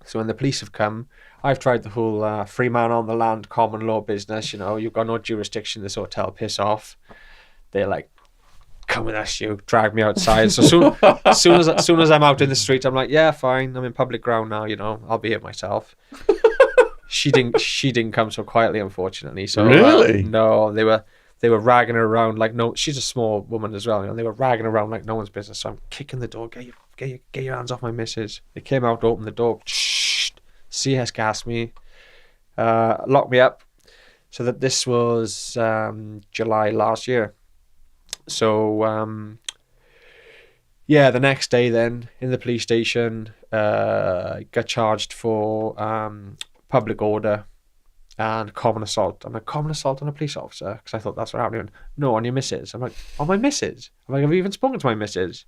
So when the police have come, I've tried the whole free man on the land common law business. You know, you've got no jurisdiction in this hotel, piss off. They're like, come with us, you drag me outside. So soon as I'm out in the street, I'm like, yeah, fine, I'm in public ground now, I'll be it myself. She didn't come so quietly, unfortunately. So Really? no, they were ragging her around like no. She's a small woman as well. They were ragging her around like no one's business. So I'm kicking the door. Get your hands off my missus. They came out, opened the door. Shh. CS gassed me, locked me up. So that this was July last year. So the next day then in the police station, got charged for public order and common assault. I'm like, common assault on a police officer? Because I thought that's what happened. No, on your missus. I'm like, on my missus? I'm like, have you even spoken to my missus?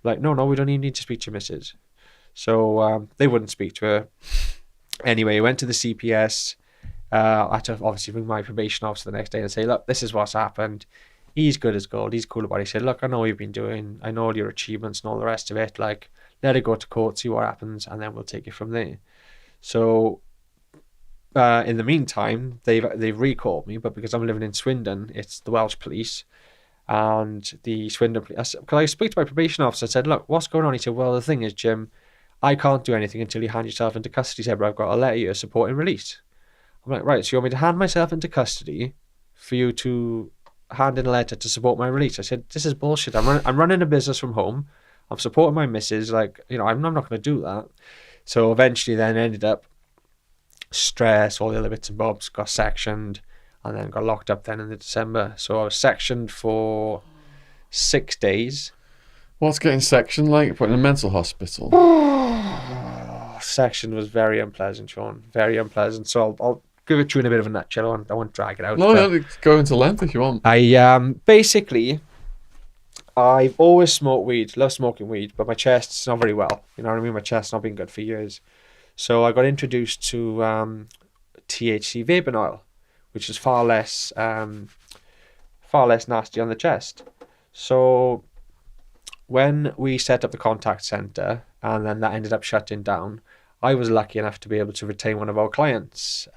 Like, no, we don't even need to speak to your missus. So they wouldn't speak to her. Anyway, I went to the CPS. I had to obviously ring my probation officer the next day and say, look, this is what's happened. He's good as gold. He's cool about it. He said, look, I know what you've been doing. I know all your achievements and all the rest of it. Like, let it go to court, see what happens, and then we'll take it from there. So in the meantime, they've recalled me, but because I'm living in Swindon, it's the Welsh police and the Swindon police. Because I spoke to my probation officer, I said, look, what's going on? He said, well, the thing is, Jim, I can't do anything until you hand yourself into custody. He said, but I've got a letter here supporting release. I'm like, right, so you want me to hand myself into custody for you to hand in a letter to support my release? I said, this is bullshit. I'm running a business from home. I'm supporting my missus. Like, I'm not going to do that. So eventually then ended up stress, all the other bits and bobs, got sectioned and then got locked up then in the December. So I was sectioned for 6 days. What's getting sectioned like? Put in a mental hospital? Section was very unpleasant, Shaun. Very unpleasant. So I'll give it to you in a bit of a nutshell. I won't drag it out. No, go into length if you want. Basically, I've always smoked weed, love smoking weed, but my chest's not very well. You know what I mean? My chest's not been good for years. So I got introduced to THC vaping oil, which is far less nasty on the chest. So when we set up the contact centre and then that ended up shutting down, I was lucky enough to be able to retain one of our clients,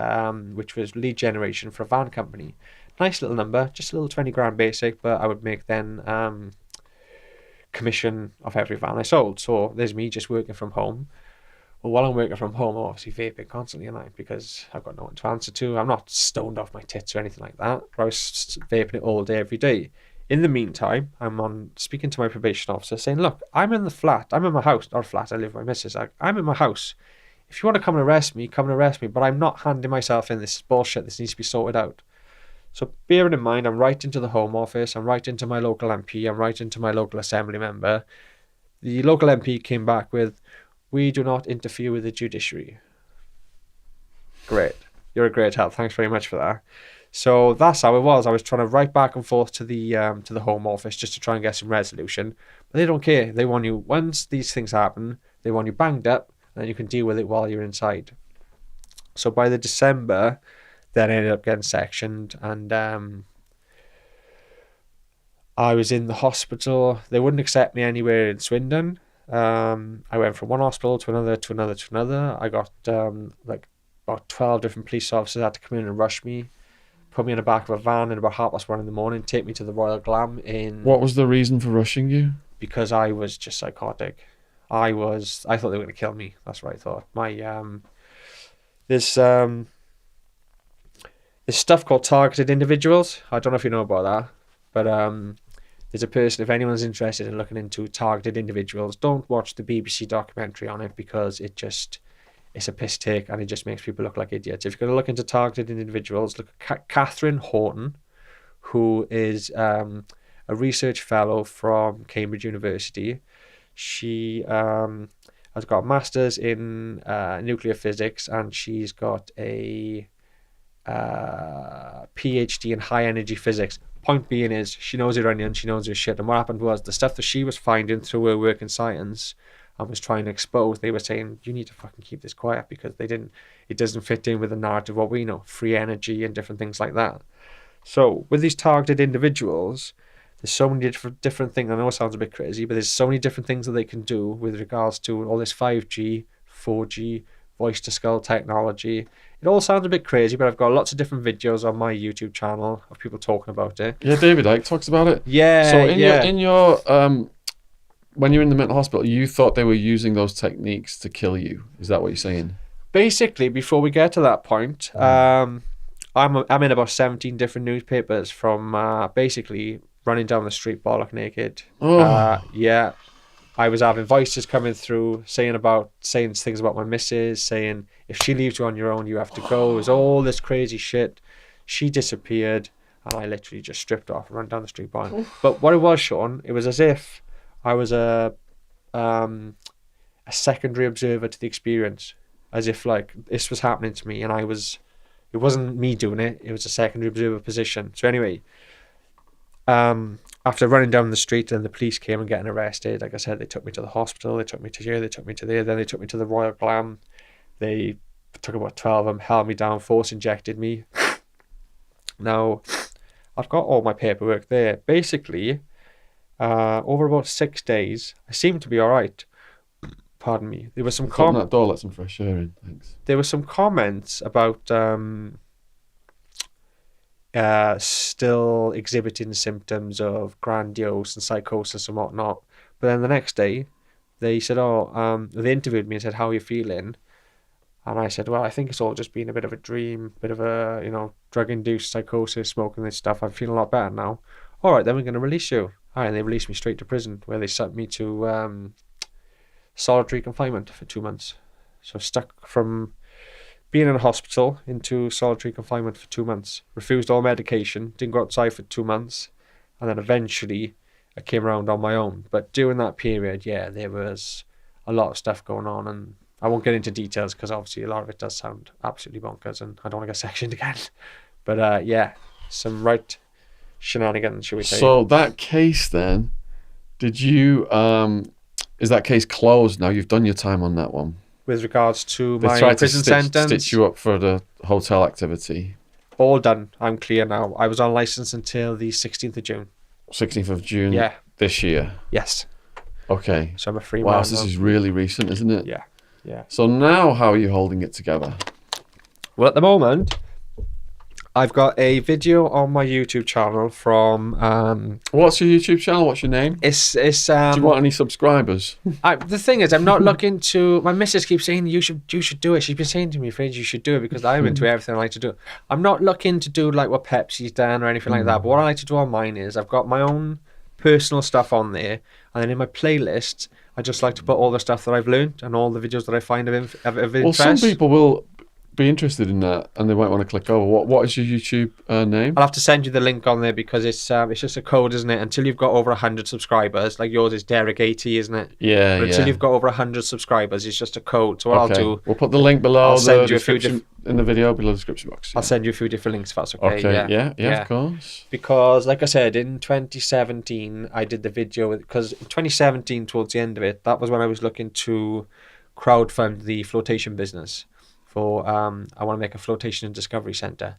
which was lead generation for a van company. Nice little number, just a little 20 grand basic, but I would make then commission off every van I sold. So there's me just working from home. Well, while I'm working from home, I'm obviously vaping constantly at night because I've got no one to answer to. I'm not stoned off my tits or anything like that. I was vaping it all day, every day. In the meantime, I'm on speaking to my probation officer saying, look, I'm in the flat. I'm in my house. Not flat, I live with my missus. I'm in my house. If you want to come and arrest me, come and arrest me. But I'm not handing myself in. This is bullshit. This needs to be sorted out. So bearing in mind, I'm writing to the Home Office. I'm writing to my local MP. I'm writing to my local Assembly member. The local MP came back with, we do not interfere with the judiciary. Great. You're a great help. Thanks very much for that. So that's how it was. I was trying to write back and forth to the Home Office just to try and get some resolution. But they don't care. They want you, once these things happen, they want you banged up and then you can deal with it while you're inside. So by the December, then I ended up getting sectioned and I was in the hospital. They wouldn't accept me anywhere in Swindon. I went from one hospital to another. I got like about 12 different police officers had to come in and rush me, put me in the back of a van at about 1:30 in the morning, take me to the Royal Glam in... What was the reason for rushing you? Because I was just psychotic. I thought they were going to kill me. That's what I thought. There's stuff called targeted individuals. I don't know if you know about that, but there's a person, if anyone's interested in looking into targeted individuals, don't watch the BBC documentary on it because it's a piss take and it just makes people look like idiots. If you're going to look into targeted individuals, look at Catherine Horton, who is a research fellow from Cambridge University. She has got a master's in nuclear physics and she's got a PhD in high energy physics. Point being is she knows her onion, she knows her shit. And what happened was the stuff that she was finding through her work in science and was trying to expose, they were saying, you need to fucking keep this quiet because it doesn't fit in with the narrative of what we know, free energy and different things like that. So with these targeted individuals, there's so many different things. I know it sounds a bit crazy, but there's so many different things that they can do with regards to all this 5G, 4G, voice to skull technology. It all sounds a bit crazy, but I've got lots of different videos on my YouTube channel of people talking about it. Yeah, David Icke talks about it. Yeah. So in your when you're in the mental hospital, you thought they were using those techniques to kill you. Is that what you're saying? Basically, before we get to that point, I'm in about 17 different newspapers from basically running down the street bollock naked. Yeah. I was having voices coming through saying things about my missus, saying if she leaves you on your own, you have to go. It was all this crazy shit. She disappeared, and I literally just stripped off and ran down the street bollock. But what it was, Shaun, it was as if I was a secondary observer to the experience, as if like this was happening to me, and it wasn't me doing it. It was a secondary observer position. So anyway, after running down the street and the police came and getting arrested, like I said, they took me to the hospital, they took me to here, they took me to there, then they took me to the Royal Glam. They took about 12 of them, held me down, force injected me. Now, I've got all my paperwork there. Basically, over about 6 days, I seemed to be all right. Pardon me. There was some Open that door, let some fresh air in. Thanks. There were some comments about still exhibiting symptoms of grandiose and psychosis and whatnot. But then the next day, they said, they interviewed me and said, how are you feeling? And I said, well, I think it's all just been a bit of a dream, bit of a, drug-induced psychosis, smoking this stuff. I'm feeling a lot better now. All right, then we're going to release you. All right, and they released me straight to prison, where they sent me to solitary confinement for 2 months. So stuck from being in a hospital into solitary confinement for 2 months. Refused all medication, didn't go outside for 2 months. And then eventually I came around on my own. But during that period, yeah, there was a lot of stuff going on. And I won't get into details because obviously a lot of it does sound absolutely bonkers and I don't want to get sectioned again. But yeah, some right shenanigans, should we say. So that case then, did you, is that case closed now? You've done your time on that one? With regards to my prison sentence? Stitch you up for the hotel activity. All done. I'm clear now. I was on licence until the 16th of June. 16th of June Yeah. This year? Yes. Okay. So I'm a free man Wow, now. so this is really recent, isn't it? Yeah. Yeah. So now how are you holding it together? Well, at the moment, I've got a video on my YouTube channel from... What's your YouTube channel? What's your name? It's Do you want any subscribers? the thing is, I'm not looking to... My missus keeps saying, you should do it. She's been saying to me for ages, you should do it, because I'm into everything I like to do. I'm not looking to do like what Pepsi's done or anything like that, but what I like to do on mine is I've got my own personal stuff on there, and then in my playlist, I just like to put all the stuff that I've learned and all the videos that I find of interest. Well, some people will be interested in that and they might want to click over. What is your YouTube name? I'll have to send you the link on there because it's just a code, isn't it? Until you've got over 100 subscribers, like yours is Derek 80, isn't it? Yeah, but until you've got over 100 subscribers, it's just a code. So what I'll do, we'll put the link below I'll send the you a few description in the video, below the description box. I'll send you a few different links if that's okay. Okay, yeah, of course. Because like I said, in 2017, I did the video because in 2017, towards the end of it, that was when I was looking to crowdfund the flotation business. For I want to make a flotation and discovery center.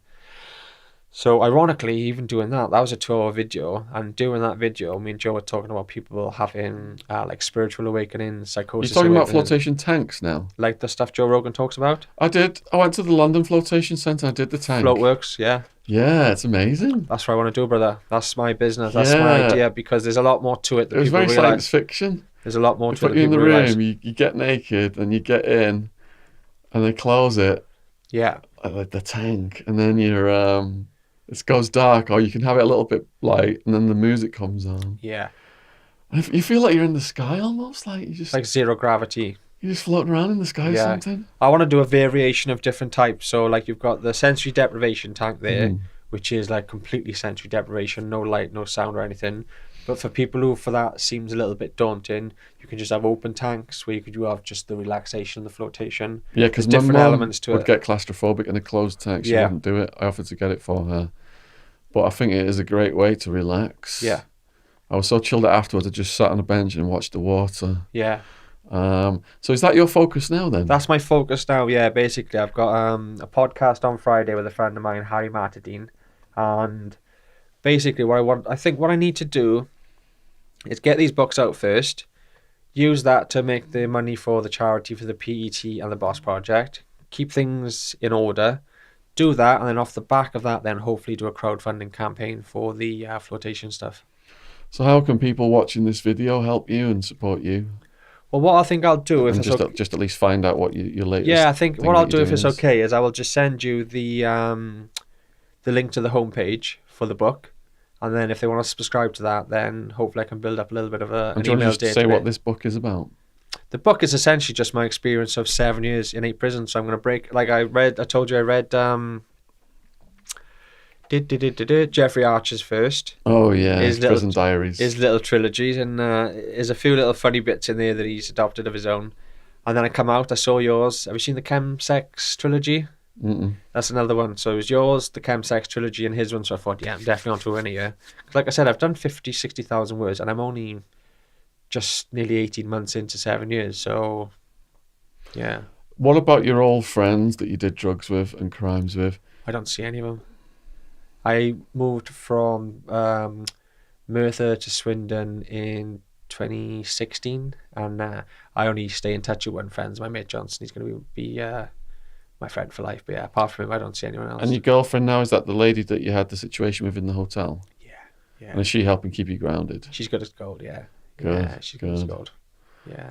So ironically, even doing that was a 2-hour video, and doing that video, me and Joe were talking about people having like spiritual awakening, psychosis. You're talking about flotation tanks now, like the stuff Joe Rogan talks about. I went to the London Flotation Centre. I did the tank. Floatworks, yeah. Yeah, it's amazing. That's what I want to do, brother. That's my business. That's my idea, because there's a lot more to it than people realize. It was very science fiction. There's a lot more to it They than put you in the people realize. room, you get naked, and you get in, and they close it. Yeah. Like the tank, and then you're it goes dark, or you can have it a little bit light, and then the music comes on. Yeah. And you feel like you're in the sky almost, like like zero gravity. You're just floating around in the sky or something. I want to do a variation of different types. So like you've got the sensory deprivation tank there, which is like completely sensory deprivation, no light, no sound or anything. But for people who for that seems a little bit daunting, you can just have open tanks where you have just the relaxation, the flotation. Yeah, because my mum would get claustrophobic in a closed tank. She wouldn't do it. I offered to get it for her. But I think it is a great way to relax. Yeah. I was so chilled out afterwards, I just sat on a bench and watched the water. Yeah. So is that your focus now then? That's my focus now, yeah. Basically, I've got a podcast on Friday with a friend of mine, Harry Martadine. And basically what I think what I need to do is get these books out first, use that to make the money for the charity, for the PET and the BOSS project, keep things in order, do that, and then off the back of that, then hopefully do a crowdfunding campaign for the flotation stuff. So how can people watching this video help you and support you? Well, what I think I'll do, if And it's just, okay, just at least find out what your latest. yeah, I think thing what that I'll you're do if doing it's okay is I will just send you the link to the homepage for the book, and then if they want to subscribe to that, then hopefully I can build up a little bit of an And do you email want to just say database. what this book is about? The book is essentially just my experience of 7 years in 8 prisons. So I'm going to break, like I told you I read Jeffrey Archer's first. Oh yeah, His Prison Diaries. His little trilogies, and there's a few little funny bits in there that he's adopted of his own. And then I come out, I saw yours. Have you seen the Chemsex trilogy? Mm-mm. That's another one. So it was yours, the Chemsex trilogy, and his one. So I thought, yeah, I'm definitely onto a winner here. Like I said, I've done 50, 60,000 words, and I'm only just nearly 18 months into 7 years. So, yeah. What about your old friends that you did drugs with and crimes with? I don't see any of them. I moved from Merthyr to Swindon in 2016, and I only stay in touch with one friend, my mate Johnson. He's going to be my friend for life. But yeah, apart from him, I don't see anyone else. And your girlfriend now, is that the lady that you had the situation with in the hotel? Yeah. And is she helping keep you grounded? She's good as gold, yeah. Good, Yeah, she's good as good. gold. Yeah.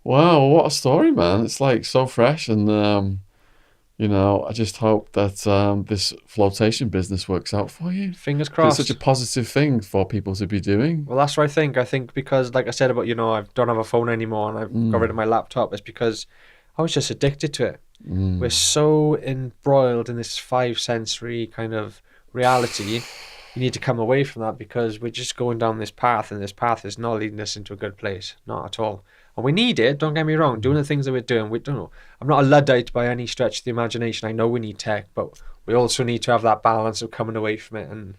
Wow, what a story, man. It's like so fresh, and you know, I just hope that this flotation business works out for you. Fingers 'Cause crossed. it's such a positive thing for people to be doing. Well, that's what I think. I think because, like I said about, you know, I don't have a phone anymore and I've got rid of my laptop, it's because I was just addicted to it. We're so embroiled in this 5 sensory kind of reality. You need to come away from that because we're just going down this path, and this path is not leading us into a good place. Not at all. And we need it, don't get me wrong. Doing the things that we're doing, we don't know. I'm not a Luddite by any stretch of the imagination. I know we need tech, but we also need to have that balance of coming away from it and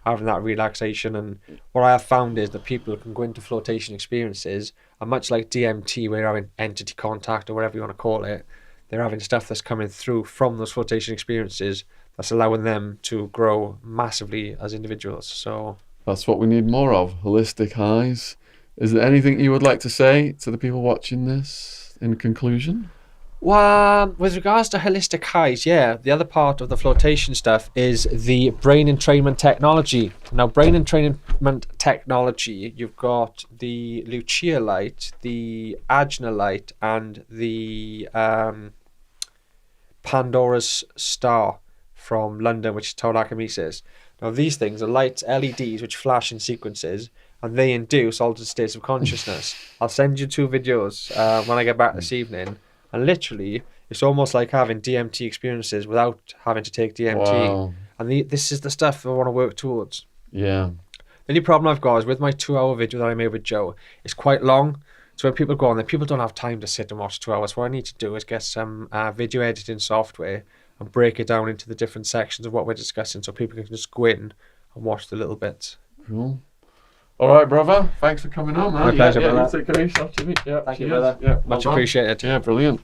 having that relaxation. And what I have found is that people who can go into flotation experiences are much like DMT, where you're having entity contact or whatever you want to call it. They're having stuff that's coming through from those flotation experiences that's allowing them to grow massively as individuals. So That's what we need more of, holistic highs. Is there anything you would like to say to the people watching this in conclusion? well, with regards to holistic highs, yeah, the other part of the flotation stuff is the brain entrainment technology. Now, brain entrainment technology, you've got the Lucia light, the Agna light, and the Pandora's star from London, which is Tolakimesis. Now, these things are lights, LEDs, which flash in sequences, and they induce altered states of consciousness. I'll send you 2 videos when I get back this evening. And literally, it's almost like having DMT experiences without having to take DMT. Wow. And this is the stuff I want to work towards. Yeah. The only problem I've got is with my 2-hour video that I made with Joe, it's quite long. So when people go on there, people don't have time to sit and watch 2 hours. What I need to do is get some video editing software and break it down into the different sections of what we're discussing so people can just go in and watch the little bits. Cool. All right, brother. Thanks for coming on, man. My pleasure, yeah, brother. You take care of yourself, Jimmy. Yeah, Thank you, cheers. brother. Yeah, well Much done. appreciated. Yeah, brilliant.